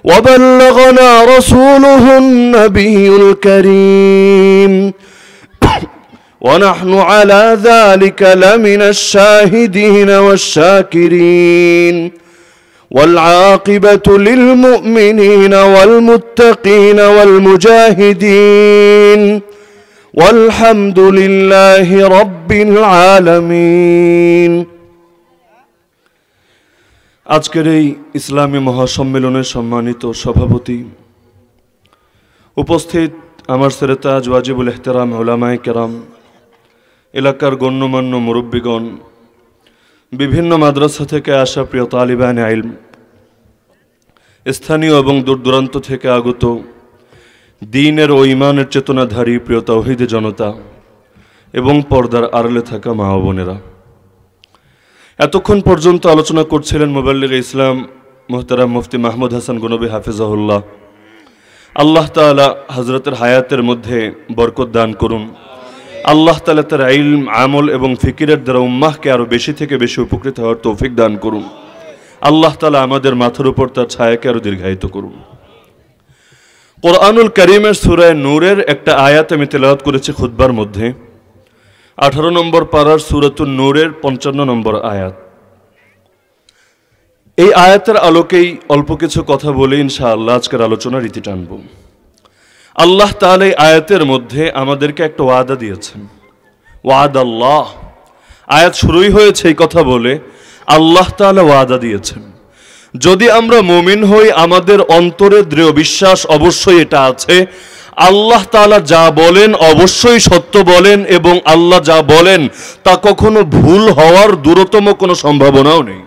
وبلغنا رسوله النبي الكريم ونحن على ذلك لمن الشاهدين والشاكرين والعاقبة للمؤمنين والمتقين والمجاهدين والحمد لله رب العالمين। আজকের এই ইসলামী মহাসম্মেলনের সম্মানিত সভাপতি, উপস্থিত আমার সেরেতাজ ওয়াজিবুল ইহতেরাম উলামায়ে কেরাম, এলাকার গণ্যমান্য মুরব্বীগণ, বিভিন্ন মাদ্রাসা থেকে আসা প্রিয় তালিবানে ইলম, স্থানীয় এবং দূর দূরান্ত থেকে আগত দ্বীনের ও ঈমানের চেতনাধারী প্রিয় তাওহীদি জনতা এবং পর্দার আড়ালে থাকা মা ও বোনেরা, এতক্ষণ পর্যন্ত আলোচনা করছিলেন মুবাল্লিগ ইসলাম মুহতারাম মুফতি মাহমুদ হাসান গনবী হাফিজাহুল্লাহ। আল্লাহ তাআলা হযরতের হায়াতের মধ্যে বরকত দান করুন। আল্লাহ তাআলা তার ইলম, আমল এবং ফিকিরের দ্বারা উম্মাহকে আরো বেশি থেকে বেশি উপকৃত হওয়ার তৌফিক দান করুন। আল্লাহ তাআলা আমাদের মাথার উপর তার ছায়াকে আরো দীর্ঘায়িত করুন। কোরআনুল কারীমের সূরা নূরের একটা আয়াত আমি তেলাওয়াত করেছি খুতবার মধ্যে, 18 নম্বর পারার সূরাতুন নূরের 55 নম্বর আয়াত। এই আয়াতের আলোকেই অল্প কিছু কথা বলে ইনশাআল্লাহ আজকের আলোচনার রীতি টানব। আল্লাহ তাআলা এই আয়াতের মধ্যে আমাদেরকে একটা ওয়াদা দিয়েছেন, ওয়াদাল্লাহ। আয়াত শুরুই হয়েছে এই কথা বলে, আল্লাহ তাআলা ওয়াদা দিয়েছেন। যদি আমরা মুমিন হই, আমাদের অন্তরে দৃঢ় বিশ্বাস অবশ্যই এটা আছে, আল্লাহ তাআলা যা বলেন অবশ্যই সত্য বলেন এবং আল্লাহ যা বলেন তা কখনো ভুল হওয়ার দূরতম কোনো সম্ভাবনাও নেই।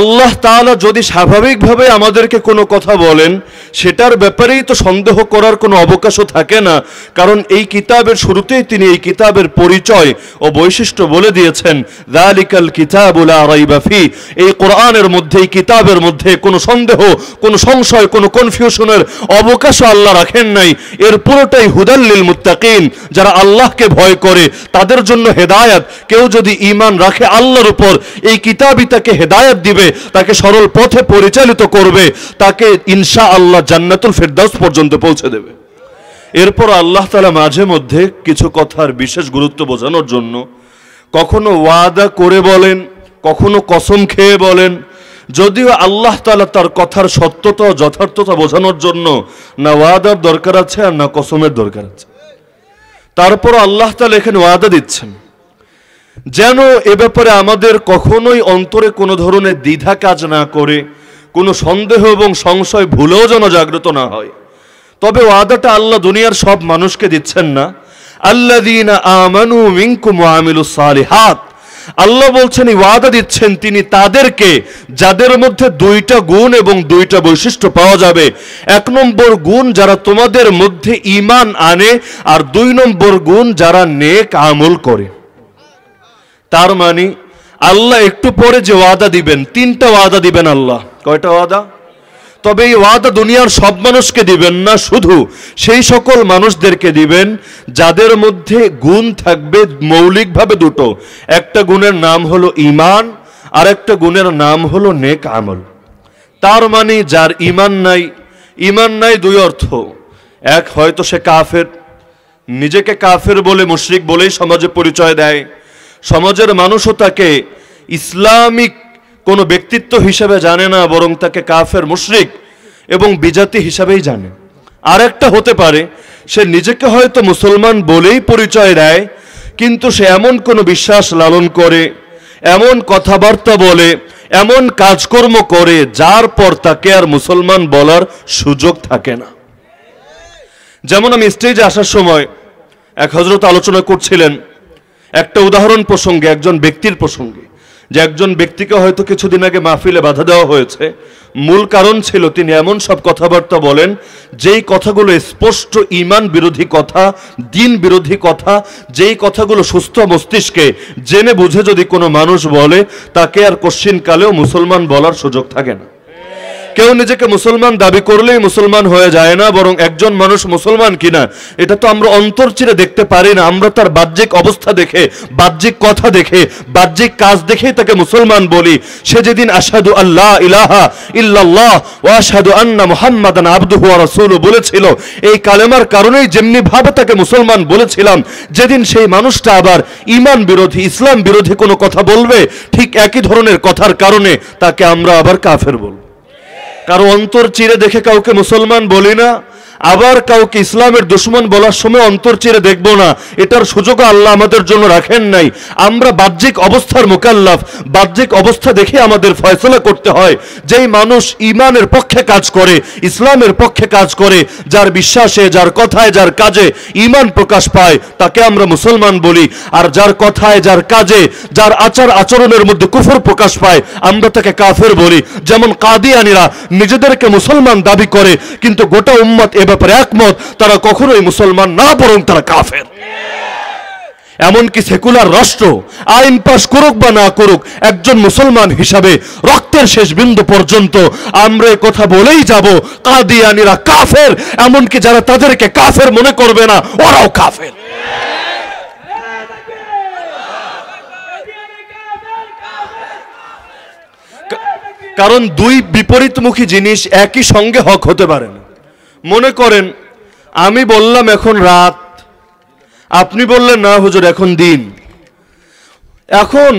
আল্লাহ তাআলা যদি স্বাভাবিকভাবে আমাদেরকে কোনো কথা বলেন, সেটার ব্যাপারেই তো সন্দেহ করার কোনো অবকাশও থাকে না, কারণ এই কিতাবের শুরুতেই তিনি এই কিতাবের পরিচয় ও বৈশিষ্ট্য বলে দিয়েছেন, যালিকাল কিতাবু লা রাইবা ফি। এই কোরআনের মধ্যে, এই কিতাবের মধ্যে কোনো সন্দেহ, কোনো সংশয়, কোনো কনফিউশনের অবকাশও আল্লাহ রাখেন নাই। এর পুরোটাই হুদাল লিল মুত্তাকিন, যারা আল্লাহকে ভয় করে তাদের জন্য হেদায়েত। কেউ যদি ঈমান রাখে আল্লাহর উপর, এই কিতাবই তাকে হেদায়েত দিবে, তাকে সরল পথে পরিচালিত করবে, তাকে ইনশাআল্লাহ জান্নাতুল ফিরদাউস পর্যন্ত পৌঁছে দেবে। এরপর আল্লাহ তাআলা মাঝে মধ্যে কিছু কথার বিশেষ গুরুত্ব বোঝানোর জন্য কখনো ওয়াদা করে বলেন, কখনো কসম খেয়ে বলেন। যদিও আল্লাহ তাআলা তার কথার সত্যতা ও যথার্থতা বোঝানোর জন্য না ওয়াদার দরকার আছে আর না কসমের দরকার আছে, তারপর আল্লাহ তাআলা এখানে ওয়াদা দিচ্ছেন যেন এ ব্যাপারে আমাদের কখনোই অন্তরে কোনো ধরনের দ্বিধা কাজ না করে, কোনো সন্দেহ এবং সংশয় ভুলেও যেন জাগ্রত না হয়। তবে ওয়াদাটা আল্লাহ দুনিয়ার সব মানুষকে দিচ্ছেন না। আল্লাযীনা আমানু মিনকুম ওয়া আমিলুস সালিহাত, আল্লাহ বলছেন এই ওয়াদা দিচ্ছেন তিনি তাদেরকে যাদের মধ্যে দুইটা গুণ এবং দুইটা বৈশিষ্ট্য পাওয়া যাবে। 1 নম্বর গুণ যারা তোমাদের মধ্যে ঈমান আনে, আর 2 নম্বর গুণ যারা নেক আমল করে। তার মানে আল্লাহ একটু পরে যে ওয়াদা দিবেন, 3টা ওয়াদা দিবেন আল্লাহ। কয়টা ওয়াদা? তবে এই ওয়াদা দুনিয়ার সব মানুষকে দিবেন না, শুধু সেই সকল মানুষদেরকে দিবেন যাদের মধ্যে গুণ থাকবে মৌলিকভাবে দুটো। একটা গুণের নাম হলো ঈমান, আর একটা গুণের নাম হলো নেক আমল। তার মানে যার ঈমান নাই, ঈমান নাই 2 অর্থ। এক, হয়তো সে কাফের, নিজেকে কাফের বলে, মুশরিক বলেই সমাজে পরিচয় দেয়, সমাজের মানুষও তাকে ইসলামিক কোনো ব্যক্তিত্ব হিসেবে জানে না, বরং তাকে কাফের, মুশরিক এবং বিজাতি হিসাবেই জানে। আর একটা হতে পারে সে নিজেকে হয়তো মুসলমান বলেই পরিচয় দেয়, কিন্তু সে এমন কোনো বিশ্বাস লালন করে, এমন কথাবার্তা বলে, এমন কাজকর্ম করে যার পর তাকে আর মুসলমান বলার সুযোগ থাকে না। যেমন আমি স্টেজে আসার সময় এক হযরত আলোচনা করছিলেন একটা উদাহরণ প্রসঙ্গে, একজন ব্যক্তির প্রসঙ্গে, যে একজন ব্যক্তিকে হয়তো কিছুদিন আগে মাহফিলে বাধা দেওয়া হয়েছে। মূল কারণ ছিল তিনি এমন সব কথাবার্তা বলেন যেই কথাগুলো স্পষ্ট ঈমান বিরোধী কথা, দ্বীন বিরোধী কথা, যেই কথাগুলো সুস্থ মস্তিষ্কে জেনে বুঝে যদি কোনো মানুষ বলে তাকে আর কোশ্চিন কালেও মুসলমান বলার সুযোগ থাকে না। কেউ নিজেকে মুসলমান দাবি করলেই মুসলমান হয়ে যায় না, বরং একজন মানুষ মুসলমান কিনা এটা তো আমরা অন্তর চিরে দেখতে পারি না। আমরা তার বাহ্যিক অবস্থা দেখে, বাহ্যিক কথা দেখে, বাহ্যিক কাজ দেখেই তাকে মুসলমান বলি। সে যেদিন আশহাদু আল্লা ইলাহা ইল্লাল্লাহ ওয়া আশহাদু আন্না মুহাম্মাদান আবদুহু ওয়া রাসূলুহু বলেছিল, এই কালেমার কারণেই যেমনি ভাবে তাকে মুসলমান বলেছিলাম, যেদিন সেই মানুষটা আবার ঈমান বিরোধী, ইসলাম বিরোধী কোনো কথা বলবে, ঠিক একই ধরনের কথার কারণে তাকে আমরা আবার কাফের বলব। কারো অন্তর চিরে দেখে কাউকে মুসলমান বলি না, আবার কাউকে ইসলামের দুশমন বলার সময় অন্তর চিরে দেখব না, এটার সুযোগ আল্লাহ আমাদের জন্য রাখেন নাই। আমরা বাহ্যিক অবস্থার মুকাল্লাফ, বাহ্যিক অবস্থা দেখে আমাদের ফয়সালা করতে হয়। যেই মানুষ ঈমানের পক্ষে কাজ করে, ইসলামের পক্ষে কাজ করে, যার বিশ্বাসে, যার কথায়, যার কাজে ঈমান প্রকাশ পায়, তাকে আমরা মুসলমান বলি। আর যার কথায়, যার কাজে, যার আচার আচরণের মধ্যে কুফর প্রকাশ পায়, আমরা তাকে কাফের বলি। যেমন কাদিয়ানীরা নিজেদেরকে মুসলমান দাবি করে, কিন্তু গোটা উম্মত ব্যাপারে একমত, তারা কখনোই মুসলমান না, বরং তারা কাফের। এমনকি সেকুলার রাষ্ট্র আইন পাশ করুক বা না করুক, একজন মুসলমান হিসাবে রক্তের শেষ বিন্দু পর্যন্ত আমরা কথা বলেই যাব, কাদিয়ানীরা কাফের। এমনকি যারা তাদেরকে কাফের মনে করবে না, ওরাও কাফের। কারণ দুই বিপরীতমুখী জিনিস একই সঙ্গে হক হতে পারে না। মনে করেন আমি বললাম এখন রাত, আপনি বললেন না হুজুর এখন দিন। এখন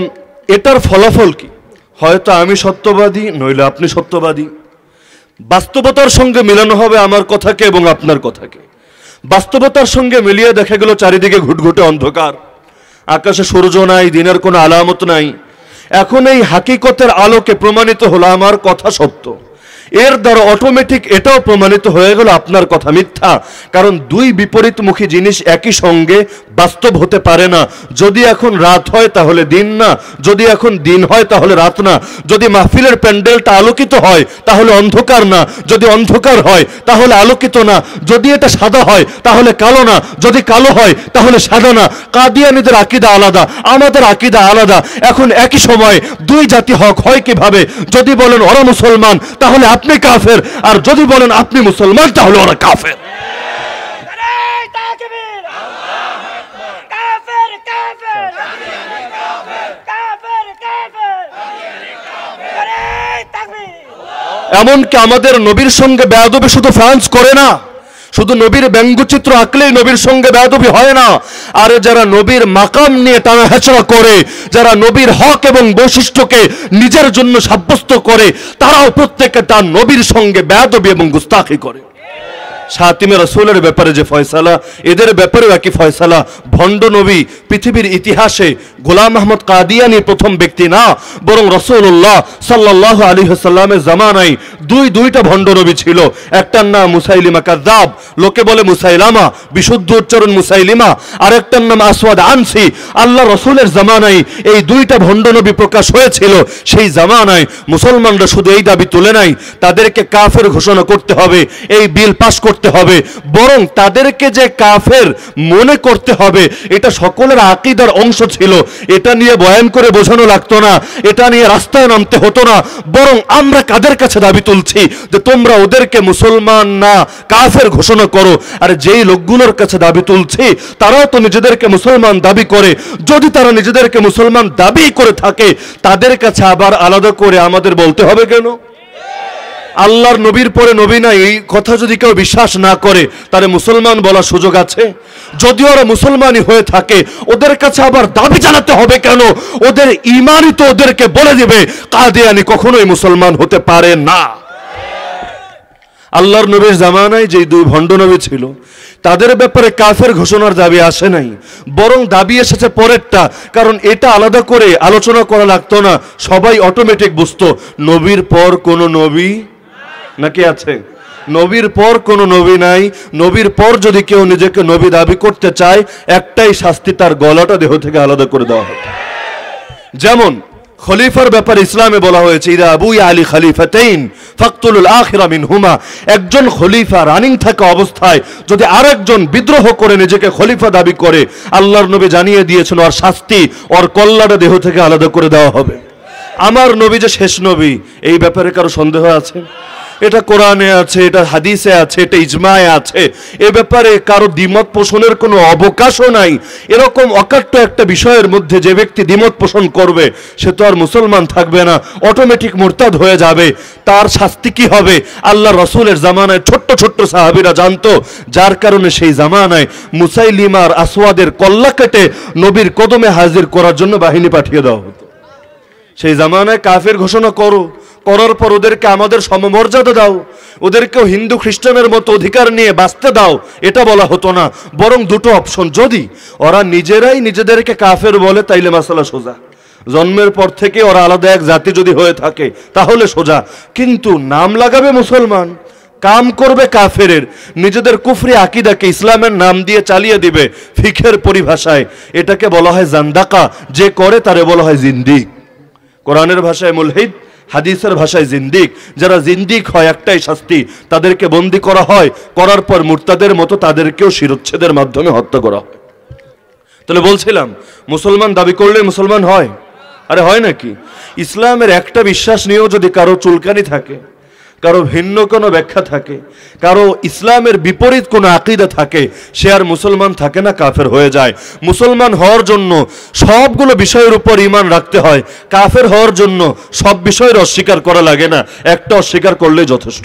এটার ফলাফল কি? হয়তো আমি সত্যবাদী, নইলে আপনি সত্যবাদী। বাস্তবতার সঙ্গে মিলানো হবে আমার কথাকে এবং আপনার কথাকে। বাস্তবতার সঙ্গে মিলিয়ে দেখা গেল চারিদিকে ঘুটঘুটে অন্ধকার, আকাশে সূর্য নাই, দিনের কোনো আলামত নাই। এখন এই হাকিকতের আলোকে প্রমাণিত হলো আমার কথা সত্য। এর দ্বারা অটোমেটিক এটাও প্রমাণিত হয়ে গেল আপনার কথা মিথ্যা। কারণ দুই বিপরীতমুখী জিনিস একই সঙ্গে বাস্তব হতে পারে না। যদি এখন রাত হয় তাহলে দিন না, যদি এখন দিন হয় তাহলে রাত না, যদি মাহফিলের প্যান্ডেলটা আলোকিত হয় তাহলে অন্ধকার না, যদি অন্ধকার হয় তাহলে আলোকিত না, যদি এটা সাদা হয় তাহলে কালো না, যদি কালো হয় তাহলে সাদা না। কাদিয়ানীদের আকীদা আলাদা, আমাদের আকীদা আলাদা। এখন একই সময় দুই জাতি হক হয় কিভাবে? যদি বলেন ওরা মুসলমান তাহলে আপনি কাফের, আর যদি বলেন আপনি মুসলমান তাহলে ওরা কাফের। এমনকি আমাদের নবীর সঙ্গে বেয়াদবি শুধু ফ্রান্স করে না, শুধু নবীর ব্যঙ্গচিত্র আঁকলেই নবীর সঙ্গে বেয়াদবি হয় না। আর যারা নবীর মাকাম নিয়ে টানা হেঁচড়া করে, যারা নবীর হক এবং বৈশিষ্ট্যকে নিজের জন্য সাব্যস্ত করে, তারাও প্রত্যেকে তার নবীর সঙ্গে বেয়াদবি এবং গুস্তাখি করে। শাতিমে রাসূলের ব্যাপারে যে ফয়সালা, এদের ব্যাপারেও একই ফয়সালা। ভণ্ড নবী পৃথিবীর ইতিহাসে গোলাম আহমদ কাদিয়ানী প্রথম ব্যক্তি না, বরং রাসূলুল্লাহ সাল্লাল্লাহু আলাইহি ওয়াসাল্লামের জামানায় দুইটা ভণ্ড নবী ছিল। একটার নাম মুসাইলিমা কাযযাব, লোকে বলে মুসাইলামা, বিশুদ্ধ উচ্চারণ মুসাইলিমা। আর একটার নাম আসওয়াদ আনসি। আল্লাহ রাসূলের জামানায় এই দুইটা ভণ্ড নবী প্রকাশ হয়েছিল। সেই জামানায় মুসলমানরা শুধু এই দাবি তুলে নাই তাদেরকে কাফের ঘোষণা করতে হবে, এই বিল পাস করতে হবে, বরং তাদেরকে যে কাফের মনে করতে হবে এটা সকলের আকীদার অংশ ছিল। এটা নিয়ে বয়ান করে বোঝানো লাগতো না, এটা নিয়ে রাস্তায় নামতে হতো না। বরং আমরা কাদের কাছে দাবি তুলছি যে তোমরা ওদেরকে মুসলমান না কাফের ঘোষণা করো। আর যেই লোকগুলোর কাছে দাবি তুলছি তারাও তো নিজেদেরকে মুসলমান দাবি করে। যদি তারা নিজেদেরকে মুসলমান দাবি করে থাকে, তাদের কাছে আবার আলাদা করে আমাদের বলতে হবে কেন? আল্লাহর নবীর পরে নবী নাই, এই কথা যদি কেউ বিশ্বাস না করে তাহলে মুসলমান বলার সুযোগ আছে? যদি ওরা মুসলমানই হয়ে থাকে, ওদের কাছে আবার দাবি জানাতে হবে কেন? ওদের ঈমানই তো ওদেরকে বলে দিবে কাদিয়ানী কখনোই মুসলমান হতে পারে না। আল্লাহর নবীর জামানায় যে দুই ভণ্ড নবী ছিল তাদের ব্যাপারে কাফের ঘোষণার দাবি আসে নাই, বরং দাবি এসেছে পরেরটা। কারণ এটা আলাদা করে আলোচনা করা লাগতো না, সবাই অটোমেটিক বুঝতো নবীর পর কোনো নবী নাকি আছে? নবীর পর কোনো নবী নাই। নবীর পর যদি কেউ নিজেকে নবী দাবি করতে চায়, একটাই শাস্তি, তার গলাটা দেহ থেকে আলাদা করে দেওয়া হবে। যেমন খলিফার ব্যাপারে ইসলামে বলা হয়েছে ইদা আবুই আলী খলিফাতাইন ফাকতুলুল আখিরা মিনহুমা। একজন খলিফা রানিং থাকা অবস্থায় যদি আরেকজন বিদ্রোহ করে নিজেকে খলিফা দাবি করে, আল্লাহর নবী জানিয়ে দিয়েছেন ওর শাস্তি, ওর কল্লাটা দেহ থেকে আলাদা করে দেওয়া হবে। আমার নবী যে শেষ নবী, এই ব্যাপারে কারো সন্দেহ আছে? এটা কোরআনে আছে, এটা হাদিসে আছে, এটা ইজমায়ে আছে, এ ব্যাপারে কারো দ্বিমত পোষণের কোনো অবকাশও নাই। এরকম অকাট্য একটা বিষয়ের মধ্যে যে ব্যক্তি দ্বিমত পোষণ করবে সে তো আর মুসলমান থাকবে না, অটোমেটিক মুরতাদ হয়ে যাবে। তার শাস্তি কি হবে আল্লাহ রসুলের জামানায় ছোট্ট ছোট্ট সাহাবীরা জানতো, যার কারণে সেই জামানায় মুসাইলিমার আসওয়াদের কল্লা কেটে নবীর কদমে হাজির করার জন্য বাহিনী পাঠিয়ে দেওয়া হতো। সেই জামানায় কাফের ঘোষণা করো, করার পর ওদেরকে আমাদের সমমর্যাদা দাও, ওদেরকেও হিন্দু খ্রিস্টানের মতো অধিকার নিয়ে বাঁচতে দাও, এটা বলা হতো না। বরং দুটো অপশন, যদি ওরা নিজেরাই নিজেদেরকে কাফের বলে তাইলে মাসালা সোজা, জন্মের পর থেকে ওরা আলাদা এক জাতি যদি হয়ে থাকে তাহলে সোজা। কিন্তু নাম লাগাবে মুসলমান, কাম করবে কাফেরের, নিজেদের কুফরি আকিদাকে ইসলামের নাম দিয়ে চালিয়ে দিবে ফিকের পরিভাষায়, এটাকে বলা হয় জান্দাকা। যে করে তারে বলা হয় জিন্দিক। কোরআনের ভাষায় মুলহিদ, হাদিসের ভাষায় জিন্দিক। যারা জিন্দিক হয় একটাই শাস্তি, তাদেরকে বন্দি করা হয়, করার পর মুরতাদের মতো তাদেরকেও শিরোচ্ছেদের মাধ্যমে হত্যা করা হয়। তাহলে বলছিলাম মুসলমান দাবি করলে মুসলমান হয়? আরে হয় নাকি? ইসলামের একটা বিশ্বাস নিয়েও যদি কারো চুলকানি থাকে, কারো ভিন্ন কোনো ব্যাখ্যা থাকে, কারো ইসলামের বিপরীত কোনো আকীদা থাকে, সে আর মুসলমান থাকে না, কাফের হয়ে যায়। মুসলমান হওয়ার জন্য সবগুলো বিষয়ের উপর ঈমান রাখতে হয়, কাফের হওয়ার জন্য সব বিষয়ের অস্বীকার করা লাগে না, একটা অস্বীকার করলেই যথেষ্ট।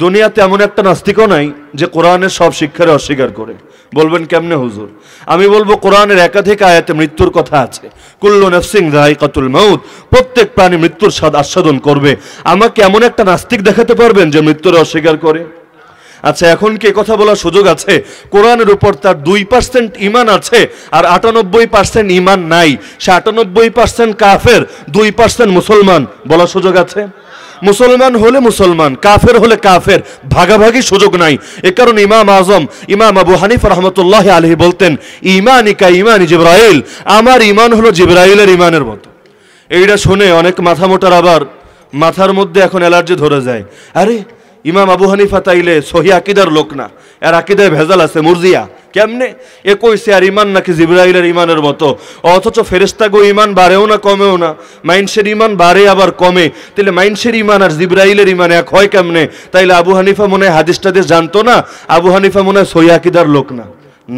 দুনিয়াতে এমন একটা নাস্তিকও নাই যে কোরআনের সব শিক্ষারে অস্বীকার করে। বলবেন কেমনে হুজুর? আমি বলবো কোরআনের একাধিক আয়াতে মৃত্যুর কথা আছে। কুল্লু নাফসিন যায়কাতুল মাউত, প্রত্যেক প্রাণী মৃত্যুর স্বাদ আস্বাদন করবে। আমাকে এমন একটা নাস্তিক দেখাতে পারবেন যে মৃত্যুর অস্বীকার করে? আচ্ছা, এখন কি কথা বলার সুযোগ আছে কোরআনের উপর তার 2% ঈমান আছে আর 98% ঈমান নাই, সে 98% কাফের, 2% মুসলমান, বলার সুযোগ আছে? মুসলমান হলে মুসলমান, কাফের হলে কাফের, ভাগাভাগি সুযোগ নাই। এ কারণে ইমাম আজম ইমাম আবু হানিফা রহমতুল্লাহ আলাইহি বলতেন, ঈমানিকা ঈমানি জিবরাইল, আমার ঈমান হলো জিবরাইলের ঈমানের মতো। এইটা শুনে অনেক মাথা মোটার আবার মাথার মধ্যে এখন অ্যালার্জি ধরে যায়। আরে ইমাম আবু হানিফা তাইলে সহি আকিদার লোক না, এর আকিদায় ভেজাল আছে, মুরজিয়া। কেমনে? এ কইছে আর ঈমান নাকি জিবরাইলের ঈমানের মতো, অথচ ফেরেশতাগো ঈমান বাড়েও না কমেও না, মাইনসের ঈমান বাড়ে আবার কমে। তাহলে মাইনসের ঈমান আর জিবরাইলের ঈমান এক হয় কেমনে? তাইলে আবু হানিফা মনে হয় হাদিস টাদিস জানতো না, আবু হানিফা মনে হয় সহি আকিদার লোক না।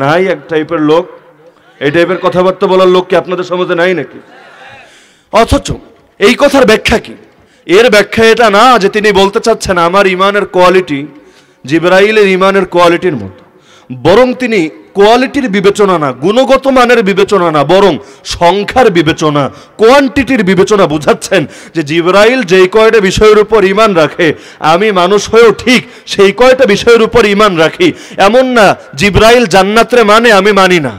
নাই এক টাইপের লোক, এই টাইপের কথাবার্তা বলার লোক কি আপনাদের সমাজে নাই নাকি? অথচ এই কথার ব্যাখ্যা কি? এর ব্যাখ্যা এটা না যে তিনি বলতে চাচ্ছেন আমার ঈমানের কোয়ালিটি জিবরাইলের ঈমানের কোয়ালিটির মতো, বরং তিনি কোয়ালিটির বিবেচনা না, গুণগত মানের বিবেচনা না, বরং সংখ্যার বিবেচনা, কোয়ান্টিটির বিবেচনা বুঝাচ্ছেন যে জিবরাইল যেই কয়টা বিষয়ের উপর ঈমান রাখে, আমি মানুষ হয়েও ঠিক সেই কয়টা বিষয়ের উপর ঈমান রাখি। এমন না জিবরাইল জান্নাতরে মানে আমি মানি না,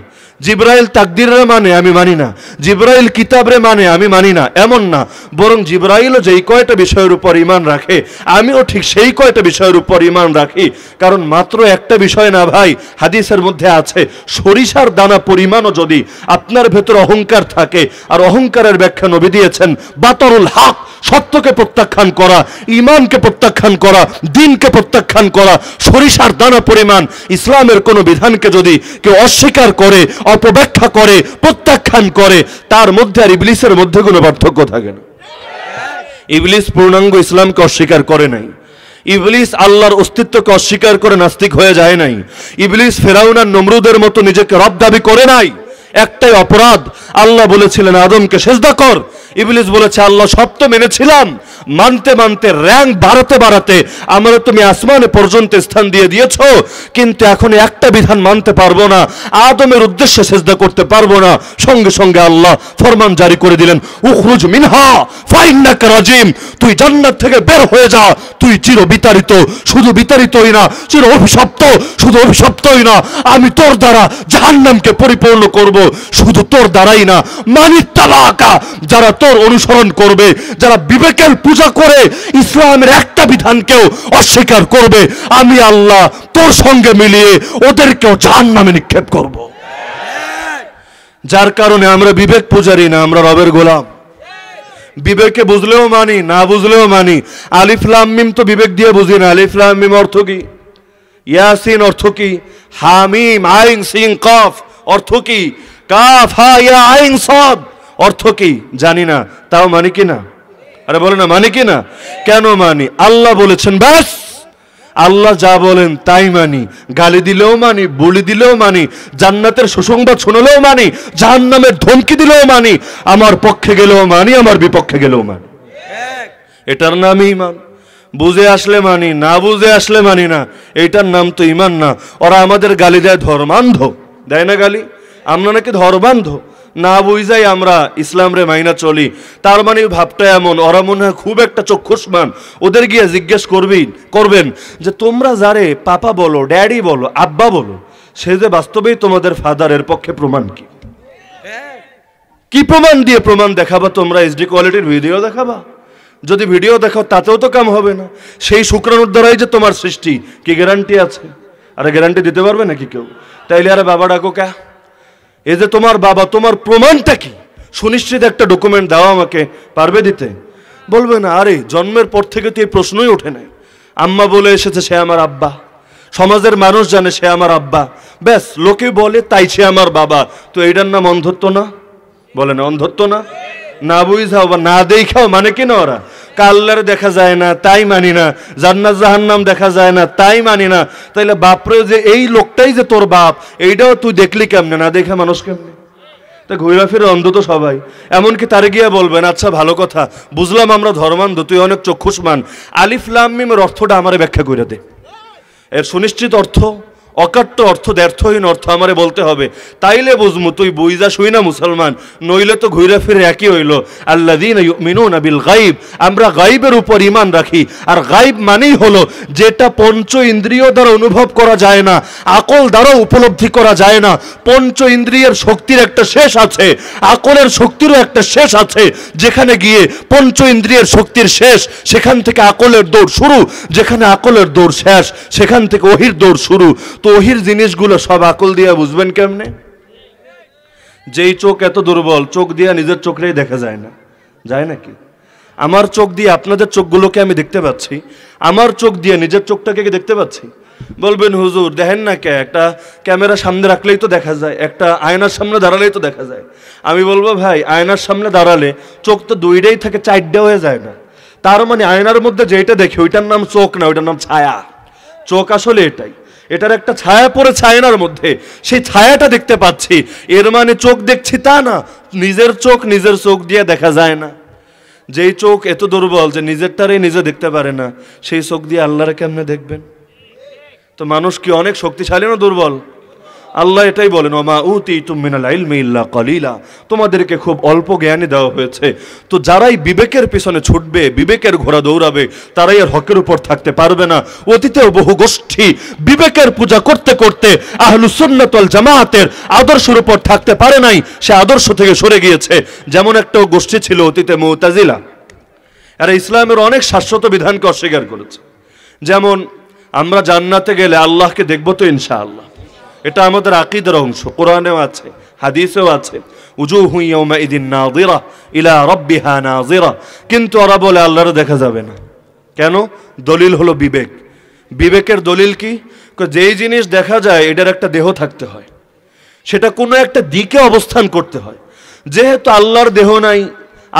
জিবরাইল তাকদীরে মানে আমি মানি না, জিবরাইল কিতাবরে মানে আমি মানি না, এমন না। বরং জিবরাইলও যেই কয়টা বিষয়ের উপর ঈমান রাখে, আমিও ঠিক সেই কয়টা বিষয়ের উপর ঈমান রাখি। কারণ মাত্র একটা বিষয় না ভাই, হাদিসের মধ্যে আছে সরিষার দানা পরিমাণও যদি আপনার ভেতর অহংকার থাকে, আর অহংকারের ব্যাখ্যা নবী দিয়েছেন বাতরুল হক, সত্যকে প্রত্যাখ্যান করা, ঈমানকে প্রত্যাখ্যান করা, দ্বীনকে প্রত্যাখ্যান করা। সরিষার দানা পরিমাণ ইসলামের কোনো বিধানকে যদি কেউ অস্বীকার করে, অপব্যাখ্যা করে, প্রত্যাখ্যান করে, তার মধ্যে আর ইবলিসের মধ্যে কোনো পার্থক্য থাকে না। ইবলিস পূর্ণাঙ্গ ইসলামকে অস্বীকার করে নাই, ইবলিস আল্লাহর অস্তিত্বকে অস্বীকার করে নাস্তিক হয়ে যায় নাই, ইবলিস ফেরাউন আর নমরুদের মতো নিজেকে রব দাবি করে নাই। একটাই অপরাধ, আল্লাহ বলেছিলেন আদমকে সেজদা কর, ইবলিস বলেছে আল্লাহ সব তো মেনেছিলাম, মানতে মানতে র্যাঙ্ক বাড়াতে বাড়াতে আমরা তুমি আসমানে পর্যন্ত স্থান দিয়ে দিয়েছো, কিন্তু এখন একটা বিধান মানতে পারবো না, আদমের উদ্দেশ্যে সেজদা করতে পারবো না। সঙ্গে সঙ্গে আল্লাহ ফরমান জারি করে দিলেন, উখরুজ মিনহা ফাইন্নাকা রাজিম, তুই জান্নাত থেকে বের হয়ে যা, তুই চির বিতাড়িত। শুধু বিতাড়িতই না, চির অভিশপ্ত। শুধু অভিশপ্তই না, আমি তোর দ্বারা জাহান্নামকে পরিপূর্ণ করব। শুধু তোর দ্বারাই না, মানিত্তাবাকা, যারা তোর অনুসরণ করবে, যারা বিবেকের পূজা করে ইসলামের একটা বিধানকেও অস্বীকার করবে, আমি আল্লাহ তোর সঙ্গে মিলিয়ে ওদেরকেও জাহান্নামে নিক্ষেপ করব। যার কারণে আমরা বিবেক পূজারি না, আমরা রবের গোলাম। বিবেকে বুঝলেও মানি, না বুঝলেও মানি। আলিফ লাম মিম তো বিবেক দিয়ে বুঝি না। আলিফ লাম মিম অর্থ কি? ইয়াসিন অর্থ কি? হামিম আইন সিন কফ অর্থ কি? কাফ হা ইয়া আইন সাদ অর্থ কি? জানি না, তাও মানি কি না? আরে বলে না মানি কি না? কেন মানি? আল্লাহ বলেছেন, ব্যাস। আল্লাহ যা বলেন তাই মানি। গালি দিলেও মানি, বলি দিলেও মানি, জান্নাতের সুসংবাদ শোনালেও মানি, জাহান্নামের ধমকি দিলেও মানি, আমার পক্ষে গেলেও মানি, আমার বিপক্ষে গেলেও মানি। এটার নামই ঈমান। বুঝে আসলে মানি, না বুঝে আসলে মানি না। এইটার নাম তো ঈমান না। ওরা আমাদের গালি দেয় ধর্মান্ধ, দেয় না গালি? আমরা নাকি ধর্মান্ধ, না বুঝাই আমরা ইসলাম রে মাইনা চলি। তার মানে ভাবটা এমন, ওরা মনে হয় খুব একটা চক্ষুষ্মান। ওদের গিয়ে জিজ্ঞেস করবেন যে তোমরা যারে পাপা বলো, ড্যাডি বলো, আব্বা বলো, সে যে বাস্তবেই তোমাদের ফাদারের পক্ষে প্রমাণ কি? কি প্রমাণ দিয়ে প্রমাণ দেখাবা তোমরা? এইচডি কোয়ালিটির ভিডিও দেখাবা? যদি ভিডিও দেখাও তাতেও তো কাম হবে না। সেই শুক্রাণুর দ্বারাই যে তোমার সৃষ্টি, কি গ্যারান্টি আছে? আরে গ্যারান্টি দিতে পারবে নাকি কেউ? তাইলে আরে বাবা ডাকো কে? এই যে তোমার বাবা, তোমার প্রমাণটা কি? সুনিশ্চিত একটা ডকুমেন্ট দাও আমাকে, পারবে দিতে? বলবে না। আরে জন্মের পর থেকে তো এই প্রশ্নই ওঠে না। আম্মা বলে এসেছে সে আমার আব্বা, সমাজের মানুষ জানে সে আমার আব্বা, ব্যাস লোকে বলে তাই সে আমার বাবা। তো এইটার নাম অন্ধত্ব না? বলে না অন্ধত্ব না? না বুঝাও বা না দেখাও মানে কি না? ওরা কাল্লার দেখা যায় না তাই মানি না, জান্নাত জাহান্নাম দেখা যায় না তাই মানি না। তাইলে বাপরে যে এই লোকটাই যে তোর বাপ, এইটাও তুই দেখলি কেমনে? না দেখা মানুষ কেমনে? তা ঘুরা ফিরে অন্ধ তো সবাই। এমনকি তারে গিয়া বলবেন, আচ্ছা ভালো কথা, বুঝলাম আমরা ধর্মান্ধ, তুই অনেক চক্ষুষ্মান, আলিফ লাম মিমের অর্থটা আমারে ব্যাখ্যা করে দে। এর সুনিশ্চিত অর্থ, অকাট্য অর্থ, ব্যর্থহীন অর্থ আমারে বলতে হবে, তাইলে বুঝমু তুই বুঝা শুই না মুসলমান। নইলে তো ঘুরে ফিরে একই হইল। আল্লাযীনা ইউমিনুনা বিল গায়ব, আমরা গায়বের উপর ঈমান রাখি। আর গায়ব মানেই হলো যেটা পঞ্চ ইন্দ্রিয় দ্বারা অনুভব করা যায় না, আকল দ্বারা উপলব্ধি করা যায় না। পঞ্চ ইন্দ্রিয়ের শক্তির একটা শেষ আছে, আকলের শক্তিরও একটা শেষ আছে। যেখানে গিয়ে পঞ্চ ইন্দ্রিয়ের শক্তির শেষ, সেখান থেকে আকলের দৌড় শুরু। যেখানে আকলের দৌড় শেষ, সেখান থেকে ওহির দৌড় শুরু। তো ওহির জিনিসগুলো সব আকল দিয়া বুঝবেন কেমনে? যেই চোখ এত দুর্বল, চোখ দিয়া নিজের চোখেই দেখা যায় না, যায় নাকি? আমার চোখ দিয়ে আপনাদের চোখগুলোকে আমি দেখতে পাচ্ছি, আমার চোখ দিয়ে নিজের চোখটাকে দেখতে পাচ্ছি। বলবেন হুজুর দেখেন না কে? একটা ক্যামেরা সামনে রাখলেই তো দেখা যায়, একটা আয়নার সামনে দাঁড়ালেই তো দেখা যায়। আমি বলবো ভাই, আয়নার সামনে দাঁড়ালে চোখ তো দুইটাই থাকে, চারটা হয়ে যায় না? তার মানে আয়নার মধ্যে যেটা দেখি ওইটার নাম চোখ না, ওইটার নাম ছায়া। চোখ আসলে এটাই, এটার একটা ছায়া পড়েছে আয়নার মধ্যে, সেই ছায়াটা দেখতে পাচ্ছি। এর মানে চোখ দেখছি তা না, নিজের চোখ নিজের চোখ দিয়ে দেখা যায় না। যেই চোখ এত দুর্বল যে নিজেরটারই নিজে দেখতে পারে না, সেই চোখ দিয়ে আল্লাহরে কেমনে দেখবেন? তো মানুষ কি অনেক শক্তিশালী না দুর্বল? আল্লাহ এটাই বলেন, ওমা উতীতুম মিনাল ইলমি ইল্লা কলিলা, তোমাদেরকে খুব অল্প জ্ঞানই দেওয়া হয়েছে। তো যারাই বিবেকের পিছনে ছুটবে, বিবেকের ঘোড়া দৌড়াবে, তারাই আর হকের উপর থাকতে পারবে না। অতীতেও বহু গোষ্ঠী বিবেকের পূজা করতে করতে আহলুস সুন্নাত ওয়াল জামায়াতের আদর্শের উপর থাকতে পারে নাই, সে আদর্শ থেকে সরে গিয়েছে। যেমন একটা গোষ্ঠী ছিল অতীতে মুতাজিলা, আর ইসলামের অনেক শাশ্বত বিধানকে অস্বীকার করেছে। যেমন আমরা জান্নাতে গেলে আল্লাহকে দেখবো তো ইনশাআল্লাহ, এটা আমাদের আকীদার অংশ, কোরআনেও আছে, হাদিসেও আছে। উজুহু ইয়াওমাইদিন নাযিরা ইলা রাব্বিহা নাযিরা। কিন্তু ওরা বলে আল্লাহরে দেখা যাবে না। কেন? দলিল হলো বিবেক। বিবেকের দলিল কি? যেই জিনিস দেখা যায় এটার একটা দেহ থাকতে হয়, সেটা কোনো একটা দিকে অবস্থান করতে হয়। যেহেতু আল্লাহর দেহ নাই,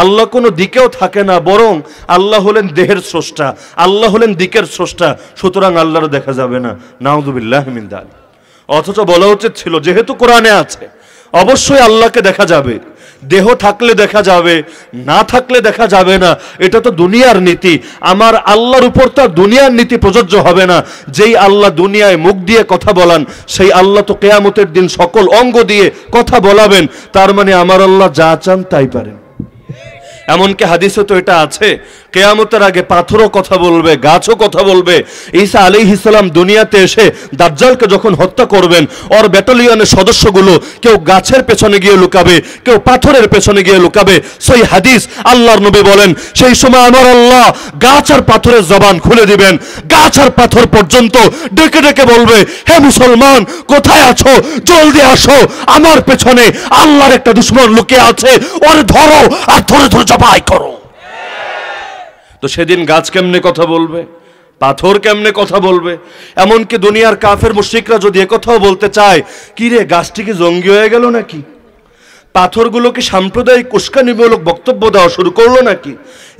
আল্লাহ কোনো দিকেও থাকে না, বরং আল্লাহ হলেন দেহের স্রষ্টা, আল্লাহ হলেন দিকের স্রষ্টা, সুতরাং আল্লাহর দেখা যাবে না। নাউযুবিল্লাহি মিন যালিক। অথচ বলা উচিত ছিল, যেহেতু কোরআনে আছে অবশ্যই আল্লাহকে দেখা যাবে, দেহ থাকলে দেখা যাবে, না থাকলে দেখা যাবে না, এটা তো দুনিয়ার নীতি। আমার আল্লাহর উপর তো দুনিয়ার নীতি প্রযোজ্য হবে না। যেই আল্লাহ দুনিয়ায় মুখ দিয়ে কথা বলান, সেই আল্লাহ তো কিয়ামতের দিন সকল অঙ্গ দিয়ে কথা বলাবেন। তার মানে আমার আল্লাহ যা চান তাই পারেন। এমনকি হাদিসে তো এটা আছে, কিয়ামতের আগে পাথরও কথা বলবে, গাছও কথা বলবে। ঈসা আলাইহিস সালাম দুনিয়াতে এসে দাজ্জালকে যখন হত্যা করবেন, ওর ব্যাটালিয়নের সদস্যগুলো কেউ গাছের পেছনে গিয়ে লুকাবে, কেউ পাথরের পেছনে গিয়ে লুকাবে। সেই হাদিস, আল্লাহর নবী বলেন সেই সময় আমার আল্লাহ গাছ আর পাথরের জবান খুলে দিবেন। গাছ আর পাথর পর্যন্ত ডেকে ডেকে বলবে, হে মুসলমান কোথায় আছো, জলদি আসো, আমার পেছনে আল্লাহর একটা দুশমন লুকিয়ে আছে, ওরে ধরো আর ধরে ধরে জবাই করো। তো সেদিন গাছ কেমনে কথা বলবে, পাথর কেমনে কথা বলবে? এমনকি দুনিয়ার কাফের মুশরিকরা যদি একথাও বলতে চায়, কি রে গাছটি কি জঙ্গি হয়ে গেল নাকি? পাথরগুলোকে সাম্প্রদায়িক উস্কানিমূলক বক্তব্য দেওয়া শুরু করলো নাকি?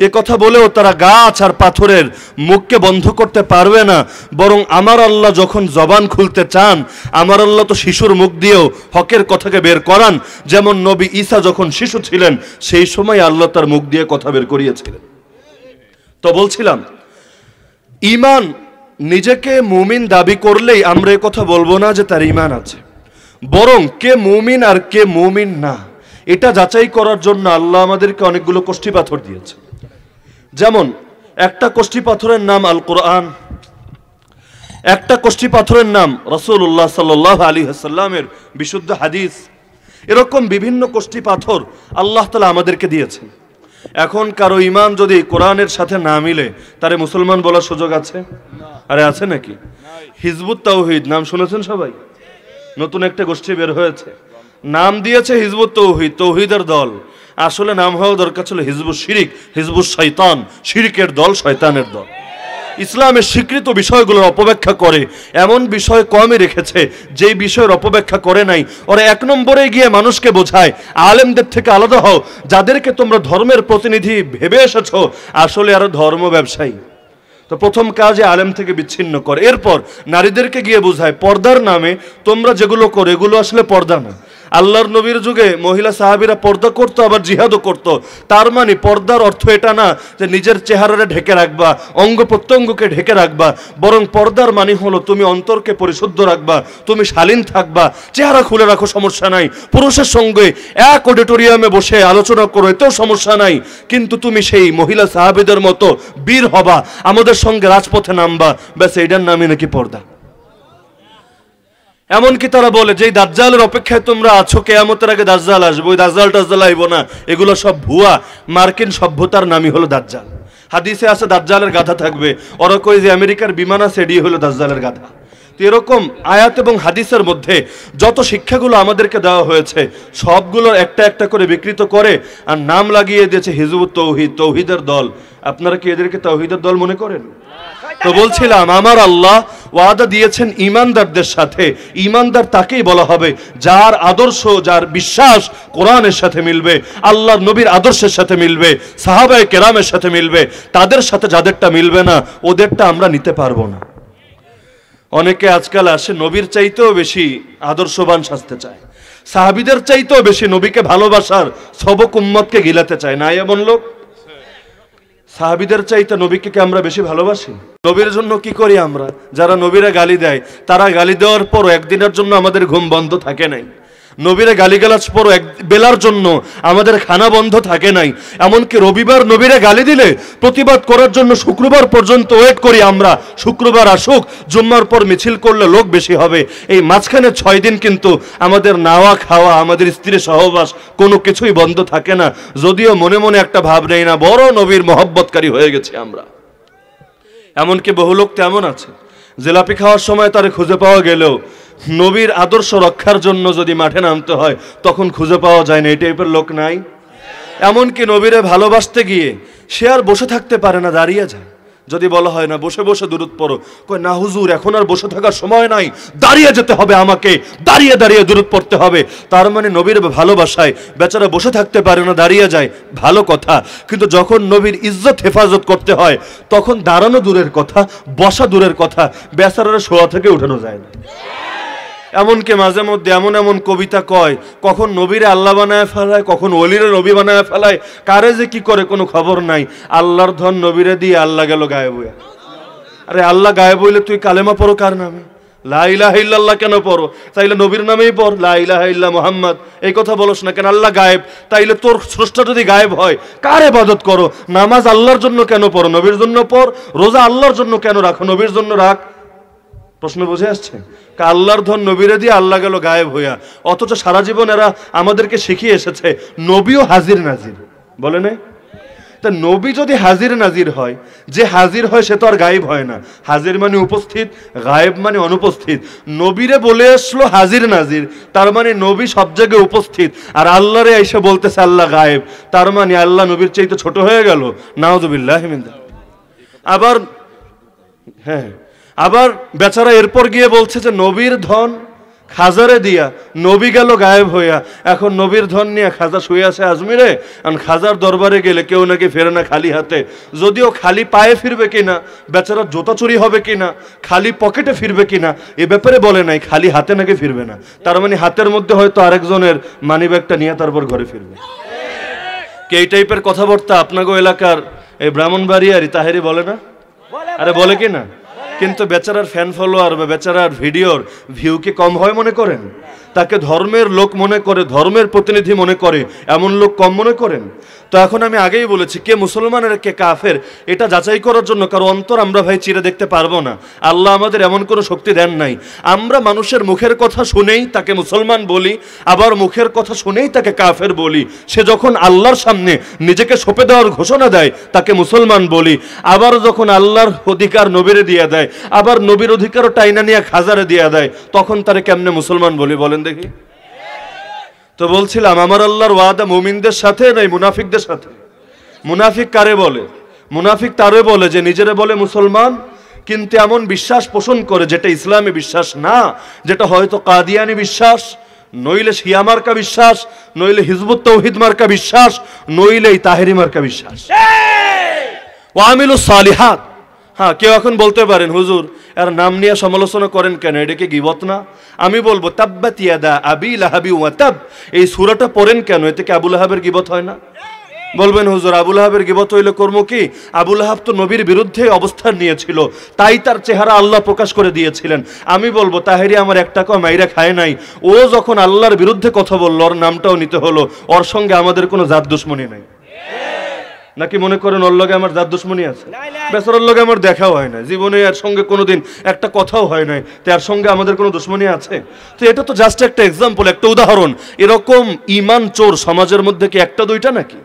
এ কথা বলেও তারা গাছ আর পাথরের মুখকে বন্ধ করতে পারবে না, বরং আমার আল্লাহ যখন জবান খুলতে চান, আমার আল্লাহ তো শিশুর মুখ দিয়েও হকের কথাকে বের করান। যেমন নবী ঈসা যখন শিশু ছিলেন সেই সময় আল্লাহ তার মুখ দিয়ে কথা বের করিয়েছিলেন। তো বলছিলাম, ঈমান নিজেকে মুমিন দাবি করলেই আমরা এ কথা বলবো না যে তার ঈমান আছে, বরং কে মুমিন আর কে মুমিন না এটা যাচাই করার জন্য আল্লাহ আমাদেরকে অনেকগুলো কষ্টি পাথর দিয়েছে। যেমন একটা কষ্টি পাথরের নাম আল কোরআন, একটা কষ্টি পাথরের নাম রাসূলুল্লাহ সাল্লাল্লাহু আলাইহি ওয়াসাল্লামের বিশুদ্ধ হাদিস। এরকম বিভিন্ন কষ্টি পাথর আল্লাহ তাআলা আমাদেরকে দিয়েছেন। এখন কারো ঈমান যদি কোরআনের সাথে না মিলে তারে মুসলমান বলার সুযোগ আছে? আরে আছে নাকি? হিজবুত তাওহীদ নাম শুনেছেন সবাই? নতুন একটা গোষ্ঠী বের হয়েছে, নাম দিয়েছে হিজবুত তাওহীদ, তৌহিদের দল। আসলে নাম হওয়া দরকার ছিল হিজবুস শিরিক, হিজবুস শয়তান, শিরিকের দল, শয়তানের দল। ইসলামের স্বীকৃত বিষয়গুলোর অপব্যাখ্যা করে, এমন বিষয় কমই রেখেছে যেই বিষয়ের অপব্যাখ্যা করে নাই। ওরা এক নম্বরে গিয়ে মানুষকে বোঝায় আলেমদের থেকে আলাদা হও, যাদেরকে তোমরা ধর্মের প্রতিনিধি ভেবে এসেছো আসলে আরো ধর্ম ব্যবসায়ী। তো প্রথম কাজে আলেম থেকে বিচ্ছিন্ন করে। এরপর নারীদেরকে গিয়ে বোঝায় পর্দার নামে তোমরা যেগুলো করো এগুলো আসলে পর্দা না। আল্লাহর নবীর যুগে মহিলা সাহাবীরা পর্দা করতো, আবার জিহাদও করতো। তার মানে পর্দার অর্থ এটা না যে নিজের চেহারাটা ঢেকে রাখবা, অঙ্গ প্রত্যঙ্গকে ঢেকে রাখবা, বরং পর্দার মানে হলো তুমি অন্তরকে পরিশুদ্ধ রাখবা, তুমি শালীন থাকবা, চেহারা খুলে রাখো, সমস্যা নাই। পুরুষের সঙ্গে এক অডিটোরিয়ামে বসে আলোচনা করো, এতেও সমস্যা নাই, কিন্তু তুমি সেই মহিলা সাহাবীদের মতো বীর হবা, আমাদের সঙ্গে রাজপথে নামবা, ব্যাস এইটার নামই নাকি পর্দা। এমনকি তারা বলে যে দাজ্জালের অপেক্ষায় তোমরা আছো, কিয়ামতের আগে দাজ্জাল আসবে, ওই দাজ্জাল টাজ্জাল আইব না, এগুলো সব ভুয়া। মার্কিন সভ্যতার নামই হলো দাজ্জাল। হাদিসে আছে দাজ্জালের গাধা থাকবে, ওরা কই যে আমেরিকার বিমান আছে এডি হলো দাজ্জালের গাধা। তো এরকম আয়াত এবং হাদিসের মধ্যে যত শিক্ষাগুলো আমাদেরকে দেওয়া হয়েছে সবগুলোর একটা একটা করে বিকৃত করে আর নাম লাগিয়ে দিয়েছে হিজবুত তাওহীদ, তৌহিদের দল। আপনারা কি এদেরকে তাওহীদের দল মনে করেন? তো বলছিলাম, আমার আল্লাহ ওয়াদা দিয়েছেন ঈমানদারদের সাথে। ঈমানদার তাকেই বলা হবে যার আদর্শ, যার বিশ্বাস কোরআনের সাথে মিলবে, আল্লাহর নবীর আদর্শের সাথে মিলবে, সাহাবায়ে কেরামের সাথে মিলবে। তাদের সাথে যাদেরটা মিলবে না ওদেরটা আমরা নিতে পারবো না। অনেকে আজকাল আসে নবীর চাইতেও বেশি আদর্শবান সাজতে চায়, সাহাবীদের চাইতেও বেশি নবীকে ভালোবাসার সবক উম্মতকে গিলাতে চায়। না এমন লোক? সাহাবীদের চাইতে নবীকে কি আমরা বেশি ভালোবাসি? নবীর জন্য কি করি আমরা? যারা নবীরা গালি দেয় তারা গালি দেওয়ার পর একদিনের জন্য আমাদের ঘুম বন্ধ থাকে নাই। নবীরা গালিগালাজ পর এক বেলার জন্য আমাদের খানা বন্ধ থাকে নাই। এমনকি রবিবার নবীরা গালি দিলে প্রতিবাদ করার জন্য শুক্রবার পর্যন্ত ওয়েট করি আমরা, শুক্রবার আসুক, জুম্মার পর মিছিল করলে লোক বেশি হবে। এই মাঝখানে 6 দিন কিন্তু আমাদের নাওয়া খাওয়া, আমাদের স্ত্রীর সহবাস কোনো কিছুই বন্ধ থাকে না, যদিও মনে মনে একটা ভাব নেই না বড় নবীর মহব্বতকারী হয়ে গেছে আমরা। এমনকি বহু লোক তেমন আছে জিলাপি খাওয়ার সময় তারে খুঁজে পাওয়া গেলেও নবীর আদর্শ রক্ষার জন্য যদি মাঠে নামতে হয় তখন খুঁজে পাওয়া যায় না। এই টাইপের লোক নাই? এমনকি নবীরে ভালোবাসতে গিয়ে সে আর বসে থাকতে পারে না, দাঁড়িয়ে যায়। যদি বলা হয় না বসে বসে দুরূদ পড়ো, কই না হুজুর এখন আর বসে থাকার সময় নাই, দাঁড়িয়ে যেতে হবে, আমাকে দাঁড়িয়ে দাঁড়িয়ে দুরূদ পড়তে হবে। তার মানে নবীর ভালোবাসায় বেচারা বসে থাকতে পারে না, দাঁড়িয়ে যায়, ভালো কথা। কিন্তু যখন নবীর ইজ্জত হেফাজত করতে হয় তখন দাঁড়ানো দূরের কথা, বসা দূরের কথা, বেচারার শোয়া থেকে উঠানো যায় না। এমনকি মাঝে মধ্যে এমন এমন কবিতা কয়, কখন নবীরে আল্লাহ বানায় ফেলায়, কখন ওলিরে নবী বানায় ফেলায়, কারে যে কি করে কোনো খবর নাই। আল্লাহর ধন নবীরে দিয়ে আল্লাহ গেল গায়েব হইয়া। আরে আল্লাহ গায়েব হইলে তুই কালেমা পড়ো কার নামে? লা ইলাহা ইল্লাল্লাহ কেন পড়ো? তাইলে নবীর নামেই পড়, লা ইলাহা ইল্লা মুহাম্মদ। এই কথা বলস না কেন? আল্লাহ গায়েব, তাইলে তোর স্রষ্টা যদি গায়েব হয় কার ইবাদত করো? নামাজ আল্লাহর জন্য কেন পড়ো? নবীর জন্য পড়। রোজা আল্লাহর জন্য কেন রাখো? নবীর জন্য রাখ। প্রশ্ন বুঝে আসছে? আল্লাহর ধন নবীরে দিয়ে আল্লাহ গেল গায়েব হইয়া। অথচ সারা জীবন এরা আমাদেরকে শিখিয়ে এসেছে নবীও হাজির নাজির, বলে নাই? তা নবী যদি হাজির নাজির হয়, যে হাজির হয় সে তো আর গায়েব হয় না। হাজির মানে উপস্থিত, গায়েব মানে অনুপস্থিত। নবীরে বলে আসলো হাজির নাজির, তার মানে নবী সব জায়গায় উপস্থিত। আর আল্লাহরে এসে বলতেছে আল্লাহ গায়েব, তার মানে আল্লাহ নবীর চাইতে ছোট হয়ে গেল। নাউযুবিল্লাহি মিন যালিক। আবার বেচারা এরপর গিয়ে বলছে যে নবীর ধন খাজারে দিয়া নবী গেল গায়েব হইয়া, এখন নবীর ধন নিয়ে খাজা শুয়ে আছে আজমিরে। আর খাজার দরবারে গেলে কেউ নাকি ফেরে না খালি হাতে, যদিও খালি পায়ে ফিরবে কিনা, বেচারা জুতা চুরি হবে কিনা, খালি পকেটে ফিরবে কিনা এ ব্যাপারে বলে নাই, খালি হাতে নাকি ফিরবে না। তার মানে হাতের মধ্যে হয়তো আরেকজনের মানিব্যাগটা নিয়ে তারপর ঘরে ফিরবে। কে এই টাইপের কথাবার্তা আপনাগো এলাকার এই ব্রাহ্মণবাড়িয়ারি তাহেরি বলে না? আরে বলে কি না? কিন্তু বেচারার ফ্যান ফলোয়ার বা বেচারার ভিডিওর ভিউ কি কম হয় মনে করেন? তাকে ধর্মের লোক মনে করে, ধর্মের প্রতিনিধি মনে করে, এমন লোক কম মনে করেন? তো এখন আমি আগেই বলেছি, কে মুসলমান আর কে কাফের এটা যাচাই করার জন্য কারো অন্তর আমরা ভাই চিরে দেখতে পারবো না। আল্লাহ আমাদের এমন কোনো শক্তি দেন নাই। আমরা মানুষের মুখের কথা শুনেই তাকে মুসলমান বলি, আবার মুখের কথা শুনেই তাকে কাফের বলি। সে যখন আল্লাহর সামনে নিজেকে সঁপে দেওয়ার ঘোষণা দেয় তাকে মুসলমান বলি, আবার যখন আল্লাহর অধিকার নবীরে দিয়ে দেয়, আবার নবীর অধিকারও টাইনা নিয়ে খাজারে দিয়ে দেয়, তখন তারে কেমনে মুসলমান বলি বলেন দেখি? তো বলছিলাম, আমার আল্লাহর ওয়াদা মুমিনদের সাথে নাই মুনাফিকদের সাথে। মুনাফিক কারে বলে? মুনাফিক তারে বলে যে নিজেরে বলে মুসলমান, কিন্তু এমন বিশ্বাস পোষণ করে যেটা ইসলামী বিশ্বাস না, যেটা হয়তো কাদিয়ানি বিশ্বাস, নইলে শিয়া মার্কা বিশ্বাস, নইলে হিজবুত তাওহীদ মার্কা বিশ্বাস, নইলে তাহেরি মার্কা বিশ্বাস। ওয়ামিলুস সালিহাত। হ্যাঁ, কেউ এখন বলতে পারেন হুজুর এর নাম নিয়ে সমালোচনা করেন কেন, এটা কি গীবত না? আমি বলবো তাব্বাত ইয়াদা আবি লাহাবি ওয়া তাব, এই সূরাটা পড়েন কেন? এতে কি আবু লাহাবের গীবত হয় না? বলবেন হুজুর আবু লাহাবের গীবত হইলে কর্ম কি? আবু লাহাব তো নবীর বিরুদ্ধে অবস্থান নিয়েছিল, তাই তার চেহারা আল্লাহ প্রকাশ করে দিয়েছিলেন। আমি বলবো তাহেরি আমার এক টাকা মাইরা খায় নাই। ও যখন আল্লাহর বিরুদ্ধে কথা বললো, ওর নামটাও নিতে হলো। ওর সঙ্গে আমাদের কোনো জাত দুশ্মনী নাই। নাকি মনে করেন ওর লগে আমার জাত দুশ্মনী আছে? বেচারার লগে আমার দেখাও হয় না, জীবনে এর সঙ্গে কোনোদিন একটা কথাও হয় নাই, তো এর সঙ্গে আমাদের কোনো দুশ্মনী আছে? তো এটা তো জাস্ট একটা এক্সাম্পল, একটা উদাহরণ। এরকম ইমান চোর সমাজের মধ্যে কি একটা দুইটা নাকি?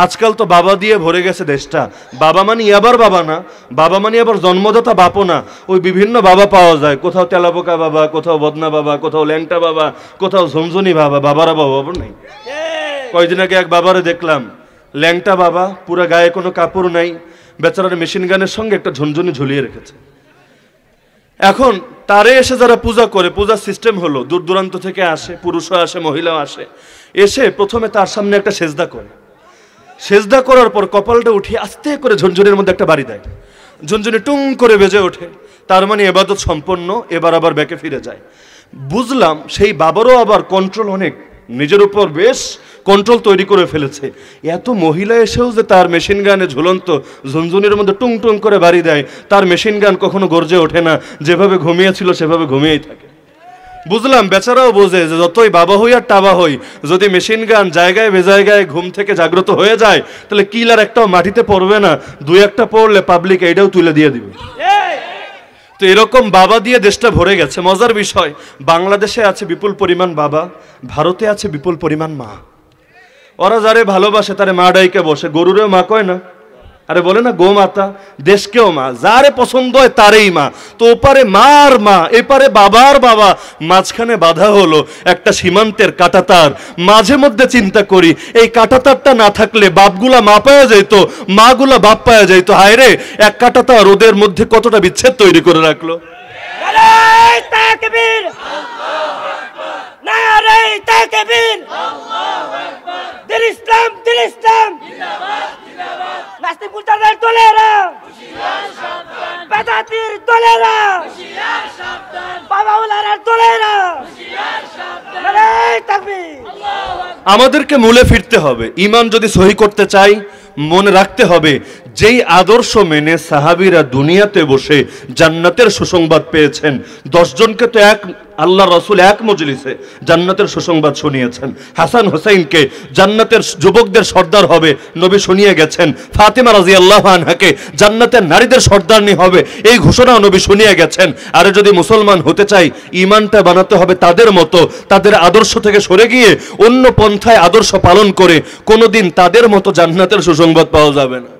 আজকাল তো বাবা দিয়ে ভরে গেছে দেশটা। বাবা মানে আবার বাবা না, বাবা মানে আবার জন্মদাতা বাপও না, ওই বিভিন্ন বাবা পাওয়া যায়। কোথাও তেলাপোকা বাবা, কোথাও বদনা বাবা, কোথাও ল্যাংটা বাবা, কোথাও ঝুনঝুনি বাবা। বাবারা বাবা নেই। কয়েকদিন আগে এক বাবারে দেখলাম, ল্যাংটা বাবা, পুরো গায়ে কোনো কাপড় নাই, বেচারার মেশিন গানের সঙ্গে একটা ঝুনঝুনি ঝুলিয়ে রেখেছে। এখন তারে এসে যারা পূজা করে, পূজার সিস্টেম হলো দূর দূরান্ত থেকে আসে, পুরুষও আসে, মহিলাও আসে, এসে প্রথমে তার সামনে একটা সেজদা করে, সেজদা করার পর কপালটা উঠিয়ে আস্তে করে ঝুনঝুনির মধ্যে একটা বাড়ি দেয়। ঝুনঝুনি টুং করে বেজে ওঠে, তার মানে ইবাদত সম্পন্ন। এবার আবার ব্যাকে ফিরে যায়। বুঝলাম সেই বাবারও আবার কন্ট্রোল অনেক, নিজের উপর বেশ কন্ট্রোল তৈরি করে ফেলেছে। এত মহিলা এসেও যে তার মেশিন গানে ঝুলন্ত ঝুনঝুনির মধ্যে টুং টুং করে বাড়ি দেয়, তার মেশিন গান কখনো গর্জে ওঠে না, যেভাবে ঘুমিয়েছিল সেভাবে ঘুমিয়েই থাকে। বুঝলাম বেচারাও বোঝে যে যতই বাবা হই আর টাবা হই, যদি মেশিন গান জায়গায় বেজায়গায় ঘুম থেকে জাগ্রত হয়ে যায়, তাহলে কিলার একটাও মাটিতে পড়বে না, দুই একটা পড়লে পাবলিক এইটাও তুলে দিয়ে দিবে। তো এরকম বাবা দিয়ে দেশটা ভরে গেছে। মজার বিষয়, বাংলাদেশে আছে বিপুল পরিমাণ বাবা, ভারতে আছে বিপুল পরিমাণ মা। ওরা যারে ভালোবাসে তারে মা ডাইকে বসে, গরুরেও মা কয় না? আরে বলে না গো মাতা, দেশকেও মা, যারে পছন্দ হয় তারেই মা। তো ওপারে মা আর মা, এপারে বাবার বাবা, মাঝখানে বাধা হলো একটা সীমান্তের কাঁটাতার। মাঝে মধ্যে চিন্তা করি, এই কাঁটাতারটা না থাকলে বাপগুলা মা পাওয়া যাইতো, মাগুলা বাপ পাওয়া যাইতো। হায় রে, এক কাঁটাতার ওদের মধ্যে কতটা বিচ্ছেদ তৈরি করে রাখলো। আমাদেরকে মূলে ফিরতে হবে। ঈমান যদি সহি করতে চাই, মনে রাখতে হবে যেই আদর্শ মেনে সাহাবীরা দুনিয়াতে বসে জান্নাতের সুসংবাদ পেয়েছেন, 10 জনকে তো এক আল্লাহ রাসূল এক মজলিসে জান্নাতের সুসংবাদ শুনিয়েছেন। হাসান হুসাইনকে জান্নাতের যুবকদের সর্দার হবে নবী শুনিয়ে গেছেন। ফাতেমা রাদিয়াল্লাহু আনহাকে জান্নাতের নারীদের সর্দারনি হবে, এই ঘোষণাও নবী শুনিয়ে গেছেন। আর যদি মুসলমান হতে চাই, ঈমানটা বানাতে হবে তাদের মতো, তাদের আদর্শ থেকে সরে গিয়ে অন্য পন্থায় আদর্শ পালন করে কোনোদিন তাদের মতো জান্নাতের সুসংবাদ পাওয়া যাবে না।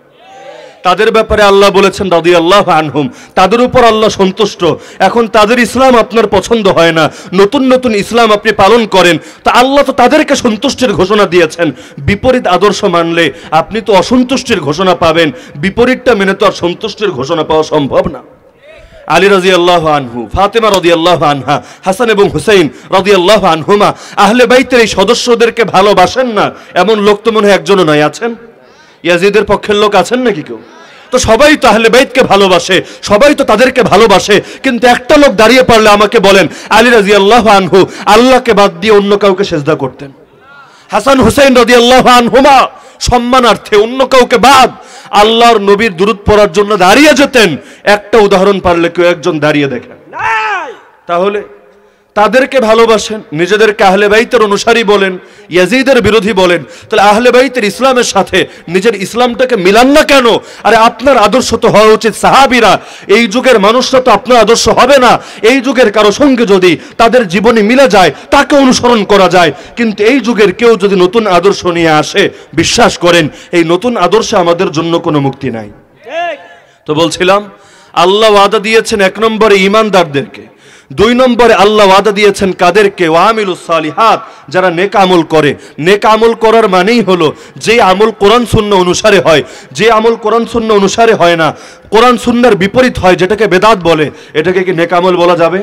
তাদের ব্যাপারে আল্লাহ বলেছেন রাদিয়াল্লাহু আনহুম, তাদের উপর আল্লাহ সন্তুষ্ট। এখন তাদের ইসলাম আপনার পছন্দ হয় না, নতুন নতুন ইসলাম আপনি পালন করেন, তা আল্লাহ তো তাদেরকে সন্তুষ্টির ঘোষণা দিয়েছেন। বিপরীত আদর্শ মানলে আপনি তো অসন্তুষ্টির ঘোষণা পাবেন, বিপরীতটা মেনে তো আর সন্তুষ্টির ঘোষণা পাওয়া সম্ভব না। আলী রাদিয়াল্লাহু আনহু, ফাতেমা রাদিয়াল্লাহু আনহা, হাসান এবং হুসাইন রাদিয়াল্লাহু আনহুমা আহলে বাইতের এই সদস্যদেরকে ভালোবাসেন না এমন লোক তো মনে হয় একজনও নয়, আছেন? ইয়াজিদের পক্ষের লোক আছেন নাকি কেউ? তো সবাই তো আহলে বাইতকে ভালোবাসে, সবাই তো তাদেরকে ভালোবাসে, কিন্তু একটা লোক দাঁড়িয়ে পারলে আমাকে বলেন আলী রাদিয়াল্লাহু আনহু আল্লাহকে বাদ দিয়ে অন্য কাউকে সেজদা করতেন। হাসান হুসাইন রাদিয়াল্লাহু আনহুমা সম্মানার্থে অন্য কাউকে বাদ আল্লাহর নবীর দুরূদ পড়ার জন্য দাঁড়িয়ে যেতেন। একটা উদাহরণ পারলে কেউ একজন দাঁড়িয়ে দেখেন। তাহলে তাদেরকে ভালোবাসেন, নিজেদেরকে আহলে বাইতের অনুসারী বলেন, ইয়াজিদের বিরোধী বলেন, তাহলে আহলে বাইতের ইসলামের সাথে নিজের ইসলামটাকে মিলান না কেন? আরে আপনার আদর্শ তো হওয়া উচিত সাহাবীরা। এই যুগের মানুষরা তো আপনার আদর্শ হবে না। এই যুগের কারো সঙ্গে যদি তাদের জীবনে মিলে যায় তাকে অনুসরণ করা যায়, কিন্তু এই যুগের কেউ যদি নতুন আদর্শ নিয়ে আসে, বিশ্বাস করেন এই নতুন আদর্শে আমাদের জন্য কোনো মুক্তি নাই। তো বলছিলাম আল্লাহ ওয়াদা দিয়েছেন এক নম্বরে ঈমানদারদেরকে, দুই নম্বরে আল্লাহ ওয়াদা দিয়েছেন কাদেরকে? ওয়ামিলুস সালিহাত, যারা নেক আমল করে। নেক আমল করার মানেই হলো যে আমল কোরআন সুন্নাহ অনুসারে হয়, যে আমল কোরআন সুন্নাহ অনুসারে হয় না, কোরআন সুন্নাহর বিপরীত হয়, যেটাকে বেদাত বলে, এটাকে কি নেক আমল বলা যাবে?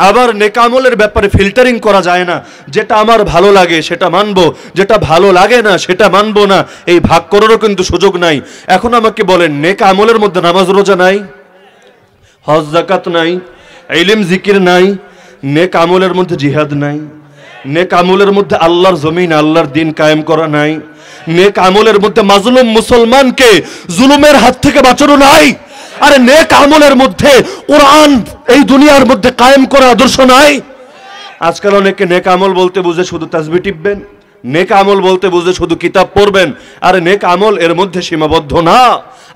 আবার নেক আমলের ব্যাপারে ফিল্টারিং করা যায় না, যেটা আমার ভালো লাগে সেটা মানবো, যেটা ভালো লাগে না সেটা মানবো না, এই ভাগ করারও কিন্তু সুযোগ নাই। এখন আমাকে বলেন নেক আমলের মধ্যে নামাজ রোজা নাই, হজ যাকাত নাই, ইলম জিকির নাই, নেক আমলের মধ্যে জিহাদ নাই, নেক আমলের মধ্যে আল্লাহর জমিন আল্লাহর দিন কায়েম করা নাই, নেক আমলের মধ্যে মাজলুম মুসলমানকে জুলুমের হাত থেকে বাঁচানো নাই। আরে নেক আমলের মধ্যে কোরআন এই দুনিয়ার মধ্যে কায়েম করা আদর্শ নাই। আজকাল অনেকে নেক আমল বলতে বুঝে শুধু তাসবিহ টিপবেন, নেক আমল বলতে বুঝে শুধু কিতাব পড়বেন। আরে নেক আমল এর মধ্যে সীমাবদ্ধ না।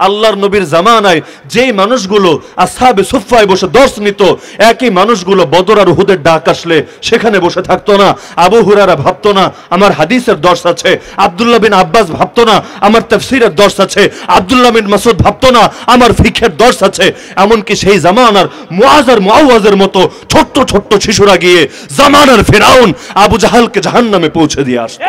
আল্লাহর নবীর জামানায় যেই মানুষগুলো আসহাবে সুফফায় বসে দর্শ নিত, একই মানুষগুলো বদর আর উহুদের ডাক আসলে সেখানে বসে থাকতো না। আবু হুরায়রা ভাবতো না আমার হাদিসের দর্শ আছে, আব্দুল্লাহ বিন আব্বাস ভাবতো না আমার তাফসীরের দর্শ আছে, আব্দুল্লাহ বিন মাসউদ ভাবতো না আমার ফিকহের দর্শ আছে। এমনকি সেই জামানার মুআজ আর মুআওয়াজের মতো ছোট্ট ছোট্ট শিশুরা গিয়ে জামানার ফিরাউন আবু জাহালকে জাহান্নামে পৌঁছে দিয়ে আসে।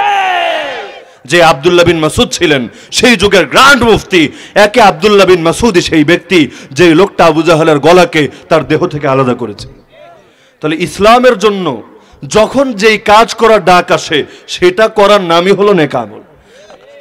যে আব্দুল্লাহ বিন মাসউদ ছিলেন সেই যুগের গ্র্যান্ড মুফতি, একে আব্দুল্লাহ বিন মাসউদই সেই ব্যক্তি যে লোকটা আবু জাহালের গলাকে তার দেহ থেকে আলাদা করেছে। তাহলে ইসলামের জন্য যখন যেই কাজ করার ডাক আসে সেটা করার নামই হলো নেক আমল।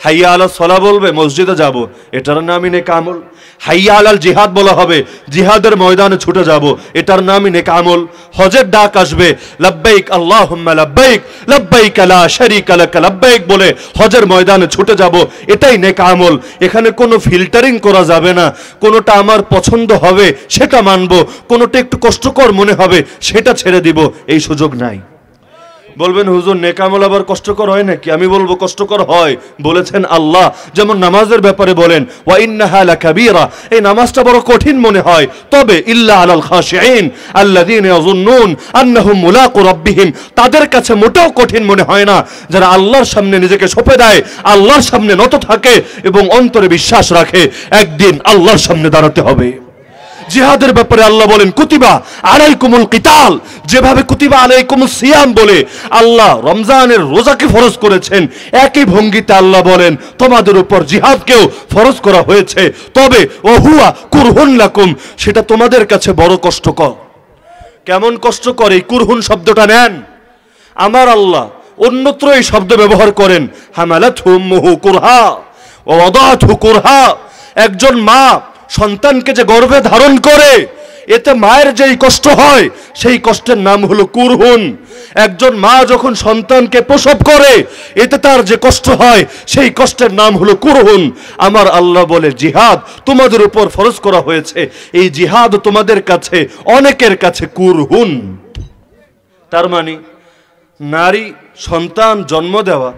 হাইয়া আলা সলা বলবে মসজিদে যাব, এটার নামই নেক আমল। হাইয়া আলাল জিহাদ বলা হবে, জিহাদের ময়দানে ছুটে যাব, এটার নামই নেক আমল। হজের ডাক আসবে, লাব্বাইক আল্লাহুম্মা লাব্বাইক লাব্বাইক লা শারীকা লাক লাব্বাইক বলে হজের ময়দানে ছুটে যাব, এটাই নেক আমল। এখানে কোনো ফিল্টারিং করা যাবে না। কোনোটা আমার পছন্দ হবে সেটা মানব, কোনোটা একটু কষ্টকর মনে হবে সেটা ছেড়ে দিব, এই সুযোগ নাই। বলবেন হুজুর নেক আমল আবার কষ্টকর হয় নাকি? আমি বলবো কষ্টকর হয়, বলেছেন আল্লাহ। যেমন নামাজের ব্যাপারে বলেন ওয়া ইন্নাহা লাকাবীরা, এই নামাজটা বড় কঠিন মনে হয়, তবে ইল্লা আলাল খাশিঈন আল্লাযীনা ইয়াযুন্নুন আন্নাহুম মুলাকু রাব্বিহিম, তাদের কাছে মোটেও কঠিন মনে হয় না যারা আল্লাহর সামনে নিজেকে সঁপে দেয়, আল্লাহর সামনে নত থাকে এবং অন্তরে বিশ্বাস রাখে একদিন আল্লাহর সামনে দাঁড়াতে হবে। জিহাদের ব্যাপারে আল্লাহ বলেন কুতিবা আলাইকুমুল কিতাল, যেভাবে কুতিবা আলাইকুমুস সিয়াম বলে আল্লাহ রমজানের রোজাকে ফরজ করেছেন, একই ভঙ্গিতে আল্লাহ বলেন তোমাদের উপর জিহাদকেও ফরজ করা হয়েছে, তবে ওহুয়া কুরহুন লাকুম, সেটা তোমাদের কাছে বড় কষ্টকর। কেমন কষ্টকর? এই কুরহুন শব্দটা নেন, আমার আল্লাহ অন্যত্র এই শব্দ ব্যবহার করেন হামালাতহু উম্মুহু কুরহা ওয়া ওয়াদাআতহু কুরহা। একজন মা সন্তানকে যে গর্ভে ধারণ করে এতে মায়ের যেই কষ্ট হয় সেই কষ্টের নাম হলো কুরহুন। একজন মা যখন সন্তানকে প্রসব করে এতে তার যে কষ্ট হয় সেই কষ্টের নাম হলো কুরহুন। আমার আল্লাহ বলে জিহাদ তোমাদের উপর ফরজ করা হয়েছে, এই জিহাদ তোমাদের কাছে অনেকের কাছে কুরহুন। তার মানে নারী সন্তান জন্ম দেওয়া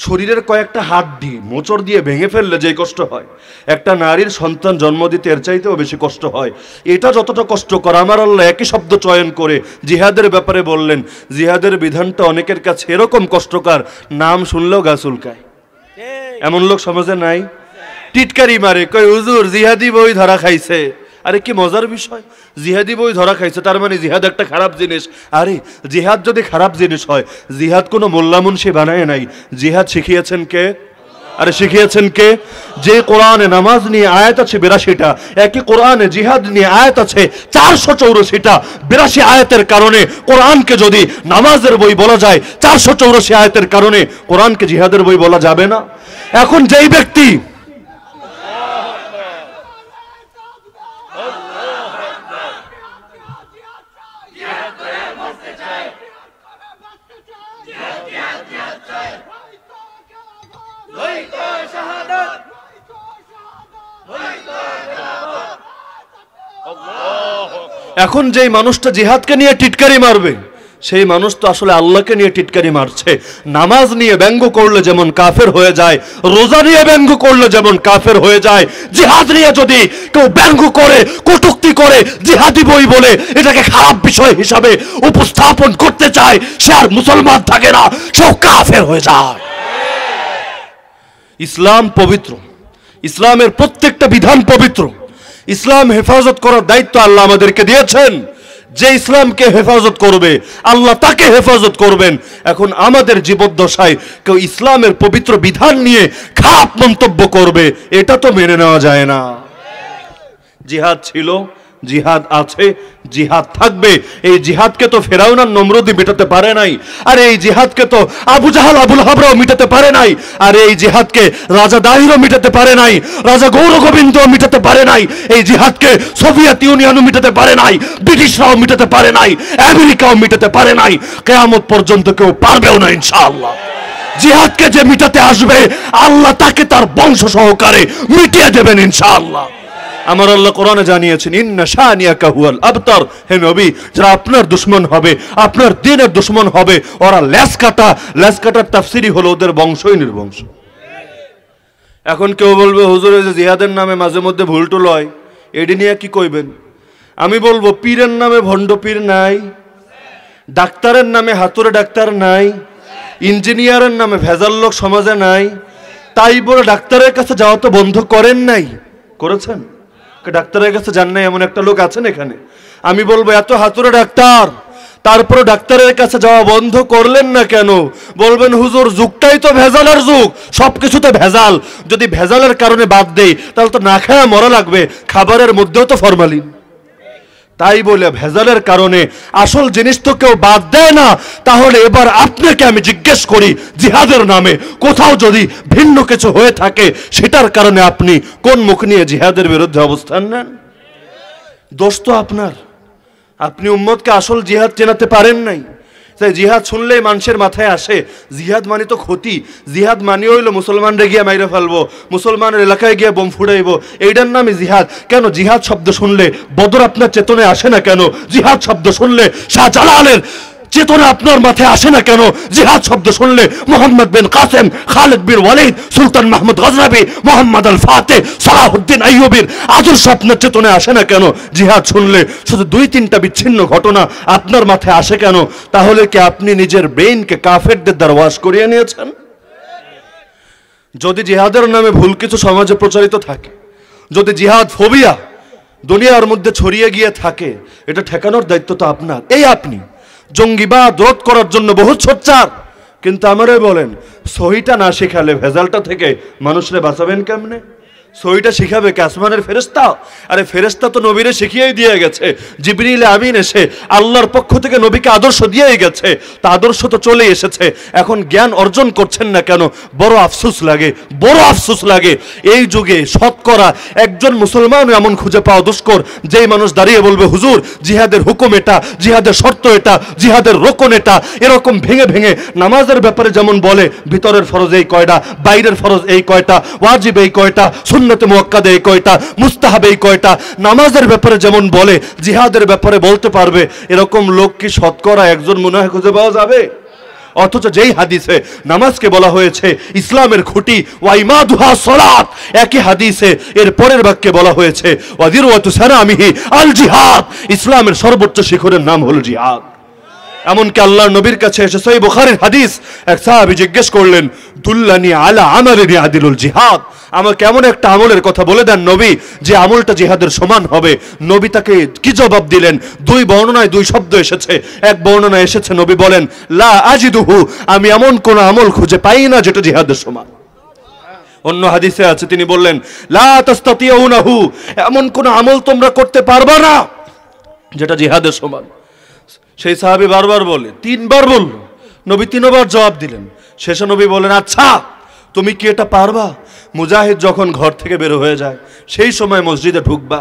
শরীরের কয়েকটা হাড্ডি মোচড় দিয়ে ভেঙে ফেললে যে কষ্ট হয়, একটা নারীর সন্তান জন্ম দিতে এর চাইতেও বেশি কষ্ট হয়। এটা যতটা কষ্টকর আমার আল্লাহ একই শব্দ চয়ন করে জিহাদের ব্যাপারে বললেন। জিহাদের বিধানটা অনেকের কাছে এরকম কষ্টকর, নাম শুনলেও গা চুলকায়। এমন লোক সমাজে নাই? টিটকারি মারে, কই হুজুর জিহাদি বই ধরা খাইছে। আরে কি মজার বিষয়, জিহাদি বই ধরা খাইছে তার মানে জিহাদ একটা খারাপ জিনিস। আরে জিহাদ যদি খারাপ জিনিস হয়, জিহাদ কোনো মোল্লা মুন্সি বানায় নাই, জিহাদ শিখিয়েছেন কে? আরে শিখিয়েছেন কে? যে কোরআনে নামাজ নিয়ে আয়াত আছে 82টা, একই কোরআনে জিহাদ নিয়ে আয়াত আছে 484টা। 82 আয়াতের কারণে কোরআনকে যদি নামাজের বই বলা যায়, 484 আয়াতের কারণে কোরআনকে জিহাদের বই বলা যাবে না? এখন যেই ব্যক্তি এখন যেই মানুষটা জিহাদকে নিয়ে টিটকারি মারবে, সেই মানুষ তো আসলে আল্লাহকে নিয়ে টিটকারি মারছে। নামাজ নিয়ে ব্যঙ্গ করলে যেমন কাফের হয়ে যায়, রোজা নিয়ে ব্যঙ্গ করলে যেমন কাফের হয়ে যায়, জিহাদ নিয়ে যদি কেউ ব্যঙ্গ করে, কটূক্তি করে, জিহাদি বই বলে এটাকে খারাপ বিষয় হিসাবে উপস্থাপন করতে চায়, সে আর মুসলমান থাকে না, সেও কাফের হয়ে যায়। ইসলাম পবিত্র, ইসলামের প্রত্যেকটা বিধান পবিত্র। ইসলাম হেফাজত করার দায়িত্ব আল্লাহ আমাদেরকে দিয়েছেন। যে ইসলামকে হেফাজত করবে আল্লাহ তাকে হেফাজত করবেন। এখন আমাদের জীবদ্দশায় কেউ ইসলামের পবিত্র বিধান নিয়ে খারাপ মন্তব্য করবে, এটা তো মেনে নেওয়া যায় না। জিহাদ ছিল, জিহাদ আছে, জিহাদ থাকবে। এই জিহাদকে তো ফেরাউন আর নমরুদি মিটাতে পারে নাই, আর এই জিহাদকে তো আবু জাহাল আবুল হাবরাও মিটাতে পারে নাই, আর এই জিহাদকে রাজা দাহিরও মিটাতে পারে নাই, রাজা গৌর গোবিন্দ মিটাতে পারে নাই, এই জিহাদকে সোভিয়েত ইউনিয়নও মিটাতে পারে নাই, ব্রিটিশরাও মিটাতে পারে নাই, আমেরিকাও মিটাতে পারে নাই, কিয়ামত পর্যন্ত কেউ পারবেও না ইনশাআল্লাহ। জিহাদকে যে মিটাতে আসবে আল্লাহ তাকে তার বংশ সহকারে মিটিয়ে দেবেন ইনশাআল্লাহ। আমার আল্লাহ কোরআনে জানিয়েছেন, ইন্না শানিয়াকা হুয়াল আবতার। হে নবী, যারা আপনার দুশমন হবে, আপনার দ্বীনের দুশমন হবে, ওরা লেজ কাটা। লেজ কাটার তাফসিরই হলো ওদের বংশই নির্বংশ। এখন কেউ বলবে, হুজুর এই যে জিহাদের নামে মাঝে মধ্যে ভুল টুল হয়, এডি নিয়ে কি কইবেন? আমি বলবো, পীরের নামে ভণ্ড পীর নাই, ডাক্তারের নামে হাতুড়ে ডাক্তার নাই, ইঞ্জিনিয়ারের নামে ভেজাল লোক সমাজে নাই। তাই বলে ডাক্তারের কাছে যাওয়া তো বন্ধ করেন নাই? করেছেন? ডাক্তারের কাছে যান নাই এমন একটা লোক আছেন এখানে? আমি বলবো, এত হাতুড়ে ডাক্তার, তারপরে ডাক্তারের কাছে যাওয়া বন্ধ করলেন না কেন? বলবেন, হুজুর যুগটাই তো ভেজালের যুগ, সবকিছুতে ভেজাল। যদি ভেজালের কারণে বাদ দেই তাহলে তো না খায়া মরা লাগবে, খাবারের মধ্যেও তো ফরমালিন। তাই বলে ভেজালের কারণে আসল জিনিস তো কেউ বাদ দেয় না। তাহলে এবার আপনাকে আমি জিজ্ঞেস করি, জিহাদের নামে কোথাও যদি ভিন্ন কিছু হয়ে থাকে, সেটার কারণে আপনি কোন মুখ নিয়ে জিহাদের বিরুদ্ধে অবস্থান নেন? দোষ তো আপনার। আপনি উম্মতকে আসল জিহাদ চেনাতে পারেন নাই। তাই জিহাদ শুনলেই মানুষের মাথায় আসে জিহাদ মানে তো ক্ষতি, জিহাদ মানে হইলো মুসলমানরে গিয়ে মাইরে ফেলবো, মুসলমানের এলাকায় গিয়ে বোম ফুটাইবো, এইটার নামে জিহাদ। কেন জিহাদ শব্দ শুনলে বদর আপনার চেতনে আসে না কেন? জিহাদ শব্দ শুনলে শাহজালালের চেতনা আপনার মাথায় আসে না কেন? জিহাদ শব্দ শুনলে মোহাম্মদ বিন কাসেম, খালিদ বিন ওয়ালিদ, সুলতান মাহমুদ গজনবী, মোহাম্মদ আল ফাতে, সালাহুদ্দিন আইয়ুবীর আদর্শ আপনার চেতনে আসে না কেন? জিহাদ শুনলে শুধু 2-3টা বিচ্ছিন্ন ঘটনা আপনার মাথায় আসে কেন? তাহলে কি আপনি নিজের ব্রেইনকে কাফেরদের দ্বারা ওয়াশ করিয়ে নিয়েছেন? যদি জিহাদের নামে ভুল কিছু সমাজে প্রচারিত থাকে, যদি জিহাদ ফোবিয়া দুনিয়ার মধ্যে ছড়িয়ে গিয়ে থাকে, এটা ঠেকানোর দায়িত্ব তো আপনার। এই আপনি জঙ্গিবাদ রোধ করার জন্য বহুত সোচ্চার, কিন্তু আমারে বলেন, সহিটা না শেখালে ভেজালটা থেকে মানুষরে বাঁচাবেন কেমনে? সহিটা শিখাবে কে? আসমানের ফেরেশতা? আরে ফেরেশতা তো নবীরে শিখিয়েই দিয়ে গেছে, জিবরিল আমিন এসে আল্লাহর পক্ষ থেকে নবীকে আদর্শ দিয়েই গেছে। তা আদর্শ তো চলে এসেছে, এখন জ্ঞান অর্জন করছেন না কেন? বড় আফসোস লাগে, বড় আফসোস লাগে। এই যুগে শতকরা একজন মুসলমান এমন খুঁজে পাওয়া দুষ্কর, যেই মানুষ দাঁড়িয়ে বলবে, হুজুর জিহাদের হুকুম এটা, জিহাদের শর্ত এটা, জিহাদের রোকন এটা, এরকম ভেঙে ভেঙে নামাজের ব্যাপারে যেমন বলে ভিতরের ফরজ এই কয়টা, বাইরের ফরজ এই কয়টা, ওয়াজিব এই কয়টা, সুন্নতে মুআক্কাদা এই কয়টা, মুস্তাহাব এই কয়টা, নামাজের ব্যাপারে যেমন বলে জিহাদের ব্যাপারে বলতে পারবে, এরকম লোক কি শতকরা একজন মনে হয় খুঁজে পাওয়া যাবে? অথচ যেই হাদিসে নামাজকে বলা হয়েছে ইসলামের খুঁটি, ওয়াইমাদুহা সালাত, একই হাদিসে এর পরের বাক্যে বলা হয়েছে ওয়াদিরওয়াতু সানামিহি আল জিহাদ, ইসলামের সর্বোচ্চ শিখরের নাম হলো জিহাদ। এমনকি আল্লাহর নবীর কাছে এসে সহিহ বুখারীর হাদিস, এক সাহাবী জিজ্ঞেস করলেন, দুল্লানি আলা আমালিন ইয়াদিলুল জিহাদ, আমাকে এমন একটা আমলের কথা বলে দেন নবী, যে আমলটা জিহাদের সমান হবে। নবী তাকে কি জবাব দিলেন? 2 বর্ণনায় 2 শব্দ এসেছে। এক বর্ণনায় এসেছে নবী বলেন, লা আজিদুহু, আমি এমন কোন আমল খুঁজে পাই না যেটা জিহাদের সমান। অন্য হাদিসে আছে তিনি বললেন, লা তাস্তাতিউনাহু, এমন কোন আমল তোমরা করতে পারবা না যেটা জিহাদের সমান। সেই সাহাবী বারবার বলে, 3 বার বলল, নবী 3 বার জবাব দিলেন। শেষে নবী বলেন, আচ্ছা তুমি কি এটা পারবা? মুজাহিদ যখন ঘর থেকে বের হয়ে যায় সেই সময় মসজিদে ঢুকবা,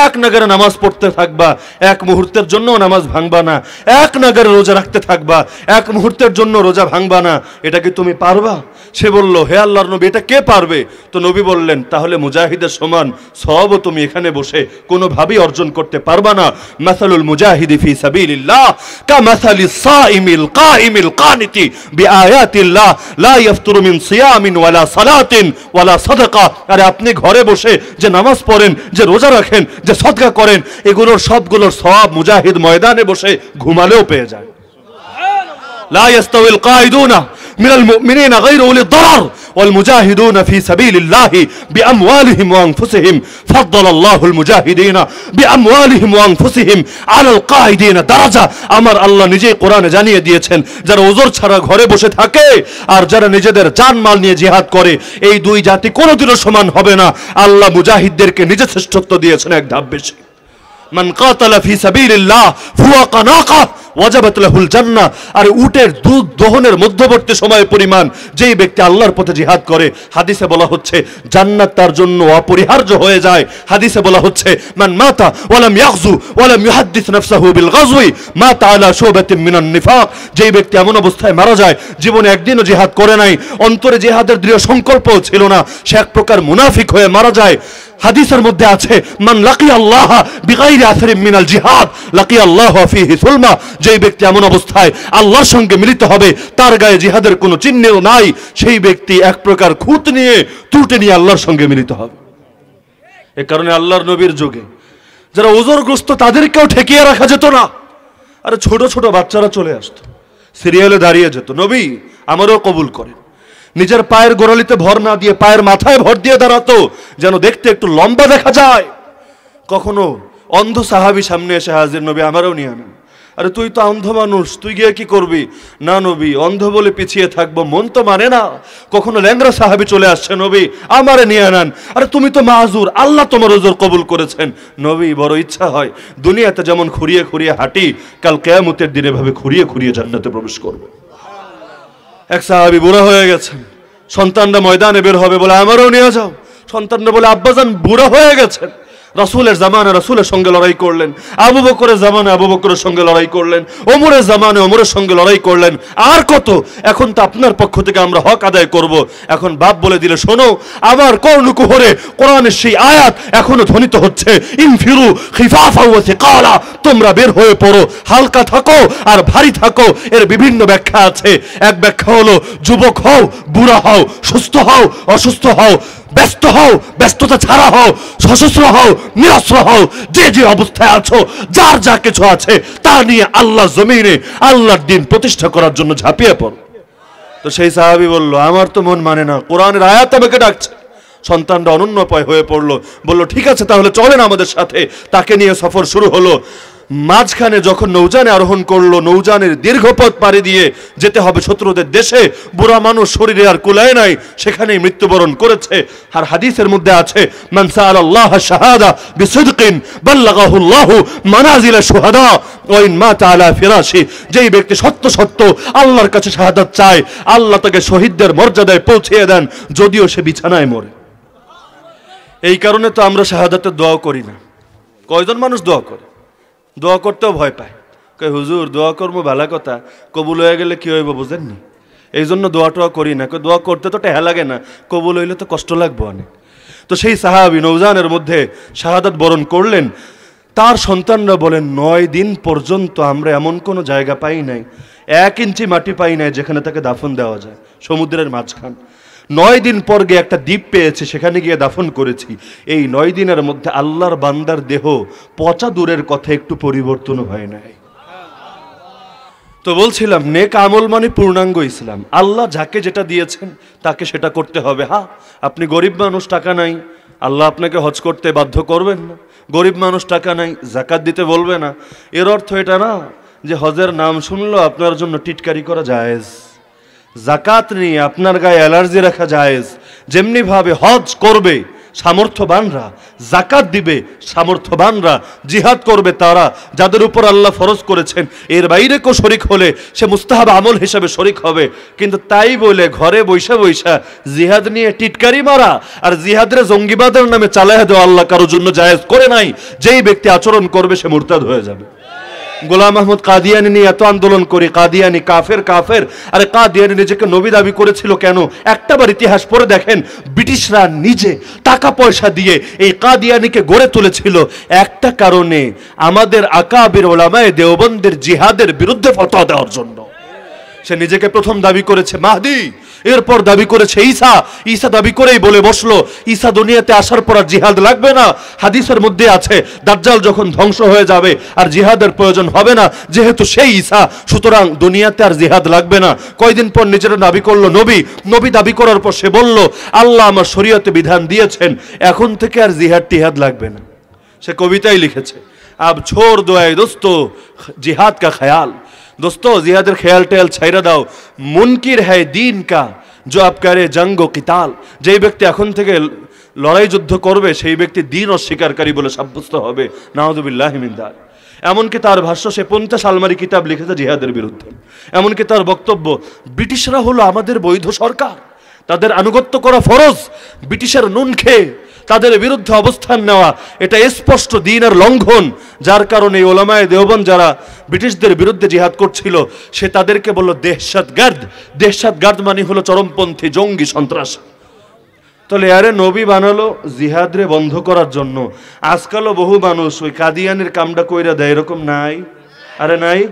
এক নাগারে নামাজ পড়তে থাকবা, এক মুহূর্তের জন্য নামাজ ভাঙবা না, এক নাগারে রোজা রাখতে থাকবা, এক মুহূর্তের জন্য রোজা ভাঙবা না, এটা কি তুমি পারবা? সে বলল, হে আল্লাহর নবী, এটা কে পারবে? তো নবী বললেন, তাহলে মুজাহিদের সমান সওয়াবও তুমি এখানে বসে কোনোভাবেই অর্জন করতে পারবা না। মাসালুল মুজাহিদি ফি সাবিলিল্লাহ কামাসালিস সাইমিল কাইমিল কানিতি বিআয়াতিল্লাহ লা ইয়াফতুরু মিন সিয়ামিন ওয়ালা সালাতিন ওয়ালা সাদাকা। আরে আপনি ঘরে বসে যে নামাজ পড়েন, যে রোজা রাখেন, যে সদকা করেন, এগুলোর সবগুলোর সওয়াব মুজাহিদ ময়দানে বসে ঘুমালেও পেয়ে যায়। লা ইয়াস্তাউল কাঈদুনা মিনাল মুমিনিনা গায়রু উলি দারার والمجاهدون في سبيل الله بأموالهم وأنفسهم فضل الله المجاهدين بأموالهم وأنفسهم على القاعدين درجة। আমার আল্লাহ নিজেই কোরআনে জানিয়ে দিয়েছেন, যারা ওযর ছাড়া ঘরে বসে থাকে আর যারা নিজেদের জানমাল নিয়ে জিহাদ করে, এই দুই জাতি কোনোদিনও সমান হবে না। আল্লাহ মুজাহিদদেরকে নিজে শ্রেষ্ঠত্ব দিয়েছেন এক ধাপ বেশি। মান কাতালা ফি সাবিলিল্লাহ ফুওয়াকা নাকা ওয়াজাবাত লাহুল জান্নাহ। আর উটের দুধ দহনের মধ্যবর্তী সময় পরিমাণ যেই ব্যক্তি আল্লাহর পথে জিহাদ করে, হাদিসে বলা হচ্ছে জান্নাত তার জন্য অপরিহার্য হয়ে যায়। হাদিসে বলা হচ্ছে, মান মাতা ওয়ালাম ইয়াগজু ওয়ালাম ইউহাদ্দিস নাফসাহু বিল গাজওয়ি মাতা আলা শুবাতিন মিনান নিফাক। যেই ব্যক্তি এমন অবস্থায় মারা যায়, জীবনে একদিনও জিহাদ করে নাই, অন্তরে জিহাদের দৃঢ় সংকল্পও ছিল না, সে এক প্রকার মুনাফিক হয়ে মারা যায়। হাদিসের মধ্যে আছে, মান লাকিয়া আল্লাহ বিগাইরি আথরিন মিনাল জিহাদ লাকিয়া আল্লাহু ফীহি সুলমা। যেই ব্যক্তি এমন অবস্থায় আল্লাহর সঙ্গে মিলিত হবে, তার গায়ে জিহাদের কোনো চিহ্নও নাই, সেই ব্যক্তি এক প্রকার খুঁত নিয়ে টুটে নিয়ে আল্লাহর সঙ্গে মিলিত হবে। এ কারণে আল্লাহর নবীর যুগে যারা ওজরগ্রস্ত তাদেরকেও ঠেকিয়ে রাখা যেত না। আরে ছোট ছোট বাচ্চারা চলে আসতো, সিরিয়ালে দাঁড়িয়ে যেত, নবী আমারও কবুল করেন। নিজের পায়ের গোড়ালিতে ভর না দিয়ে পায়ের মাথায় ভর দিয়ে দাঁড়াতো, যেন দেখতে একটু লম্বা দেখা যায়। কখনো অন্ধ সাহাবী সামনে এসে হাজির, নবী আমারও নিয়ে আনেন। আরে তুই তো অন্ধ মানুষ, তুই গিয়ে কি করবি? না নবী, অন্ধ বলে পিছিয়ে থাকবো, মন তো মানে না। কখনো ল্যাংরা সাহাবী চলে আসছে, নবী আমারে নিয়ে আনেন। আরে তুমি তো মাযুর, আল্লাহ তোমার ওজর কবুল করেছেন। নবী বড় ইচ্ছা হয় দুনিয়াতে যেমন খুঁড়িয়ে খুঁড়িয়ে হাঁটি, কাল কিয়ামতের দিনে ভাবে খুঁড়িয়ে খুঁড়িয়ে জান্নাতে প্রবেশ করবে। এক সাহাবী বুড়া হয়ে গেছেন, সন্তানরা ময়দানে বের হবে, বলে আমারও নিয়ে যাও। সন্তানরা বলে আব্বাজান বুড়া হয়ে গেছেন। রাসূলের জামানে রাসূলের সঙ্গে লড়াই করলেন, আবু বকরের জামানে আবু বকরের সঙ্গে লড়াই করলেন, ওমরের জামানে ওমরের সঙ্গে লড়াই করলেন, আর কত। এখন তো আপনার পক্ষ থেকে আমরা হক আদায় করব। এখন বাপ বলে দিলে, শোনো, আমার কর্ণকুহরে কোরআনের সেই আয়াত এখনো ধ্বনিত হচ্ছে, ইনফিরু খিফাফা ওয়া সিকালা, তোমরা বের হয়ে পড়ো, হালকা থাকো আর ভারী থাকো। এর বিভিন্ন ব্যাখ্যা আছে। এক ব্যাখ্যা হলো, যুবক হও, বুড়া হও, সুস্থ হও, অসুস্থ হও, ব্যস্ত হও, ব্যস্ততা ছাড়া হও, সশস্ত্র হও, নিরস্ত্র হও, যে যে অবস্থায় আছো, যার যা কিছু আছে তা নিয়ে আল্লাহ জমিনে আল্লাহর দ্বীন প্রতিষ্ঠা করার জন্য ঝাঁপিয়ে পড়ো। তো সেই সাহাবী বলল, আমার তো মন মানে না, কোরআনের আয়াত আমাকে ডাকছে। সন্তানরা অনন্যপায় হয়ে পড়লো, বলল ঠিক আছে তাহলে চলেন আমাদের সাথে। তাকে নিয়ে সফর শুরু হলো। মাঝখানে যখন নৌজানে আরোহণ করলো, নৌজানের দীর্ঘ পথ পাড়ি দিয়ে যেতে হবে শত্রুদের দেশে, বুড়া মানুষ শরীরে আর কুলায় নাই, সেখানেই মৃত্যুবরণ করেছে। আর হাদিসের মধ্যে আছে, মান সাআলাল্লাহ শাহাদা বিসিদকিন বাল্লাগাহুল্লাহু মানাজিলা শুহাদা ওয়া ইন মাতা আলা ফিরাশি। যেই ব্যক্তি সত্য সত্য আল্লাহর কাছে শাহাদাত চায়, আল্লাহ তাকে শহীদদের মর্যাদায় পৌঁছিয়ে দেন, যদিও সে বিছানায় মরে। এই কারণে তো আমরা শাহাদাতের দোয়া করি না। কয়জন মানুষ দোয়া করে? দোয়া করতেও ভয় পায়, কয় হুজুর দোয়া করবো ভালো কথা, কবুল হয়ে গেলে কি হইব বুঝেননি, এই জন্য দোয়া টোয়া করি না। দোয়া করতে তো টেহা লাগে না, কবুল হইলে তো কষ্ট লাগবো অনেক। তো সেই সাহাবী নৌজানের মধ্যে শাহাদাত বরণ করলেন। তার সন্তানরা বলেন, 9 দিন পর্যন্ত আমরা এমন কোনো জায়গা পাই নাই, 1 ইঞ্চি মাটি পাই নাই যেখানে তাকে দাফন দেওয়া যায়, সমুদ্রের মাঝখান। 9 দিন পর গিয়ে একটা দ্বীপ পেয়েছে, সেখানে গিয়ে দাফন করেছি। এই 9 দিনের মধ্যে আল্লাহর বান্দার দেহ পচা দূরের কথা একটু পরিবর্তন হয় নাই। তো বলছিলাম, নেক আমল মানে পূর্ণাঙ্গ ইসলাম। আল্লাহ যাকে যেটা দিয়েছেন তাকে সেটা করতে হবে। হ্যাঁ, আপনি গরিব মানুষ, টাকা নাই, আল্লাহ আপনাকে হজ করতে বাধ্য করবেন না। গরিব মানুষ, টাকা নাই, যাকাত দিতে বলবে না। এর অর্থ এটা না যে হজের নাম শুনলো আপনার জন্য টিটকারি করা জায়েজ, যাকাত নিয়ে আপনার গায়ে অ্যালার্জি রাখা জায়েজ, যেমনি ভাবে হজ করবে সামর্থ্যবানরা, যাকাত দিবে সামর্থ্যবানরা, জিহাদ করবে তারা যাদের উপর আল্লাহ ফরজ করেছেন, এর বাইরে কেউ শরিক হলে সে মুস্তাহাব আমল হিসাবে শরিক হবে। কিন্তু তাই বলে ঘরে বৈশা বৈশা জিহাদ নিয়ে টিটকারি মারা আর জিহাদের জঙ্গিবাদের নামে চালায়া দেওয়া আল্লাহ কারোর জন্য জায়েজ করে নাই। যেই ব্যক্তি আচরণ করবে সে মুরতাদ হয়ে যাবে। গোলাম আহমদ কাদিয়ানি নিয়ে এত আন্দোলন করি, কাদিয়ানি কাফের কাফের। আরে কাদিয়ানি নিজেকে নবী দাবি করেছিল কেন? একটাবার ইতিহাস পড়ে দেখেন, ব্রিটিশরা নিজে টাকা পয়সা দিয়ে এই কাদিয়ানিকে গড়ে তুলেছিল একটা কারণে, আমাদের আকাবির ওলামায়ে দেওবন্দের জিহাদের বিরুদ্ধে ফতোয়া দেওয়ার জন্য। সে নিজেকে প্রথম দাবি করেছে মাহদি, এরপর দাবি করেছে ঈসা। ঈসা দাবি করেই বলে বসলো ঈসা দুনিয়াতে আসার পর আর জিহাদ লাগবে না। হাদিসের মধ্যে আছে দাজ্জাল যখন ধ্বংস হয়ে যাবে আর জিহাদের প্রয়োজন হবে না, যেহেতু সেই ঈসা, সুতরাং দুনিয়াতে আর জিহাদ লাগবে না। কয়দিন পর নিজেরা দাবি করলো নবী। নবী দাবি করার পর সে বলল আল্লাহ আমার শরীয়তে বিধান দিয়েছেন, এখন থেকে আর জিহাদ টিহাদ লাগবে না। সে কবিতাই লিখেছে, আব ছোড় দো এ দোস্তো জিহাদ কা খেয়াল। দোস্তো জিহাদের খেয়াল টেয়াল ছাইরা দাও, মুনকির হ্যায় দিন কা जो आप करे जंग ও কিতাল। যেই ব্যক্তি এখন থেকে লড়াই যুদ্ধ করবে সেই ব্যক্তি দিন অস্বীকারী বলে সাব্যস্ত হবে। নাউযুবিল্লাহি মিন যালিক। এমনকি তার ভাষ্য সে 50 আলমারি কিতাব লিখেছে জিহাদের বিরুদ্ধে। এমনকি তার বক্তব্য ব্রিটিশরা হলো আমাদের বৈধ সরকার, তাদের আনুগত্য করা ফরজ, ব্রিটিশের নুন খেয়ে তাদের বিরুদ্ধে অবস্থান নেওয়া এটা স্পষ্ট দ্বীনের লঙ্ঘন। যার কারণে ওলামায়ে দেওবন্দ যারা ব্রিটিশদের বিরুদ্ধে জিহাদ করছিল সে তাদেরকে বলল দেহশতগার্দ। দেহশতগার্দ মানে হলো চরমপন্থী জঙ্গি সন্ত্রাস। তাহলে আরে নবী বানালো জিহাদরে বন্ধ করার জন্য, আজকালও বহু মানুষ ওই কাদিয়ানের কামটা কইরা দেয়, এরকম নাই? আরে নাই?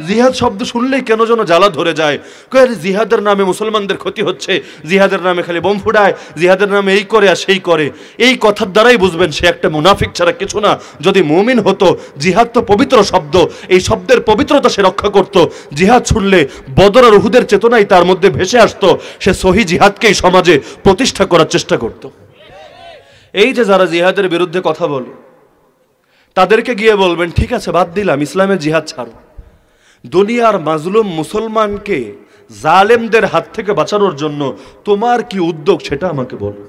জিহাদ শব্দ শুনলেই কেন যেন জ্বালা ধরে যায়। জিহাদের নামে মুসলমানদের ক্ষতি হচ্ছে, জিহাদের নামে খালি বোম ফুটায়, জিহাদের নামে এই করে আর সেই করে। এই কথার দ্বারাই বুঝবেন সে একটা মুনাফিক ছাড়া কিছু না। যদি মুমিন হতো, জিহাদ তো পবিত্র শব্দ, এই শব্দের পবিত্রতা সে রক্ষা করত। জিহাদ শুনলে বদর আর উহুদের চেতনাই তার মধ্যে ভেসে আসতো, সে সহি জিহাদকেই সমাজে প্রতিষ্ঠা করার চেষ্টা করত। এই যে যারা জিহাদের বিরুদ্ধে কথা বলে তাদেরকে গিয়ে বলবেন ঠিক আছে বাদ দিলাম, ইসলামের জিহাদ ছাড়ো। দুনিয়ার মাজলুম মুসলমানকে জালেমদের হাত থেকে বাঁচানোর জন্য তোমার কি উদ্যোগ সেটা আমাকে বলো।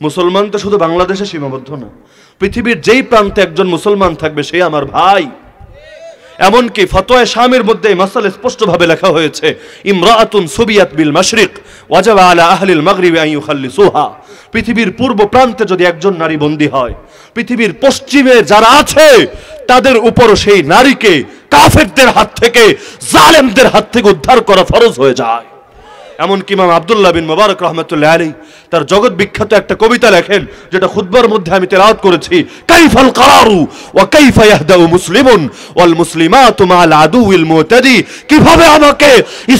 মুসলমান তো শুধু বাংলাদেশে সীমাবদ্ধ না, পৃথিবীর যেই প্রান্তে একজন মুসলমান থাকবে সে আমার ভাই। এমনকি ফতোয়া শামের মধ্যে এই মাসালা স্পষ্টভাবে লেখা হয়েছে, ইমরাআতুন সুবিয়াত বিল মাশরিক ওয়াজাবা আলা আহলিল মাগরিবি আন ইউখাল্লিসুহা। পৃথিবীর পূর্ব প্রান্তে যদি একজন নারী বন্দী হয়, পৃথিবীর পশ্চিমে যারা আছে তাদের উপর সেই নারীকে কাফেরদের হাত থেকে, জালেমদের হাত থেকে উদ্ধার করা ফরজ হয়ে যায়। এমনকি ইমাম আব্দুল্লাহ বিন মুবারক রাহমাতুল্লাহ আলাইহি তার জগৎ বিখ্যাত একটা কবিতা লেখেন, যেটা খুতবার মধ্যে আমি তেলাওয়াত করেছি, কাইফাল কারারু ওয়া কাইফা ইয়াহদাউ মুসলিমুন ওয়াল মুসলিমাতু মাআল আদুউল মুতাদি। কিভাবে আমাকে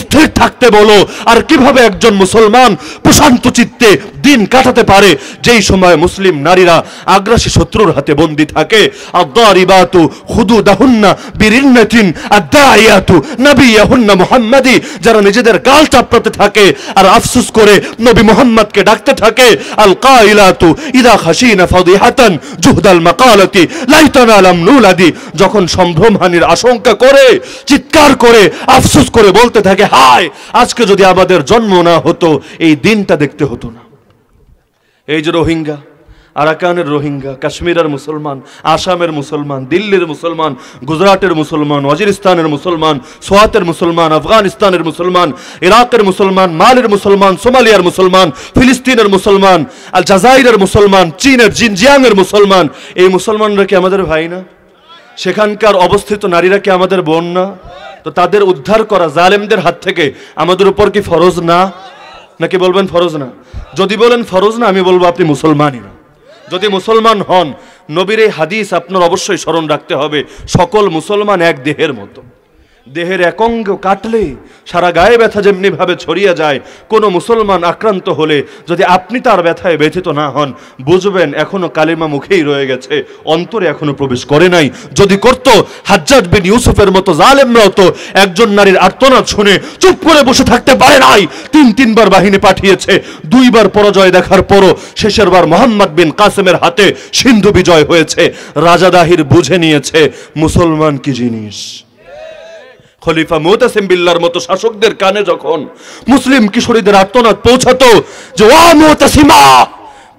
স্থির থাকতে বলো আর কিভাবে একজন মুসলমান প্রশান্ত চিত্তে দিন কাটাতে পারে যেই সময় মুসলিম নারীরা আগ্রাসী শত্রুর হাতে বন্দী থাকে। আদ-দারিবাতু খুদুদাহুন্না বিরিন্নাতিন আদ-দাইয়াতু নবিয়াহুন্না মুহাম্মাদি। যারা নিজেদের গাল চাপড়াতে থাকে আর আফসোস করে নবী মুহাম্মদকে ডাকতে থাকে। আল কাইলাতু ইদা খাশিনা ফাদিহাতান জুহদাল মাকালাতি লাইতানা লাম নুলাদি। যখন সম্ভ্রমহানির আশঙ্কা করে, চিৎকার করে, আফসোস করে বলতে থাকে হায় আজকে যদি আমাদের জন্ম না হতো, এই দিনটা দেখতে হতো না। এই যে রোহিঙ্গা, আরাকানের রোহিঙ্গা, কাশ্মীরের মুসলমান, আসামের মুসলমান, দিল্লির মুসলমান, গুজরাটের মুসলমান, ওয়াজিরিস্তানের মুসলমান, সোয়াতের মুসলমান, আফগানিস্তানের মুসলমান, ইরাকের মুসলমান, মালির মুসলমান, সোমালিয়ার মুসলমান, ফিলিস্তিনের মুসলমান, আল জাজাইরের মুসলমান, চীনের জিনজিয়াংয়ের মুসলমান, এই মুসলমানরা কি আমাদের ভাই না? সেখানকার অবস্থিত নারীরা কি আমাদের বোন না? তো তাদের উদ্ধার করা জালেমদের হাত থেকে আমাদের উপর কি ফরজ না? নাকি বলবেন ফরজ না? যদি বলেন ফরজ না, আমি বলবো আপনি মুসলমানই না। যদি মুসলমান হন, নবীর এই হাদিস আপনার অবশ্যই স্মরণ রাখতে হবে, সকল মুসলমান এক দেহের মতো। দেহের এক অঙ্গ কাটলে সারা গায়ে ব্যথা যেমনি ভাবে ছড়িয়ে যায়, কোনো মুসলমান আক্রান্ত হলে যদি আপনি তার ব্যথায় ব্যথিত না হন, বুঝবেন এখনো কালিমা মুখেই রয়ে গেছে, অন্তরে এখনো প্রবেশ করে নাই। যদি করত, হাজ্জাজ বিন ইউসুফের মতো জালেমরাও তো একজন নারীর আর্তনাদ শুনে চুপ করে বসে থাকতে পারে নাই। তিনবার বাহিনী পাঠিয়েছে, 2 বার পরাজয় দেখার পরও শেষের বার মোহাম্মদ বিন কাসেমের হাতে সিন্ধু বিজয় হয়েছে। রাজা দাহির বুঝে নিয়েছে মুসলমান কি জিনিস। খলিফা মুতাসিম বিল্লাহর মতো শাসকদের কানে যখন মুসলিম কিশোরীদের আর্তনাদ পৌঁছাতো যে ওয়া মুতাসিমা,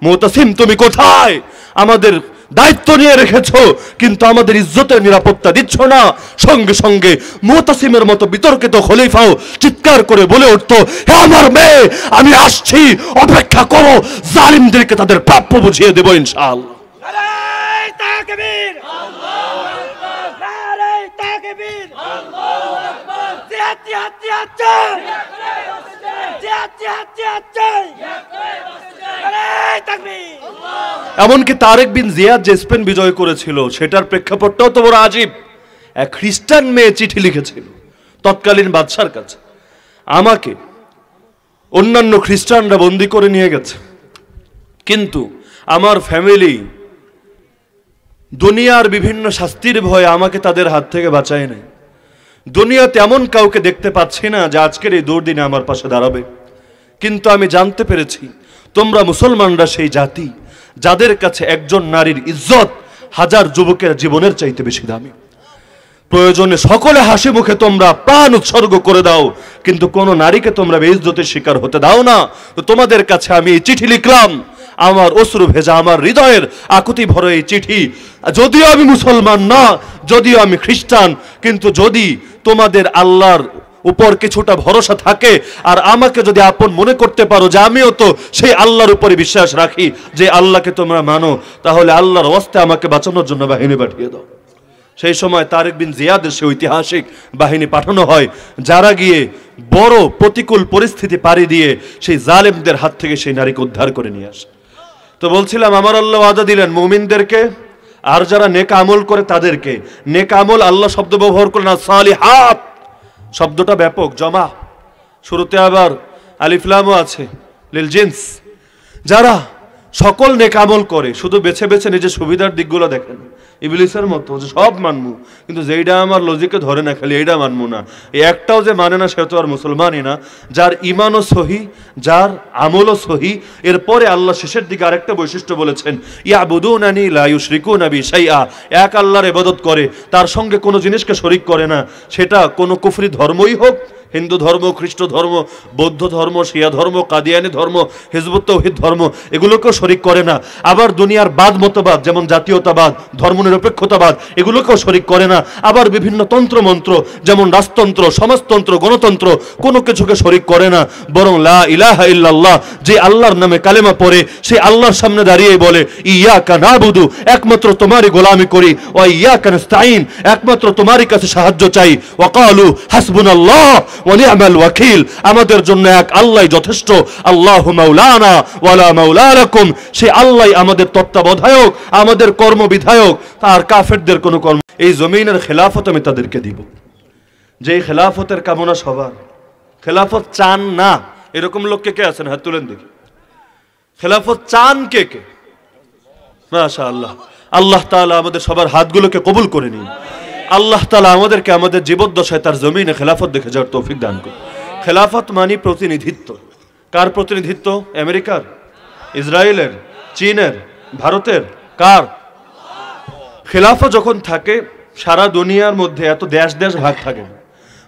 মুতাসিম তুমি কোথায়? আমাদের দায়িত্ব নিয়ে রেখেছো কিন্তু আমাদের ইজ্জতের নিরাপত্তা দিচ্ছ না, সঙ্গে সঙ্গে মুতাসিমের মতো বিতর্কিত খলিফাও চিৎকার করে বলে উঠতো, হে আমার মেয়ে, আমি আসছি, অপেক্ষা করো, জালিমদেরকে তাদের প্রাপ্য বুঝিয়ে দেব ইনশাআল্লাহ। নারায়ে তাকবীর, আল্লাহু আকবার, নারায়ে তাকবীর, আল্লাহু আকবার, জিহাদ জিহাদ জিহাদ চাই, জিহাদ জিহাদ জিহাদ চাই, নারায়ে তাকবীর। এমনকি তারেক বিন জিয়াদ যে স্পেন বিজয় করেছিল সেটার প্রেক্ষাপটটাও তো বড় আজীব। এক খ্রিস্টান মেয়ে চিঠি লিখেছিল তৎকালীন বাদশার কাছে, আমাকে অন্যান্য খ্রিস্টানরা বন্দী করে নিয়ে গেছে, কিন্তু আমার ফ্যামিলি দুনিয়ার বিভিন্ন শাস্তির ভয়ে আমাকে তাদের হাত থেকে বাঁচায় নাই। দুনিয়াতে এমন কাউকে দেখতে পাচ্ছি না যে আজকের এই দুর্দিনে আমার পাশে দাঁড়াবে, কিন্তু আমি জানতে পেরেছি তোমরা মুসলমানরা সেই জাতি যাদের কাছে একজন নারীর ইজ্জত হাজার যুবকের জীবনের চাইতে বেশি দামি। প্রয়োজনে সকলে হাসি মুখে তোমরা প্রাণ উৎসর্গ করে দাও, কিন্তু কোন নারীকে তোমরা বেইজ্জতের শিকার হতে দাও না। তো তোমাদের কাছে আমি এই চিঠি লিখলাম, আমার অশ্রু ভেজা, আমার হৃদয়ের আকুতি ভরা এই চিঠি। যদিও আমি মুসলমান না, যদিও আমি খ্রিস্টান, কিন্তু যদি তোমাদের আল্লাহর উপর কিছুটা ভরসা থাকে আর আমাকে যদি আপন মনে করতে পারো যে আমিও তো সেই আল্লাহর উপরে বিশ্বাস রাখি, যে আল্লাহকে তোমরা মানো, তাহলে আল্লাহর ওয়াস্তে আমাকে বাঁচানোর জন্য বাহিনী পাঠিয়ে দাও। সেই সময় তারেক বিন জিয়াদের সে ঐতিহাসিক বাহিনী পাঠানো হয়, যারা গিয়ে বড় প্রতিকূল পরিস্থিতি পাড়ি দিয়ে সেই জালেমদের হাত থেকে সেই নারীকে উদ্ধার করে নিয়ে আসে। তো বলছিলাম আমার আল্লাহ ওয়াদা দিলেন মুমিনদেরকে আর যারা নেক আমল করে তাদেরকে। নেক আমল আল্লাহ শব্দ ব্যবহার করেন না, সালিহাত শব্দটা ব্যাপক জমা, শুরুতে আবার আলিফ লামও আছে লিল জিন্স। যারা সকল নেক আমল করে, শুধু বেছে বেছে নিজের সুবিধার দিকগুলো দেখেন, ইবলিসের মতো যে সব মানমু, কিন্তু যেইটা আমার লজিকে ধরে না, খালি এইটা মানমু না, এই একটাও যে মানে না সে তো আর মুসলমানই না। যার ইমানও সহি, যার আমলও সহি। এরপরে আল্লাহ শেষের দিকে আরেকটা বৈশিষ্ট্য বলেছেন, ইয়াবুদুনানি লা ইউশরিকুনা বি শাইআ, এক আল্লাহর ইবাদত করে, তার সঙ্গে কোনো জিনিসকে শরীক করে না। সেটা কোনো কুফরি ধর্মই হোক, হিন্দু ধর্ম, খ্রিস্ট ধর্ম, বৌদ্ধ ধর্ম, শিয়া ধর্ম, কাদিয়ানি ধর্ম, হিজবুত তাওহীদ ধর্ম, এগুলোকেও শরীক করে না। আবার দুনিয়ার বাদ মতবাদ যেমন জাতীয়তাবাদ, ধর্মনিরপেক্ষতাবাদ, এগুলোকেও শরীক করে না। আবার বিভিন্ন তন্ত্র মন্ত্র যেমন রাজতন্ত্র, সমাজতন্ত্র, গণতন্ত্র, কোনো কিছুকে শরীক করে না। বরং লা ইলাহা ইল্লাল্লাহ, যে আল্লাহর নামে কালেমা পড়ে, সেই আল্লাহর সামনে দাঁড়িয়ে বলে ইয়াকা নাবুদু, একমাত্র তোমারই গোলামি করি, ওয়া ইয়াকা নাস্তাইন, একমাত্র তোমারই কাছে সাহায্য চাই, ওয়া ক্বালু হাসবুনাল্লাহ ওয়া নি'মাল ওয়াকিল, আমাদের জন্য এক আল্লাহই যথেষ্ট, আল্লাহু মাওলানা ওয়ালা মাওলা লাকুম, সেই আল্লাহই আমাদের তত্ত্বাবধায়ক, আমাদের কর্মবিধায়ক, আর কাফেরদের কোনো কর্ম। এই জমিনের খেলাফত আমি তাদেরকে দিব, যে খেলাফতের কামনা সবার। খেলাফত চান না এরকম লোক কে কে আছেন? হাত তুলেন দেখি। খেলাফত চান কে কে? মাশাআল্লাহ, আল্লাহ তাআলা আমাদের সবার হাতগুলোকে কবুল করে নিন। আল্লাহ তাআলা আমাদেরকে আমাদের জীবদ্দশায় তার জমিনে খেলাফত দেখে যাওয়ার তৌফিক দান করুন। খেলাফত মানে প্রতিনিধিত্ব। কার প্রতিনিধিত্ব? আমেরিকার, ইসরায়েলের, চীনের, ভারতের? কার? খেলাফত যখন থাকে সারা দুনিয়ার মধ্যে এত দেশ দেশ ভাগ থাকে না,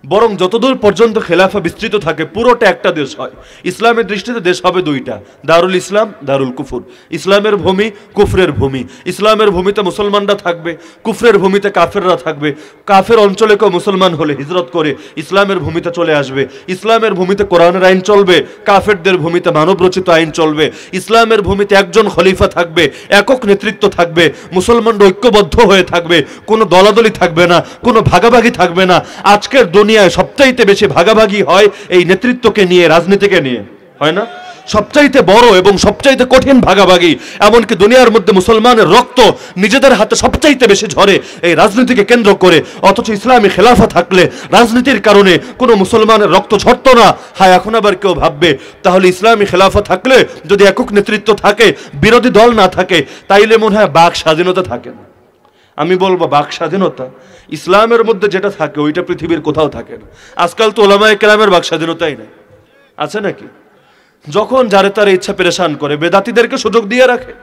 বরং যতদূর পর্যন্ত খেলাফা বিস্তৃত থাকে পুরোটা একটা দেশ হয়। ইসলামের দৃষ্টিতে দেশ হবে দুইটা, দারুল ইসলাম, দারুল কুফর। ইসলামের ভূমি, কুফরের ভূমি। ইসলামের ভূমিতে মুসলমানরা থাকবে, কুফরের ভূমিতে কাফেররা থাকবে। কাফের অঞ্চলে কেউ মুসলমান হলে হিজরত করে ইসলামের ভূমিতে চলে আসবে। ইসলামের ভূমিতে কোরআনের আইন চলবে, কাফেরদের ভূমিতে মানবরচিত আইন চলবে। ইসলামের ভূমিতে একজন খলিফা থাকবে, একক নেতৃত্ব থাকবে, মুসলমানরা ঐক্যবদ্ধ হয়ে থাকবে, কোনো দলাদলি থাকবে না, কোনো ভাগাভাগি থাকবে না। আজকের দুনিয়ায় সবচাইতে বেশি ভাগাভাগি হয় এই নেতৃত্বকে নিয়ে, রাজনীতিকে নিয়ে, হয় না? সবচাইতে বড় এবং সবচাইতে কঠিন ভাগাভাগি। এমনকি দুনিয়ার মধ্যে মুসলমানের রক্ত নিজেদের হাতে সবচাইতে বেশি ঝরে এই রাজনীতিকে কেন্দ্র করে। অথচ ইসলামী খেলাফা থাকলে রাজনীতির কারণে কোনো মুসলমানের রক্ত ঝরতো না। হ্যাঁ, এখন আবার কেউ ভাববে তাহলে ইসলামী খেলাফা থাকলে যদি একক নেতৃত্ব থাকে, বিরোধী দল না থাকে, তাইলে মনে হয় বাক স্বাধীনতা থাকে না। আমি বলবো বাক স্বাধীনতা ইসলামের মধ্যে যেটা থাকে ওইটা পৃথিবীর কোথাও থাকে না। আজকাল তো ওলামায়ে কেরামের বাক স্বাধীনতাই নেই, আছে নাকি? যখন যারে তার ইচ্ছা পেরেশান করে, বেদাতীদেরকে সুযোগ দিয়ে রাখে।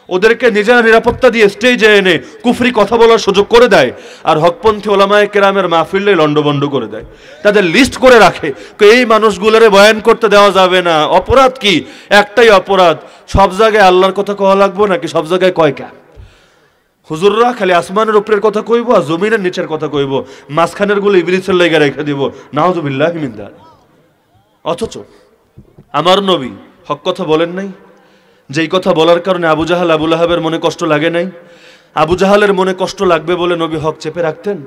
ওদেরকে নিজেরা নিরাপত্তা দিয়ে স্টেজে এনে কুফরি কথা বলার সুযোগ করে দেয়, আর হকপন্থী ওলামায়ে কেরামের মাহফিলে লন্ডভন্ড করে দেয়। তাদের লিস্ট করে রাখে, এই মানুষগুলোরে বয়ান করতে দেওয়া যাবে না। অপরাধ কি? একটাই অপরাধ, সব জায়গায় আল্লাহর কথা কওয়া লাগবো নাকি সব জায়গায় কয় কেন? হুজুররা খালি আসমানের উপরের কথা কইব আর জমিনের নিচের কথা কইব, মাঝখানের গুলো ইবলিসের লাইগা রেখে দিব, নাউযুবিল্লাহি মিন যালিক। অথচ আমার নবী হক কথা বলেন নাই? যেই কথা বলার কারণে আবু জাহাল আবু লাহাবের মনে কষ্ট লাগে নাই? আবু জাহালের মনে কষ্ট লাগবে বলে নবী হক চেপে রাখতেন?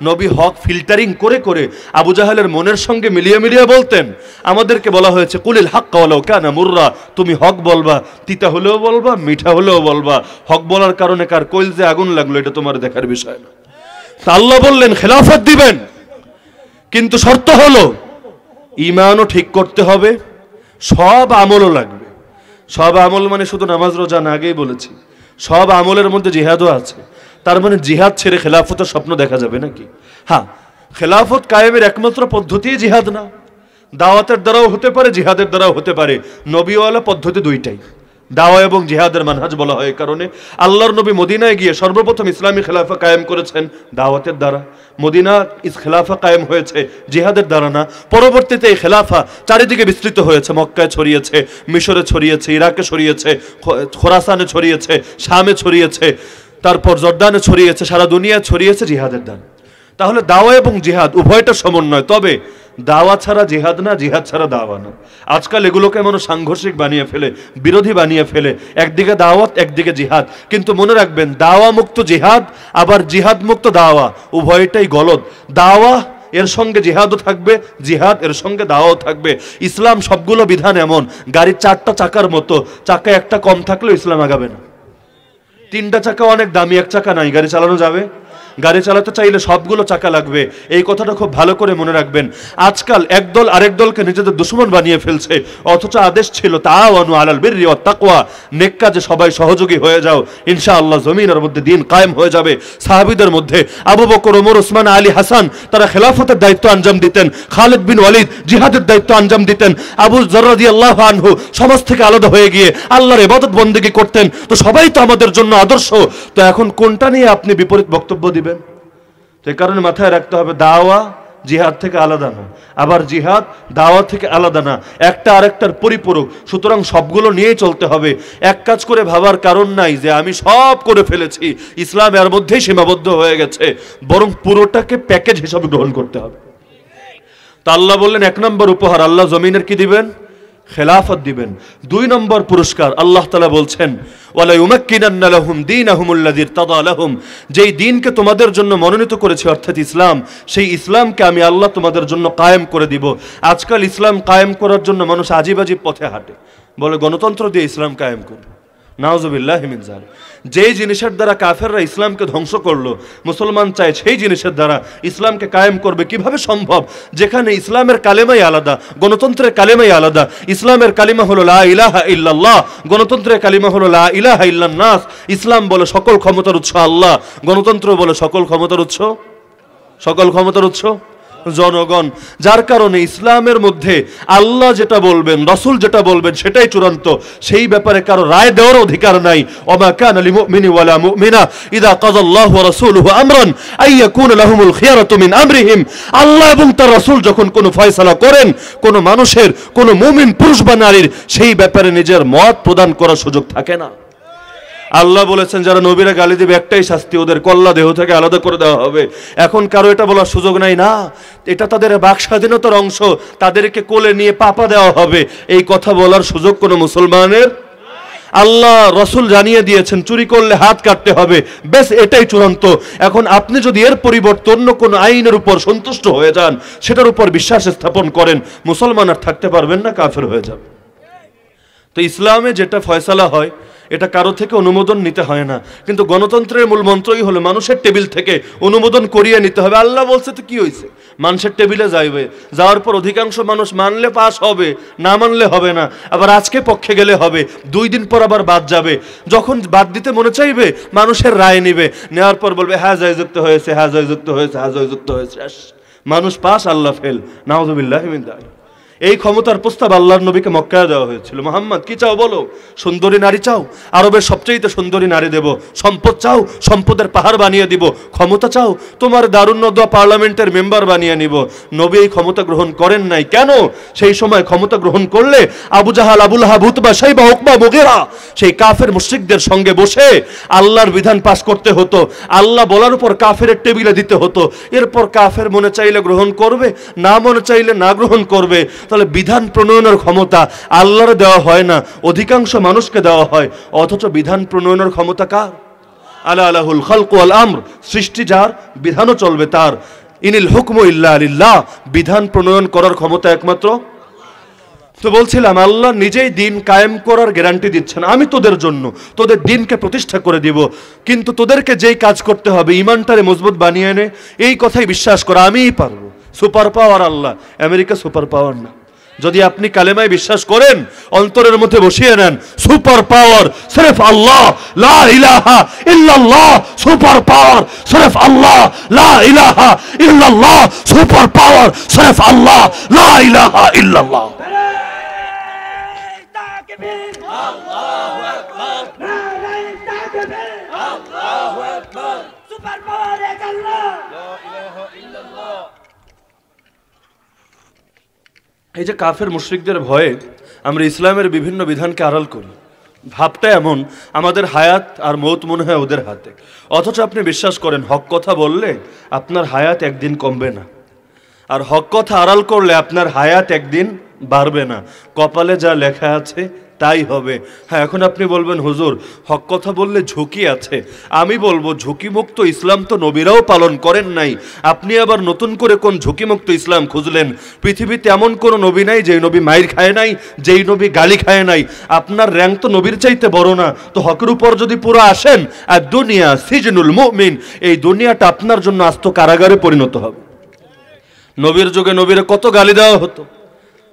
নবী হক ফিল্টারিং করে করে আবু জাহালের মনের সঙ্গে মিলিয়ে মিলিয়ে বলতেন। আমাদেরকে বলা হয়েছে কুলিল হাক্কা ওয়ালাউ কানা মুররা, তুমি হক বলবা, তিতা হলেও বলবা, মিঠা হলেও বলবা। হক বলার কারণে কার কইলজে আগুন লাগলো এটা তোমার দেখার বিষয় না। আল্লাহ বললেন খেলাফত দিবেন, কিন্তু শর্ত হলো ঈমানও ঠিক করতে হবে, সব আমলও লাগবে। সব আমল মানে শুধু নামাজ রোজা না, আগেই বলেছি সব আমলের মধ্যে জিহাদও আছে। তার মানে জিহাদ ছেড়ে খেলাফতের স্বপ্ন দেখা যাবে নাকি? হ্যাঁ, খেলাফত কায়েমের একমাত্র পদ্ধতি জিহাদ না, দাওয়াতের দ্বারাও হতে পারে, জিহাদের দ্বারাও হতে পারে। নবীওয়ালা পদ্ধতি দুইটাই, দাওয়া এবং জিহাদের মানহাজ বলা হয়। কারণে আল্লাহর নবী মদিনায় গিয়ে সর্বপ্রথম ইসলামী খেলাফা কায়েম করেছেন দাওয়াতের দ্বারা। মদিনা খেলাফা কায়েম হয়েছে জিহাদের দ্বারা না। পরবর্তীতে এই খেলাফা চারিদিকে বিস্তৃত হয়েছে, মক্কায় ছড়িয়েছে, মিশরে ছড়িয়েছে, ইরাকে ছড়িয়েছে, খোরাসানে ছড়িয়েছে, শামে ছড়িয়েছে, তারপর জর্দানে ছড়িয়েছে, সারা দুনিয়া ছড়িয়েছে জিহাদের দ্বারা। তাহলে দাওয়া এবং জিহাদ উভয়টা সমন্বয়। তবে দাওয়া ছাড়া জিহাদ না, জিহাদ ছাড়া দাওয়া না। আজকাল এগুলোকে মানুষ সাংঘর্ষিক বানিয়ে ফেলে, বিরোধী বানিয়ে ফেলে, একদিকে দাওয়াত একদিকে জিহাদ। কিন্তু মনে রাখবেন, দাওয়া মুক্ত জিহাদ আবার জিহাদ মুক্ত দাওয়া উভয়টাই গলদ। দাওয়া এর সঙ্গে জিহাদও থাকবে, জিহাদ এর সঙ্গে দাওয়াও থাকবে। ইসলাম সবগুলো বিধান এমন, গাড়ির চারটা চাকার মতো, চাকা একটা কম থাকলেও ইসলাম আগাবে না। তিনটা চাকা অনেক দামি, এক চাকা নাই, গাড়ি চালানো যাবে? গাড়ি চালাতে চাইলে সবগুলো চাকা লাগবে। এই কথাটা খুব ভালো করে মনে রাখবেন। আজকাল একদল আরেক দলকে নিজেদের দুশমন বানিয়ে ফেলছে, অথচ আদেশ ছিল তাআওয়ানু আলাল বিররি ওয়াত তাকওয়া, নেক কাজে সবাই সহযোগী হয়ে যাও, ইনশাআল্লাহ জমিনের মধ্যে দ্বীন কায়েম হয়ে যাবে। সাহাবীদের মধ্যে আবু বকর, ওমর, ওসমান, আলী, হাসান তারা খেলাফতের দায়িত্ব আঞ্জাম দিতেন। খালিদ বিন ওয়ালিদ জিহাদের দায়িত্ব আঞ্জাম দিতেন। আবু যর রাদিয়াল্লাহু আনহু সমাজ থেকে আলাদা হয়ে গিয়ে আল্লাহর ইবাদত বন্দেগী করতেন। তো সবাই তো আমাদের জন্য আদর্শ। তো এখন কোনটা নিয়ে আপনি বিপরীত বক্তব্য দিবেন? সে কারণে মাথায় রাখতে হবে, দাওয়া জিহাদ থেকে আলাদা না, আবার জিহাদ দাওয়া থেকে আলাদা না, একটা আরেকটার পরিপূরক। সুতরাং সবগুলো নিয়েই চলতে হবে। এক কাজ করে ভাবার কারণ নাই যে আমি সব করে ফেলেছি, ইসলাম এর মধ্যেই সীমাবদ্ধ হয়ে গেছে, বরং পুরোটাকে প্যাকেজ হিসাবে গ্রহণ করতে হবে। তা আল্লাহ বললেন, এক নম্বর উপহার আল্লাহ জমিনের কি দিবেন? খেলাফত দিবেন। দুই নম্বর পুরস্কার আল্লাহ তাআলা বলছেন, ওয়ালা ইউমাক্কিনান্না লাহুম দীনাহুমুল্লাযী ইরতাদা লাহুম, যেই দ্বীনকে তোমাদের জন্য মনোনীত করেছি অর্থাৎ ইসলাম, সেই ইসলামকে আমি আল্লাহ তোমাদের জন্য কায়েম করে দিব। আজকাল ইসলাম কায়েম করার জন্য মানুষ আজিব আজিব পথে হাঁটে, বলে গণতন্ত্র দিয়ে ইসলাম কায়েম করবে। নাউযুবিল্লাহি মিন যালিক। যেই জিনিসের দ্বারা কাফেররা ইসলামকে ধ্বংস করলো, মুসলমান চায় সেই জিনিসের দ্বারা ইসলামকে কায়েম করবে। কিভাবে সম্ভব? যেখানে ইসলামের কালেমাই আলাদা, গণতন্ত্রের কালেমাই আলাদা। ইসলামের কালিমা হলো লা ইলাহা ইল্লাল্লাহ, গণতন্ত্রের কালিমা হলো লা ইলাহা ইল্লান নাস। ইসলাম বলে সকল ক্ষমতার উৎস আল্লাহ, গণতন্ত্র বলে সকল ক্ষমতার উৎস জনগণ। যার কারণে ইসলামের মধ্যে আল্লাহ যেটা বলবেন, রাসূল যেটা বলবেন সেটাই চূড়ান্ত, সেই ব্যাপারে কারো রায় দেওয়ার অধিকার নাই। ওমা কানা লিমুমিনি ওয়ালা মুমিনা ইযা কাযাল্লাহু ওয়া রাসূলুহু আমরান আইয়াকুনা লাহুমুল খিয়ারাতু মিন আমরিহিম, আল্লাহ এবং তার রাসূল যখন কোনো ফয়সালা করেন, কোনো মানুষের, কোনো মুমিন পুরুষ বা নারীর, সেই ব্যাপারে নিজের মত প্রদান করার সুযোগ থাকে না। আল্লাহ বলেছেন যারা নবীরা গালি দিবে একটাই শাস্তি, ওদের কল্লা দেহ থেকে আলাদা করে দেওয়া হবে। এখন কারো এটা বলার সুযোগ নাই, না, এটা তাদের বাক স্বাধীনতার অংশ, তাদেরকে কোলে নিয়ে পাপা দেওয়া হবে, এই কথা বলার সুযোগ কোনো মুসলমানের। আল্লাহ রাসূল জানিয়ে দিয়েছেন চুরি করলে হাত কাটতে হবে, বেশ এটাই চূড়ান্ত। এখন আপনি যদি এর পরিবর্তে অন্য কোনো আইনের উপর সন্তুষ্ট হয়ে যান, সেটার উপর বিশ্বাস স্থাপন করেন, মুসলমান আর থাকতে পারবেন না, কাফের হয়ে যাবে। তো ইসলামে যেটা ফয়সালা হয় এটা কারো থেকে অনুমোদন নিতে হয় না, কিন্তু গণতন্ত্রের মূল মন্ত্রই হলো মানুষের টেবিল থেকে অনুমোদন করিয়ে নিতে হবে। আল্লাহ বলছে তো কি হয়েছে, মানুষের টেবিলে যাইবে, যাওয়ার পর অধিকাংশ মানুষ মানলে পাস হবে, না মানলে হবে না। আবার আজকে পক্ষে গেলে হবে, 2 দিন পর আবার বাদ যাবে। যখন বাদ দিতে মনে চাইবে মানুষের রায় নিবে, নেওয়ার পর বলবে হ্যাঁ জয়যুক্ত হয়েছে, হ্যাঁ জয়যুক্ত হয়েছে, হ্যাঁ জয়যুক্ত হয়েছে। মানুষ পাস, আল্লাহ ফেল। নাউযুবিল্লাহি মিন যালিক। এই ক্ষমতার প্রস্তাব আল্লাহর নবীকে মক্কায় দেওয়া হয়েছিল। মুহাম্মদ কি চাও বলো? সুন্দরী নারী চাও? আরবের সবচেয়ে সুন্দরী নারী দেব। সম্পদ চাও? সম্পদের পাহাড় বানিয়ে দিব। ক্ষমতা চাও? তোমার দারুন্নদোয়া পার্লামেন্টের মেম্বার বানিয়ে নিব। নবী এই ক্ষমতা গ্রহণ করেন নাই। কেন? সেই সময় ক্ষমতা গ্রহণ করলে আবু জাহাল, আবু লাহাব, উতবা, শাইবা, উকবা, মুগীরা সেই কাফের মুশরিকদের সঙ্গে বসে আল্লাহর বিধান পাশ করতে হতো। আল্লাহ বলার উপর কাফেরের টেবিলে দিতে হতো। এরপর কাফের মনে চাইলে গ্রহণ করবে, না মনে চাইলে না গ্রহণ করবে। তাহলে বিধান প্রণয়নের ক্ষমতা আল্লাহর দেওয়া হয় না, অধিকাংশ মানুষকে দেওয়া হয়। অথচ বিধান প্রণয়নের ক্ষমতা কার? আলা আলাহুল খালক ওয়াল আমর, সৃষ্টি যার, বিধানও চলবে তার। ইনিল হুকমু ইল্লা লিল্লাহ, বিধান প্রণয়ন করার ক্ষমতা একমাত্র। তো বলছিলাম আল্লাহ নিজেই দিন কায়েম করার গ্যারান্টি দিচ্ছেন, আমি তোদের জন্য তোদের দিনকে প্রতিষ্ঠা করে দিব, কিন্তু তোদেরকে যেই কাজ করতে হবে ইমানটারে মজবুত বানিয়ে এনে এই কথাই বিশ্বাস করা আমিই পারবো। সুপার পাওয়ার আল্লাহ, আমেরিকা সুপার পাওয়ার না। যদি আপনি কালেমায় বিশ্বাস করেন, অন্তরের মধ্যে বসিয়ে নেন, সুপার পাওয়ার সির্ফ আল্লাহ, লা ইলাহা ইল্লাল্লাহ। সুপার পাওয়ার সির্ফ আল্লাহ, লা ইলাহা ইল্লাল্লাহ। সুপার পাওয়ার সির্ফ আল্লাহ, লা ইলাহা ইল্লাল্লাহ। এই যে কাফের মুশরিকদের ভয়ে আমরা ইসলামের বিভিন্ন বিধানকে আড়াল করি, ভাবটা এমন আমাদের হায়াত আর মৌত মনে হয় ওদের হাতে। অথচ আপনি বিশ্বাস করেন হক কথা বললে আপনার হায়াত একদিন কমবে না, আর হক কথা আড়াল করলে আপনার হায়াত একদিন বাড়বে না। কপালে যা লেখা আছে তাই হবে। হ্যাঁ, এখন আপনি বলবেন হুজুর হক কথা বললে ঝুঁকি আছে। আমি বলবো ঝুঁকিমুক্ত ইসলাম তো নবীরাও পালন করেন নাই, আপনি আবার নতুন করে কোন ঝুঁকিমুক্ত ইসলাম খুঁজলেন? পৃথিবীতে এমন কোনো নবী নাই যেই নবী মাইর খায় নাই, যেই নবী গালি খায় নাই। আপনার র্যাঙ্ক তো নবীর চাইতে বড় না, তো হকের উপর যদি পুরো আসেন, আর দুনিয়া সিজনুল মুমিন, এই দুনিয়াটা আপনার জন্য আস্ত কারাগারে পরিণত হবে। নবীর যুগে নবীরে কত গালি দেওয়া হতো,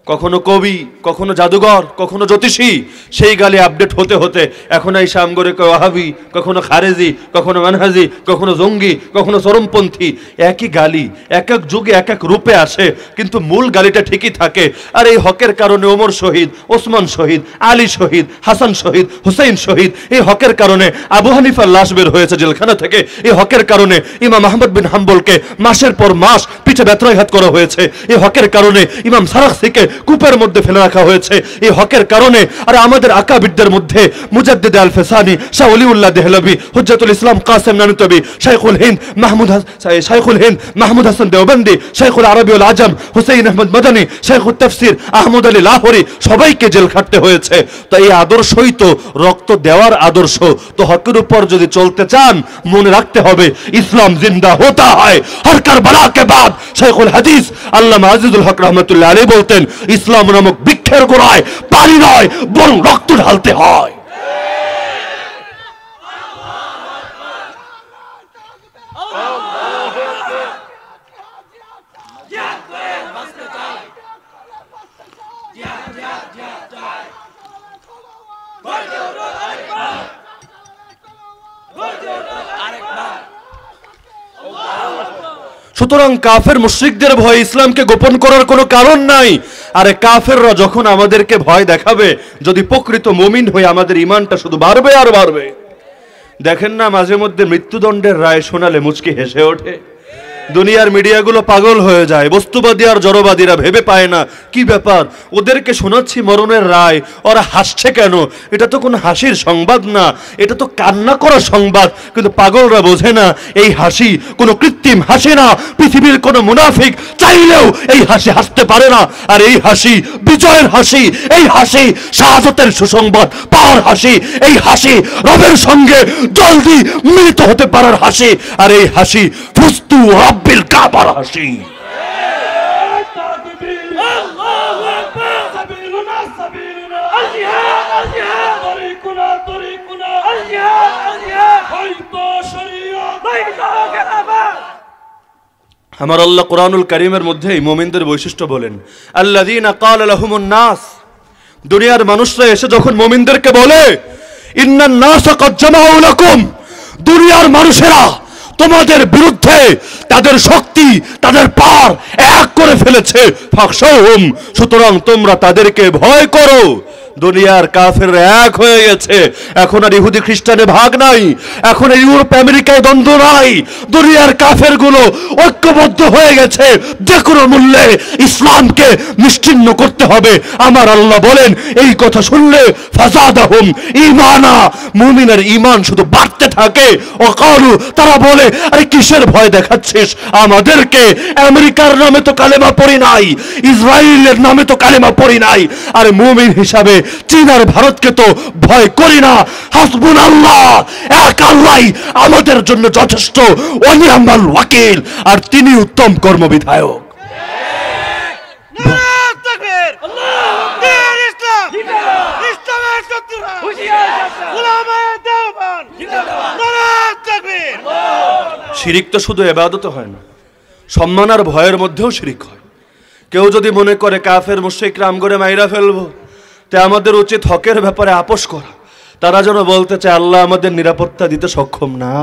কখনো কবি, কখনো জাদুঘর, কখনো জ্যোতিষী। সেই গালি আপডেট হতে হতে এখন এই সামগরে ওয়াহাবি, কখনো খারেজি, কখনো মানহাজি, কখনো জঙ্গি, কখনো চরমপন্থী। একই গালি এক এক যুগে এক এক রূপে আসে, কিন্তু মূল গালিটা ঠিকই থাকে। আর এই হকের কারণে ওমর শহীদ, ওসমান শহীদ, আলী শহীদ, হাসান শহীদ, হুসাইন শহীদ। এই হকের কারণে আবু হানিফার লাশ বের হয়েছে জেলখানা থেকে। এই হকের কারণে ইমাম আহমদ বিন হাম্বলকে মাসের পর মাস পিঠে বেত্রাঘাত করা হয়েছে। এই হকের কারণে ইমাম সারাখসিকে কূপের মধ্যে ফেলে রাখা হয়েছে। এই হকের কারণে আর আমাদের আকাবিরদের মধ্যে মুজাদ্দিদ আল ফেসানি, শাহ ওলিউল্লাহ দেহলভী, হুজ্জাতুল ইসলাম কাসেম নানুতবি, শাইখুল হিন্দ মাহমুদ হাসান দেওবন্দি, শাইখুল আরবিউল আজম হুসাইন আহমদ মাদানী, শাইখুত তাফসীর আহমদ আলী লাহোরী, সবাইকে জেল খাটতে হয়েছে। তো এই আদর্শই তো রক্ত দেওয়ার আদর্শ। তো হকের উপর যদি চলতে চান মনে রাখতে হবে ইসলাম জিন্দা হতা হয় হর কারবালা কে বাদ। শাইখুল হাদিস আল্লামা আজিজুল হক রহমতুল্লাহ আলাইহি বলতেন, ইসলাম নামক বৃক্ষের গোড়ায় পানি নয় বরং রক্ত ঢালতে হয়। সুতরাং কাফের মুশরিকদের ভয়ে ইসলামকে গোপন করার কোনো কারণ নাই। আরে কাফেররা যখন আমাদেরকে ভয় দেখাবে, যদি প্রকৃত মুমিন হয়ে আমাদের ঈমানটা শুধু বাড়বে আর বাড়বে। দেখেন না মাঝে মধ্যে মৃত্যুদণ্ডের রায় শোনালে মুচকি হেসে ওঠে। দুনিয়ার মিডিয়াগুলো পাগল হয়ে যায়, বস্তুবাদী আর জড়বাদীরা ভেবে পায় না কি ব্যাপার, ওদেরকে শোনাচ্ছি মরণের রায়, ওরা হাসছে কেন? এটা তো কোনো হাসির সংবাদ না, এটা তো কান্না করা সংবাদ। কিন্তু পাগলরা বোঝে না এই হাসি কোনো কৃত্রিম হাসি না। পৃথিবীর কোনো মুনাফিক চাইলেও এই হাসি হাসতে পারে না। আর এই হাসি বিজয়ের হাসি, এই হাসি শাহাদাতের সুসংবাদ পাওয়ার হাসি, এই হাসি রবের সঙ্গে জলদি মিলিত হতে পারার হাসি। আর এই হাসি ফুস্তু রব্বিল কাবার হাসি। আমার আল্লাহ কোরআনুল কারীমের মধ্যে মুমিনদের বৈশিষ্ট্য বলেন, আল্লাযীনা ক্বালা লাহুমুন নাস, দুনিয়ার মানুষরা এসে যখন মুমিনদেরকে বলে ইন্নান নাসা ক্বাদ জামাউ লাকুম, দুনিয়ার মানুষেরা তোমাদের বিরুদ্ধে তাদের শক্তি, তাদের পাওয়ার এক করে করে ফেলেছে ফাখশাহুম, সুতরাং তোমরা তাদেরকে ভয় করো। দুনিয়ার কাফের এক হয়ে গেছে, এখন আর ইহুদি খ্রিস্টানে ভাগ নাই, এখন আর ইউরোপ আমেরিকায় দ্বন্দ্ব নাই, দুনিয়ার কাফের গুলো ঐক্যবদ্ধ হয়ে গেছে, যে কোনো মূল্যে ইসলামকে নিশ্চিহ্ন করতে হবে। আমার আল্লাহ বলেন এই কথা শুনলে ফাজাদাহুম ঈমানা, মুমিনের ঈমান শুধু বাড়তে থাকে। ওয়াকালু, তারা বলে আরে কিসের ভয় দেখাচ্ছিস আমাদেরকে, আমেরিকার নামে তো কালেমা পড়ি নাই, ইসরায়েলের নামে তো কালেমা পড়ি নাই, আরে মুমিন হিসাবে চীন আর ভারতকে তো ভয় করি না। হাসবুনাল্লাহ, এক আল্লাহই আমাদের জন্য যথেষ্ট, ওয়া নি'মাল ওয়াকিল, আর তিনি উত্তম কর্মবিধায়ক। নারায়ে তাকবীর, দ্বীন ইসলাম, ইসলামের শত্রুরা, উলামায়ে দেওবন্দ, নারায়ে তাকবীর। শিরিক তো শুধু ইবাদত হয় না, সম্মান আর ভয়ের মধ্যেও শিরিক হয়। কেউ যদি মনে করে কাফের মুশরিকরা আমগরে মাইরা ফেলবো, তে আমাদের উচিত হকের ব্যাপারে আপোষ করা। তারা যেন বলতে চায় আল্লাহ আমাদের নিরাপত্তা দিতে সক্ষম না,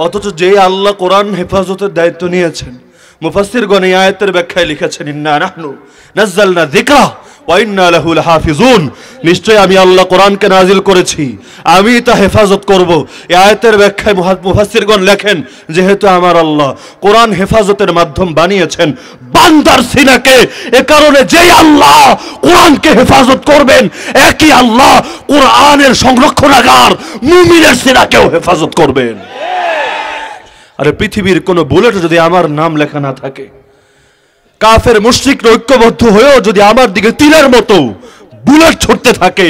অথচ যেই আল্লাহ কোরআন হেফাজতের দায়িত্ব নিয়েছেন, মুফাসসিরগণ এই আয়াতের ব্যাখ্যায় লিখেছেন ইন্না নাহনু নাযালনা যিকরা ওয়া ইন্না লাহু লাহাফিজুন, নিশ্চয় আমি আল্লাহ কোরআনকে নাজিল করেছি, আমি তা হেফাজত করব। এই আয়াতের ব্যাখ্যায় মুফাসসিরগণ লেখেন যেহেতু আমার আল্লাহ কোরআন হেফাজতের মাধ্যম বানিয়েছেন বান্দার সিনাকে, এ কারণে যেই আল্লাহ কোরআনকে হেফাজত করবেন, একই আল্লাহ কোরআনের সংরক্ষণাগার মুমিনের সিনাকেও হেফাজত করবেন। আরে পৃথিবীর কোন বুলেটে যদি আমার নাম লেখা না থাকে, কাফের মুশরিকরা ঐক্যবদ্ধ হয়েও যদি আমার দিকে তীরের মতো বুলেট ছুটতে থাকে,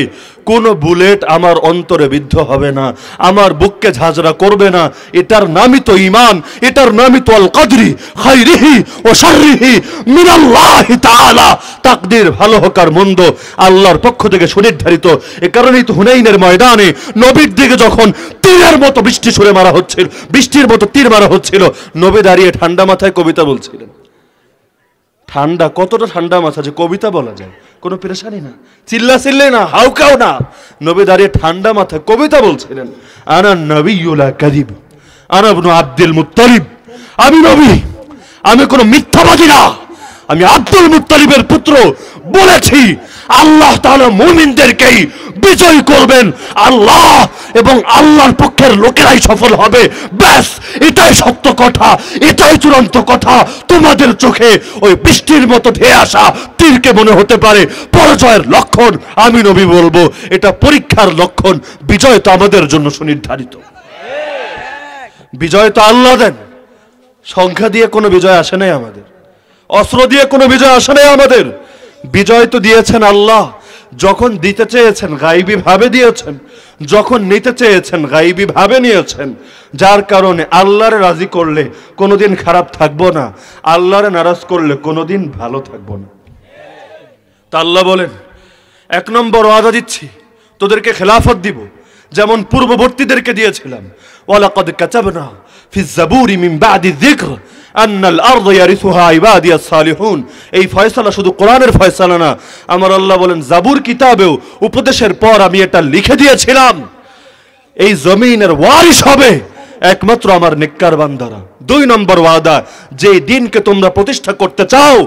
কোন বুলেট আমার অন্তরে বিদ্ধ হবে না, আমার বুককে ঝাঁঝরা করবে না। এটার নামই তো ঈমান, এটার নামই তো আল কদরি খায়রিহি ওয়া শাররিহি মিনাল্লাহি তাআলা। তাকদীর ভালো হোক আর মন্দ আল্লাহর পক্ষ থেকে সুনির্ধারিত। এ কারণেই তো হুনাইনের ময়দানে নবীর দিকে যখন তীরের মতো বৃষ্টি ছুঁড়ে মারা হচ্ছিল, বৃষ্টির মতো তীর মারা হচ্ছিল, নবী দাঁড়িয়ে ঠান্ডা মাথায় কবিতা বলছিলেন। ঠান্ডা, কতটা ঠান্ডা মাথা যে কবিতা বলা যায়, কোনো পেরেশানি না, চিল্লা চিল্লে না, হাউকাও না, নবী দাঁড়িয়ে ঠান্ডা মাথায় কবিতা বলছিলেন। আনা নবিয়্যুল কাযিব, আনা ইবনু আব্দুল মুত্তালিব, আমি নবী, আমি কোনো মিথ্যাবাদী না, আমি আব্দুল মুত্তালিবের পুত্র। বলেছি আল্লাহ তাআলা মুমিনদেরকেই বিজয় করবেন, আল্লাহ এবং আল্লাহর পক্ষের লোকেরাই সফল হবে। ব্যাস, এটাই সত্য কথা, এটাই চূড়ান্ত কথা। তোমাদের চোখে ওই বৃষ্টির মতো ধেয়ে আসা তীরকে মনে হতে পারে পরাজয়ের লক্ষণ, আমি নবী বলবো এটা পরীক্ষার লক্ষণ। বিজয় তো আমাদের জন্য সুনির্ধারিত, বিজয় তো আল্লাহ দেন। সংখ্যা দিয়ে কোনো বিজয় আসে নাই আমাদের, অস্ত্র দিয়ে কোনো বিজয় আসে নাই আমাদের, বিজয় তো দিয়েছেন আল্লাহ। যখন দিতে চেয়েছেন গায়বী ভাবে দিয়েছেন, যখন নিতে চেয়েছেন গায়বী ভাবে নিয়েছেন। যার কারণে আল্লাহরে রাজি করলে কোনোদিন খারাপ থাকবো না, আল্লাহরে নারাজ করলে কোনোদিন ভালো থাকবো না। তা আল্লাহ বলেন এক নম্বর ওয়াদা দিচ্ছি, তোদেরকে খেলাফত দিব যেমন পূর্ববর্তীদেরকে দিয়েছিলাম। ওয়ালাকাদ কাতাবনা ফিজ জাবুরি মিন বাদি যিকর আন্নাল আরদ ইয়ারিসুহা ইবাদিয়াস সালিহুন। এই ফয়সালা শুধু কোরআনের ফয়সালা না, আমার আল্লাহ বলেন জাবুর কিতাবেও উপদেশের পর আমি এটা লিখে দিয়েছিলাম, এই জমিনের ওয়ারিস হবে একমাত্র আমার নেককার বান্দারা। দুই নম্বর ওয়াদা, যে দিনকে তোমরা প্রতিষ্ঠা করতে চাও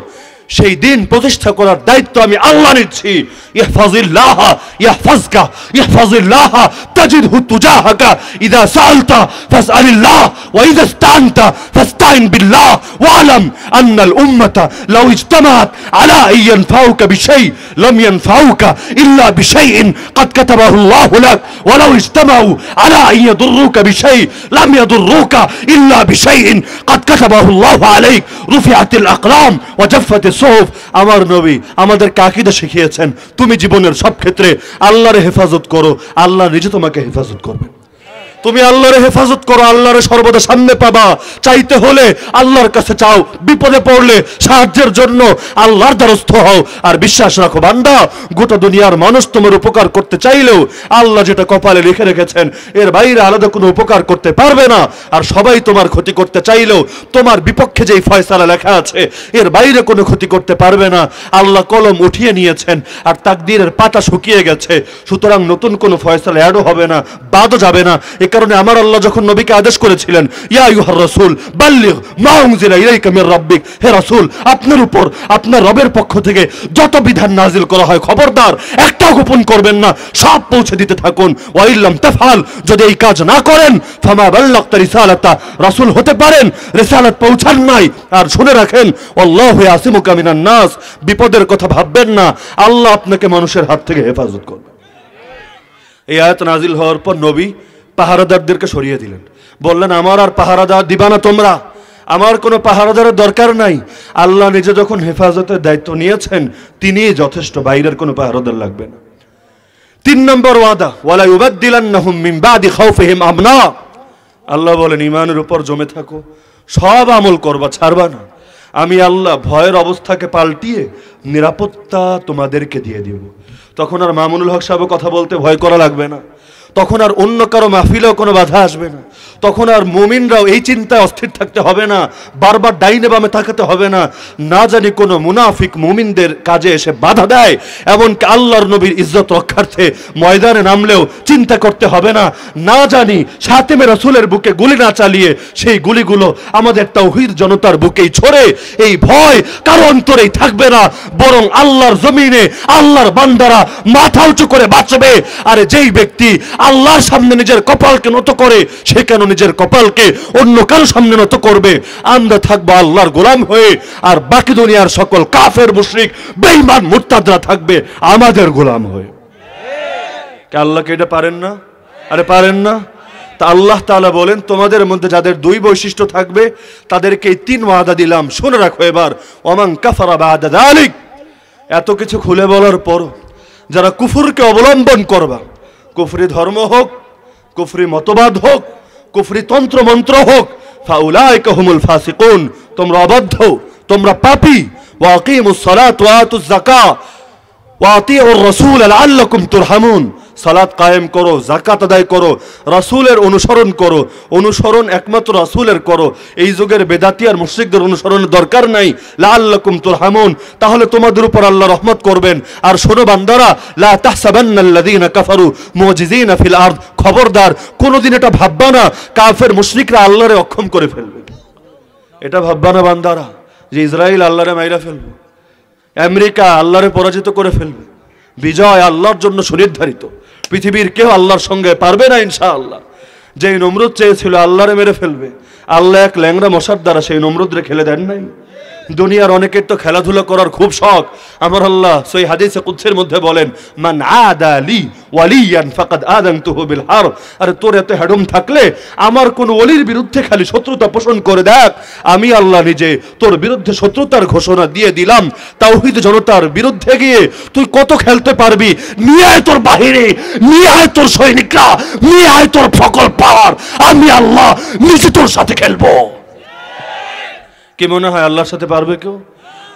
সেই দিন প্রতিষ্ঠা করার দায়িত্ব আমি আল্লাহ নিচ্ছি। ইহফাজিল্লাহ ইয়াহফাজকা, ইহফাজিল্লাহ তাজিদহু তুজাহাকা, ইযা সাআলতা ফাসআলিল্লাহ ওয়া ইযা ইসতাআনতা ফাস্তাইন বিল্লাহ ওয়া'লাম আন্নাল উম্মাতা লাউ ইজতামাআত আলা আন ইয়ানফাউকা বিশাই লাম ইয়ানফাউকা ইল্লা বিশাইইন ক্বাদ কাতাবাহু আল্লাহু লাক ওয়া লাউ ইজতামাউ আলা আন ইয়াদুররুকা বিশাই লাম ইয়াদুররুকা ইল্লা বিশাইইন ক্বাদ কাতাবাহু আল্লাহু আলাইক রুফিআতিল আকলাম ওয়া জাফফাতিস সুহুফ। আমার নবী আমাদেরকে আকীদা শিখিয়েছেন, তুমি জীবনের সব ক্ষেত্রে আল্লাহর হেফাজত করো, আল্লাহ নিজে তোমাকে হেফাজত করবেন। তুমি আল্লাহর হেফাজত করো, আল্লাহর সর্বদা সামনে পাবা। চাইতে হলে আল্লাহর কাছে চাও, বিপদে পড়লে সাহায্যের জন্য আল্লাহর দ্বারস্থ হও। আর বিশ্বাস রাখো বান্দা, গোটা দুনিয়ার মানুষ তোমার উপকার করতে চাইলেও আল্লাহ যেটা কপালে লিখে রেখেছেন এর বাইরে আলাদা কোনো উপকার করতে পারবে না। আর সবাই তোমার ক্ষতি করতে চাইলেও তোমার বিপক্ষে যেই ফয়সালা লেখা আছে এর বাইরে কোনো ক্ষতি করতে পারবে না। আল্লাহ কলম উঠিয়ে নিয়েছেন আর তাকদীরের পাতা শুকিয়ে গেছে, সুতরাং নতুন কোনো ফয়সালা অ্যাডও হবে না, বাদও যাবে না। এ কারণে আমার আল্লাহ যখন নবীকে আদেশ করেছিলেন, ইয়া আইয়ুহার রাসূল বাল্লিগ মা উনজিলা ইলাইকা মির রাব্বিক, হে রাসূল আপনার উপর আপনার রবের পক্ষ থেকে যত বিধান নাজিল করা হয় খবরদার একটাও গোপন করবেন না, সব পৌঁছে দিতে থাকুন। ওয়া ইল্লাম তাফআল, যদি এই কাজ না করেন ফামা বাল্লাগতা রিসালাতা, রাসূল হতে পারেন রিসালাত পৌঁছান নাই। আর শুনে রাখেন আল্লাহু ইয়াসিমুকা মিনান নাস, বিপদের কথা ভাববেন না, আল্লাহ আপনাকে মানুষের হাত থেকে হেফাজত করবে। এই আয়াত নাজিল হওয়ার পর নবী পাহারাদারদেরকে সরিয়ে দিলেন, বললেন আমার আর পাহারাদার দিবা না তোমরা, আমার কোনো পাহারাদারের দরকার নাই। আল্লাহ নিজে যখন হেফাজতের দায়িত্ব নিয়েছেন তিনিই যথেষ্ট, বাইরের কোনো পাহারাদার লাগবে না। 3 নম্বর ওয়াদা, ওয়ালা ইউবাদদিলান্নাহুম মিন বাদি খাউফিহিম আমনা, আল্লাহ বলেন ইমানের উপর জমে থাকো, সব আমল করবা, ছাড়বা না। আমি আল্লাহ ভয়ের অবস্থাকে পাল্টিয়ে নিরাপত্তা তোমাদেরকে দিয়ে দিব। তখন আর মামুনুল হক সাহেব কথা বলতে ভয় করা লাগবে না, তখন আর অন্য কারো মাহফিলেও কোনো বাধা আসবে না, তখন আর মুমিনরাও এই চিন্তায় অস্থির থাকতে হবে না, বারবার ডাইনে বামে তাকাতে হবে না, না জানি কোনো মুনাফিক মুমিনদের কাজে এসে বাধা দেয়, এমনকি আল্লাহর নবীর ইজ্জত রক্ষার্থে ময়দানে নামলেও চিন্তা করতে হবে না, না জানি শাতিমে রাসূলের বুকে গুলি না চালিয়ে সেই গুলিগুলো আমাদের তাওহীদ জনতার বুকেই ছড়ে, এই ভয় কারো অন্তরেই থাকবে না, বরং আল্লাহর জমিনে আল্লাহর বান্দারা মাথা উঁচু করে বাঁচবে। আরে যেই ব্যক্তি আল্লাহর সামনে নিজের কপালকে নত করে, সে কেন নিজের কপালকে অন্য কারো সামনে নত করবে? আমরা থাকবো আল্লাহর গোলাম হয়ে, আর বাকি দুনিয়ার সকল কাফের মুশরিক বেঈমান মুরতাদরা থাকবে আমাদের গোলাম হয়ে। কে আল্লাহকে এটা পারেন না? আরে পারেন না? তা আল্লাহ তাআলা বলেন তোমাদের মধ্যে যাদের 2 বৈশিষ্ট্য থাকবে তাদেরকে 3 ওয়াদা দিলাম, শুনে রাখো এবার। ওমান কাফারা বাদা যালিক, এত কিছু খুলে বলার পর যারা কুফরকে অবলম্বন করবা, কুফরি ধর্ম হোক, কুফরি মতবাদ হোক, কুফরি তন্ত্র মন্ত্র হোক, ফাউলাইকা হুমুল ফাসিকুন, তোমরা অবাধ্য, তোমরা পাপী। ওয়া আকিমুস সালাত ওয়া আতুজ যাকাত ওয়া আতিউর রাসূল লাআল্লাকুম তুরহামুন, সালাত কায়েম করো, যাকাত আদায় করো, রাসূলের অনুসরণ করো, অনুসরণ একমাত্র রাসূলের করো, এই যুগের বেদাতি আর মুশরিকদের অনুসরণের দরকার নাই। লাআল্লাকুম তুরহামুন, তাহলে তোমাদের উপর আল্লাহ রহমত করবেন। আর শোনো বান্দারা, লা তাহসাবান্নাল্লাযীনা কাফারু মুজিজিনা ফিল আরদ, খবরদার কোনোদিন এটা ভাববা না কাফের মুশরিকরা আল্লাহরে অক্ষম করে ফেলবে, এটা ভাববা না বান্দারা যে ইসরায়েল আল্লাহরে মাইরা ফেলবে, আমেরিকা আল্লাহরে পরাজিত করে ফেলবে। বিজয় আল্লাহর জন্য সুনির্ধারিত, পৃথিবীর কেউ আল্লাহর সঙ্গে পারবে না ইনশাআল্লাহ। যেই নমরুদ চেয়েছিল আল্লাহরে মেরে ফেলবে, আল্লাহ এক ল্যাংড়া মশার দ্বারা সেই নমরুদরে খেলে দেন নাই। দুনিয়ার অনেকের তো খেলাধুলা করার খুব শখ, আমার আল্লাহ সই হাদিসে কুদসির মধ্যে বলেন মান আদা লি ওয়ালিয়ান ফাকাদ আযানতুহু বিল হারব, আরে তোর এত হেডম থাকলে আমার কোন ওলির বিরুদ্ধে খালি শত্রুতা পোষণ করে দেখ, আমি আল্লাহ নিজে তোর বিরুদ্ধে শত্রুতার ঘোষণা দিয়ে দিলাম। তাওহীদ জনতার বিরুদ্ধে গিয়ে তুই কত খেলতে পারবি? নিয়ে আয় তোর বাহিনী, নিয়ে আয় তোর সৈনিকরা, নিয়ে আয় তোর সকল পাওয়ার, আমি আল্লাহ নিজে তোর সাথে খেলবো। কি মনে হয় আল্লাহর সাথে পারবে কেউ?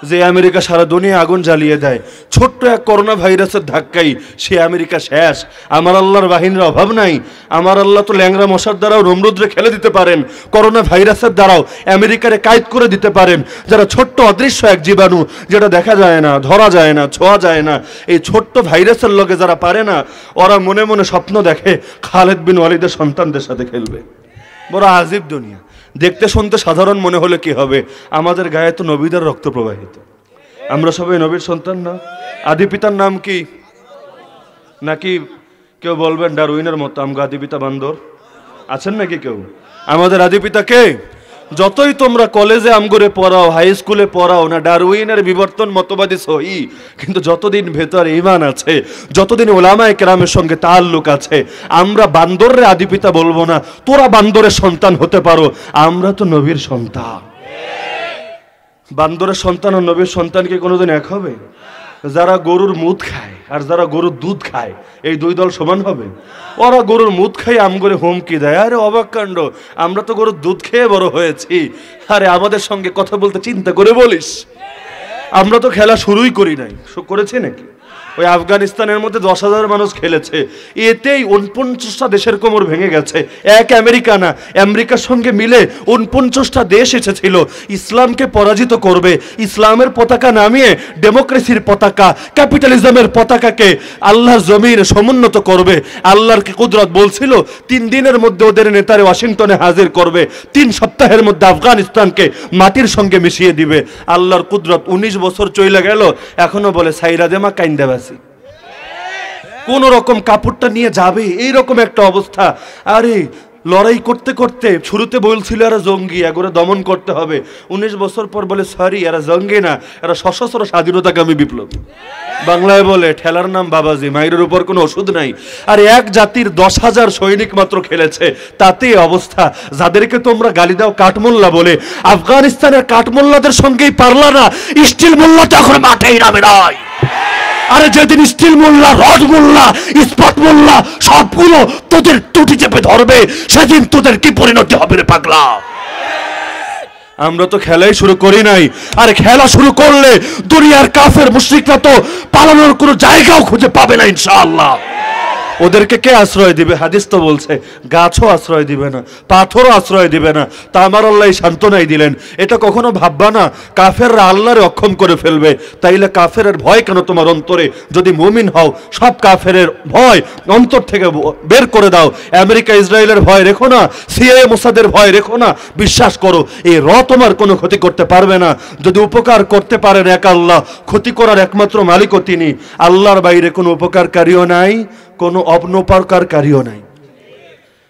যে আমেরিকা সারা দুনিয়া আগুন জ্বালিয়ে দেয়, ছোট্ট এক করোনা ভাইরাসের ধাক্কাই সে আমেরিকা শেষ। আমার আল্লাহর বাহিনীর অভাব নাই। আমার আল্লাহ তো ল্যাংরা মশার দ্বারাও নমরুদরে খেলে দিতে পারেন, করোনা ভাইরাসের দ্বারাও আমেরিকারে কায়েদ করে দিতে পারেন। যারা ছোট্ট অদৃশ্য এক জীবাণু, যেটা দেখা যায় না, ধরা যায় না, ছোঁয়া যায় না, এই ছোট্ট ভাইরাসের লগে যারা পারে না, ওরা মনে মনে স্বপ্ন দেখে খালেদ বিন ওয়ালিদের সন্তানদের সাথে খেলবে। বড় আজীব দুনিয়া। দেখতে শুনতে সাধারণ মনে হলে কি হবে, আমাদের গায়ে তো নবীদের রক্ত প্রবাহিত, আমরা সবাই নবীর সন্তান না? আদি পিতার নাম কি? নাকি কেউ বলবেন ডারউইনের মতো আমগো আদি পিতা বান্দর? আছেন নাকি কেউ? আমাদের আদি পিতা কে? যতই তোমরা কলেজে আমগরে পড়াও, হাই স্কুলে পড়াও না ডারউইনের বিবর্তন মতবাদী সহি, কিন্তু যতদিন ভেতর ঈমান আছে, যতদিন উলামায়ে কেরামের সঙ্গে তাআল্লুক আছে, আমরা বান্দরের আদি পিতা বলবো না। তোরা বান্দরের সন্তান হতে পারো, আমরা তো নবীর সন্তান। বান্দরের সন্তান আর নবীর সন্তান কি কোনোদিন এক হবে? যারা গরুর মুদ খায় আর যারা গরুর দুধ খায়, এই 2 দল সমান হবে? ওরা গরুর মুদ খাই আমগরে হুমকি দেয়, আরে অবাক কাণ্ড, আমরা তো গরুর দুধ খেয়ে বড় হয়েছি। আরে আমাদের সঙ্গে কথা বলতে চিন্তা করে বলিস, আমরা তো খেলা শুরুই করি নাই, করেছে নাকি? ওই আফগানিস্তানের মধ্যে 10,000 মানুষ খেলেছে, এতেই 49টা দেশের কোমর ভেঙে গেছে। এক আমেরিকা না, আমেরিকার সঙ্গে মিলে 49টা দেশ এসেছিল ইসলামকে পরাজিত করবে, ইসলামের পতাকা নামিয়ে ডেমোক্রেসির পতাকা, ক্যাপিটালিজমের পতাকাকে আল্লাহর জমিনে সমুন্নত করবে। আল্লাহর কুদরত বলছিল 3 দিনের মধ্যে ওদের নেতারে ওয়াশিংটনে হাজির করবে, 3 সপ্তাহের মধ্যে আফগানিস্তানকে মাটির সঙ্গে মিশিয়ে দিবে। আল্লাহর কুদরত 19 বছর চলে গেল, এখনো বলে সাইরা দেমা কাইন্দা বাসি, কোন রকম কাপড়টা নিয়ে যাবে, এইরকম একটা অবস্থা। আরে লড়াই করতে করতে শুরুতে বলছিল এরা জঙ্গি, এগুলো দমন করতে হবে, 19 বছর পর বলে সরি এরা জঙ্গি না, এরা সশস্ত্র স্বাধীনতাকামী বিপ্লবী। বাংলায় বলে ঠেলার নাম বাবাজি, মায়ের উপর কোনো ওষুধ নাই। আর এক জাতির 10,000 সৈনিক মাত্র খেলেছে, তাতে অবস্থা। যাদেরকে তোমরা গালি দাও কাঠমোল্লা বলে, আফগানিস্তানের কাঠমোল্লাদের সঙ্গেই পারলা না, স্টিল মোল্লা তো এখন মাঠেই নামে নাই। আরে যেদিন স্টিল মোল্লা, রড মোল্লা, ইস্পাত মোল্লা সবগুলো তোদের টুটি চেপে ধরবে, সেদিন তোদের কি পরিণতি হবে রে পাগলা। আমরা তো খেলাই শুরু করি নাই, আর খেলা শুরু করলে দুনিয়ার কাফের মুশরিকরা তো পালানোর কোনো জায়গাও খুঁজে পাবে না ইনশাআল্লাহ। ওদেরকে কে আশ্রয় দিবে? হাদিস তো বলছে গাছও আশ্রয় দিবে না, পাথরও আশ্রয় দিবে না। তা আমার আল্লাহ সান্ত্বনাই দিলেন। এটা কখনো ভাববা না কাফেররা আল্লাহরে অক্ষম করে ফেলবে, তাইলে কাফেরের ভয় কেন তোমার অন্তরে? যদি মুমিন হও সব কাফেরের ভয় অন্তর থেকে বের করে দাও। আমেরিকা ইসরায়েলের ভয় রেখো না, সিআইএ মোসাদের ভয় রেখো না। বিশ্বাস করো এই তোমার কোনো ক্ষতি করতে পারবে না। যদি উপকার করতে পারেন এক আল্লাহ, ক্ষতি করার একমাত্র মালিকও তিনি। আল্লাহর বাইরে কোনো উপকারকারীও নাই, কোনো অপনোপকারকারীও নাই।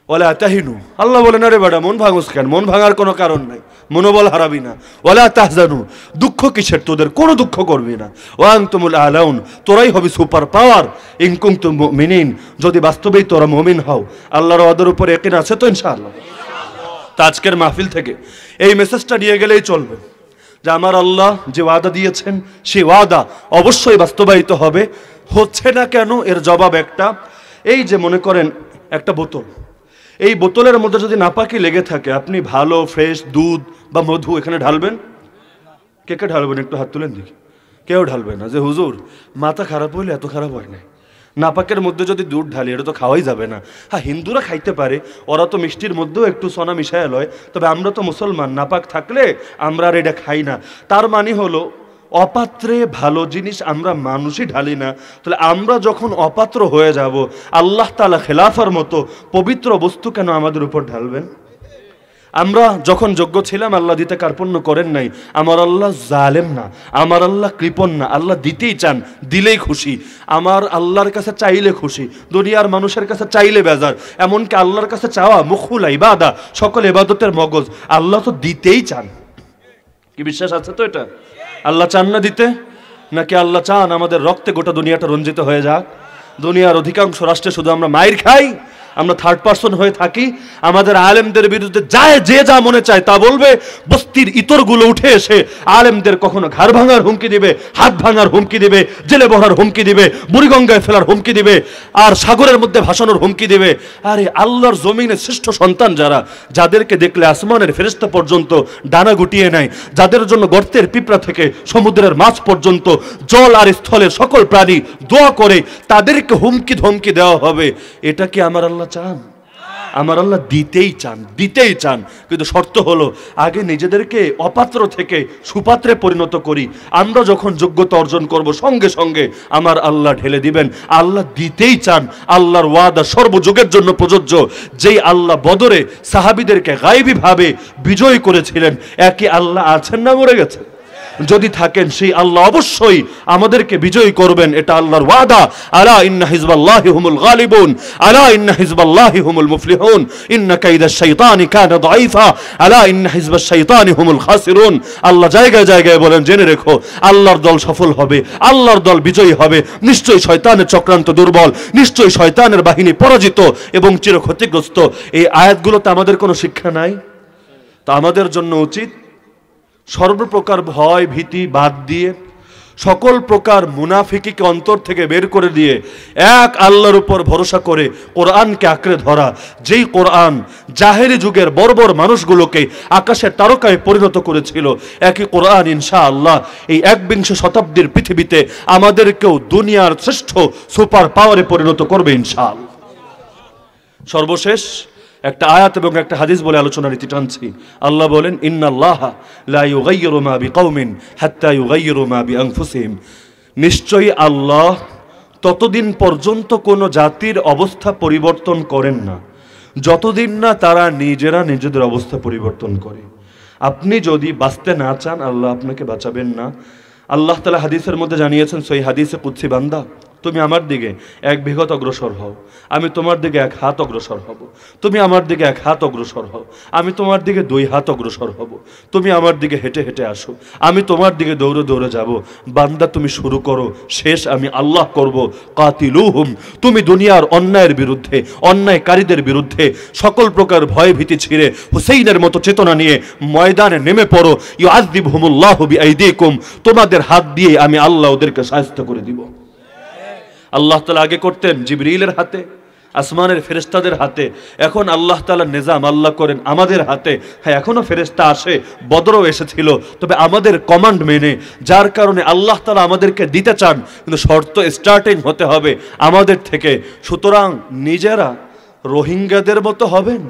ওয়ালা তাহিনু, আল্লাহ বলেন আরে বেটা মন ভাঙুস কেন? মন ভাঙার কোনো কারণ নাই, মনোবল হারাবি না। ওয়ালা তাহজানু, দুঃখ কিসের তোদের? কোনো দুঃখ করবি না। ওয়া আনতুমুল আলাউন, তোরাই হবি সুপার পাওয়ার। ইন কুনতুম মুমিনিন, যদি বাস্তবেই তোরা মুমিন হও। আল্লাহর ওয়াদার উপর ইয়াকিন আছে তো ইনশাআল্লাহ? তা আজকের মাহফিল থেকে এই মেসেজটা নিয়ে গেলেই চলবে যে আমার আল্লাহ যে ওয়াদা দিয়েছেন সেই ওয়াদা অবশ্যই বাস্তবায়িত হবে। হচ্ছে না কেন? এর জবাব একটা, এই যে মনে করেন একটা বোতল, এই বোতলের মধ্যে যদি নাপাকি লেগে থাকে, আপনি ভালো ফ্রেশ দুধ বা মধু এখানে ঢালবেন? কে কে ঢালবেন? একটু হাত তুলেন দেখি। কেউ ঢালবে না। যে হুজুর মাথা খারাপ হইলে এত খারাপ হয় না, নাপাকের মধ্যে যদি দুধ ঢালি এটা তো খাওয়াই যাবে না। হ্যাঁ হিন্দুরা খাইতে পারে, ওরা তো মিষ্টির মধ্যেও একটু সোনা মিশায় লয়, তবে আমরা তো মুসলমান, নাপাক থাকলে আমরা আর এটা খাই না। তার মানে হলো অপাত্রে ভালো জিনিস আমরা মানুষই ঢালি না। তাহলে আমরা যখন অপাত্র হয়ে যাব, আল্লাহ তাআলা খেলাফার মতো পবিত্র বস্তু কেন আমাদের উপর ঢালবেন? আমরা যখন যোগ্য ছিলাম আল্লাহ দিতে কার্পণ্য করেন নাই। আমার আল্লাহ জালেম না, আমার আল্লাহ কৃপণ না। আল্লাহ দিতেই চান, দিলেই খুশি। আমার আল্লাহর কাছে চাইলে খুশি, দুনিয়ার মানুষের কাছে চাইলে বেজার। এমনকি আল্লাহর কাছে চাওয়া মুখুল ইবাদা, সকল ইবাদতের মগজ। আল্লাহ তো দিতেই চান। কি বিশ্বাস আছে তো এটা? আল্লাহ চান না দিতে? নাকি আল্লাহ চান আমাদের রক্তে গোটা দুনিয়াটা রঞ্জিত হয়ে যাক? দুনিয়ার অধিকাংশ রাষ্ট্রে শুধু আমরা মাইর খাই, আমরা থার্ড পার্সন হয়ে থাকি। আমাদের আলেমদের বিরুদ্ধে যায় যে যা মনে চায় তা বলবে। বস্তির ইতরগুলো উঠে এসে আলেমদের কখনো ঘাড় ভাঙার হুমকি দিবে, হাত ভাঙার হুমকি দিবে, জেলে বহার হুমকি দিবে, বুড়িগঙ্গায় ফেলার হুমকি দিবে, আর সাগরের মধ্যে ভাসানোর হুমকি দিবে। আরে আল্লাহর জমিনের শ্রেষ্ঠ সন্তান যারা, যাদেরকে দেখলে আসমানের ফেরেশতা পর্যন্ত ডানা গুটিয়ে নেয়, যাদের জন্য গর্তের পিঁপড়া থেকে সমুদ্রের মাছ পর্যন্ত জল আর স্থলের সকল প্রাণী দোয়া করে, তাদেরকে হুমকি ধমকি দেওয়া হবে। এটা কি আমার আল্লাহ চান? আমার আল্লাহ দিতেই চান, দিতেই চান। কিন্তু শর্ত হলো আগে নিজেদেরকে অপাত্র থেকে সুপাত্রে পরিণত করি। আমরা যখন যোগ্যতা অর্জন করব সঙ্গে সঙ্গে আমার আল্লাহ ঢেলে দিবেন। আল্লাহ দিতেই চান। আল্লাহর ওয়াদা সর্বযুগের জন্য প্রযোজ্য। যেই আল্লাহ বদরে সাহাবীদেরকে গায়বী ভাবে বিজয় করেছিলেন, একই আল্লাহ আছেন না মরে গেছেন? যদি থাকেন সেই আল্লাহ অবশ্যই আমাদেরকে বিজয়ী করবেন, এটা আল্লাহর ওয়াদা। আলা ইন্না হিজবাল্লাহি হুমুল গালিবুন, আলা ইন্না হিজবাল্লাহি হুমুল মুফলিহুন, ইন্না কাইদাশ শাইতানি কানা দাঈফা, আলা ইন্না হিজবাশ শাইতানি হুমুল খাসিরুন। আল্লাহ জায়গায় জায়গায় বলেন জেনে রেখো আল্লাহর দল সফল হবে, আল্লাহর দল বিজয়ী হবে। নিশ্চয়ই শয়তানের চক্রান্ত দুর্বল, নিশ্চয়ই শয়তানের বাহিনী পরাজিত এবং চির ক্ষতিগ্রস্ত। এই আয়াতগুলোতে আমাদের কোনো শিক্ষা নাই? তা আমাদের জন্য উচিত সর্বপ্রকার ভয় ভীতি বাদ দিয়ে সকল প্রকার মুনাফিকিকে অন্তর থেকে বের করে দিয়ে এক আল্লাহর উপর ভরসা করে কোরআনকে আঁকড়ে ধরা, যেই কোরআন জাহেরি যুগের বর্বর মানুষগুলোকে আকাশের তারকায় পরিণত করেছিল, একই কোরআন ইনশাআল্লাহ এই 21 শতাব্দীর পৃথিবীতে আমাদেরকেও দুনিয়ার শ্রেষ্ঠ সুপার পাওয়ারে পরিণত করবে ইনশাআল্লাহ। সর্বশেষ একটা আয়াত এবং একটা হাদিস বলে আলোচনা রীতি টানছি। আল্লাহ বলেন, ইন্নাল্লাহা লা ইউগাইয়িরু মা বিকাউমিন হাত্তা ইউগাইয়িরু মা বিআনফুসিহিম, নিশ্চয়ই আল্লাহ ততদিন পর্যন্ত কোনো জাতির অবস্থা পরিবর্তন করেন না যতদিন না তারা নিজেরা নিজেদের অবস্থা পরিবর্তন করে। আপনি যদি বাঁচতে না চান, আল্লাহ আপনাকে বাঁচাবেন না। আল্লাহ তাআলা হাদিসের মধ্যে জানিয়েছেন, সহি হাদিসে কুদসি, বান্দা তুমি আমার দিকে 1 বিঘত অগ্রসর হও, আমি তোমার দিকে 1 হাত অগ্রসর হব। তুমি আমার দিকে 1 হাত অগ্রসর হও, আমি তোমার দিকে 2 হাত অগ্রসর হব। তুমি আমার দিকে হেঁটে হেঁটে আসো, আমি তোমার দিকে দৌড়ে দৌড়ে যাব। বান্দা তুমি শুরু করো, শেষ আমি আল্লাহ করব। কাতিলুহুম, তুমি দুনিয়ার অন্যায়ের বিরুদ্ধে, অন্যায়কারীদের বিরুদ্ধে সকল প্রকার ভয় ভীতি ছিঁড়ে হুসাইনের মতো চেতনা নিয়ে ময়দানে নেমে পড়ো। ইউআযিবহুমুল্লাহু বিআইদিকুম, তোমাদের হাত দিয়ে আমি আল্লাহ ওদেরকে শায়েস্তা করে দিব। আল্লাহ তাআলা আগে করতেন জিবরিলের হাতে, আসমানের ফেরেশতাদের হাতে, এখন আল্লাহ তাআলা নিজাম আল্লাহ করেন আমাদের হাতে। হ্যাঁ, এখনো ফেরেশতা আসে, বদরও এসেছিল, তবে আমাদের কমান্ড মেনে, যার কারণে আল্লাহ তাআলা আমাদেরকে দিতে চান, কিন্তু শর্ত স্টার্টিং হতে হবে আমাদের থেকে। সুতরাং নিজেরা রোহিঙ্গাদের মতো হবেন,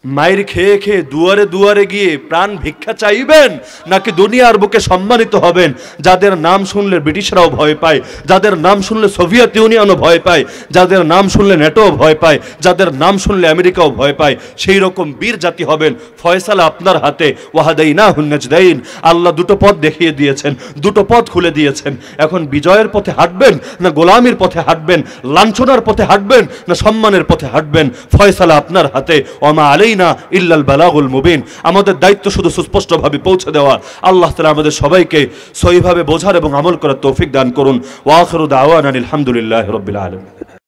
মায়ের খেয়ে খেয়ে দুয়ারে দুয়ারে গিয়ে প্রাণ ভিক্ষা চাইবেন, নাকি দুনিয়ার বুকে সম্মানিত হবেন? যাদের নাম শুনলে ব্রিটিশরাও ভয় পায়, যাদের নাম শুনলে সোভিয়েত ইউনিয়নও ভয় পায়, যাদের নাম শুনলে নেটোও ভয় পায়, যাদের নাম শুনলে আমেরিকাও ভয় পায়, সেই রকম বীর জাতি হবেন। ফয়সালা আপনার হাতে। ওয়াহাদাইনাহুন নাজদাইন, আল্লাহ দুটো পথ দেখিয়ে দিয়েছেন, দুটো পথ খুলে দিয়েছেন। এখন বিজয়ের পথে হাঁটবেন না গোলামির পথে হাঁটবেন, লাঞ্ছনার পথে হাঁটবেন না সম্মানের পথে হাঁটবেন? ফয়সালা আপনার হাতে। ওমা আলাইনা ইল্লাল বালাগুল মুবিন, আমাদের দায়িত্ব শুধু সুস্পষ্টভাবে পৌঁছে দেওয়া। আল্লাহ তাআলা আমাদের সবাইকে সহিভাবে বোঝার এবং আমল করার তৌফিক দান করুন। ওয়া আখিরু দাওয়ানা আলহামদুলিল্লাহি রাব্বিল আলামিন।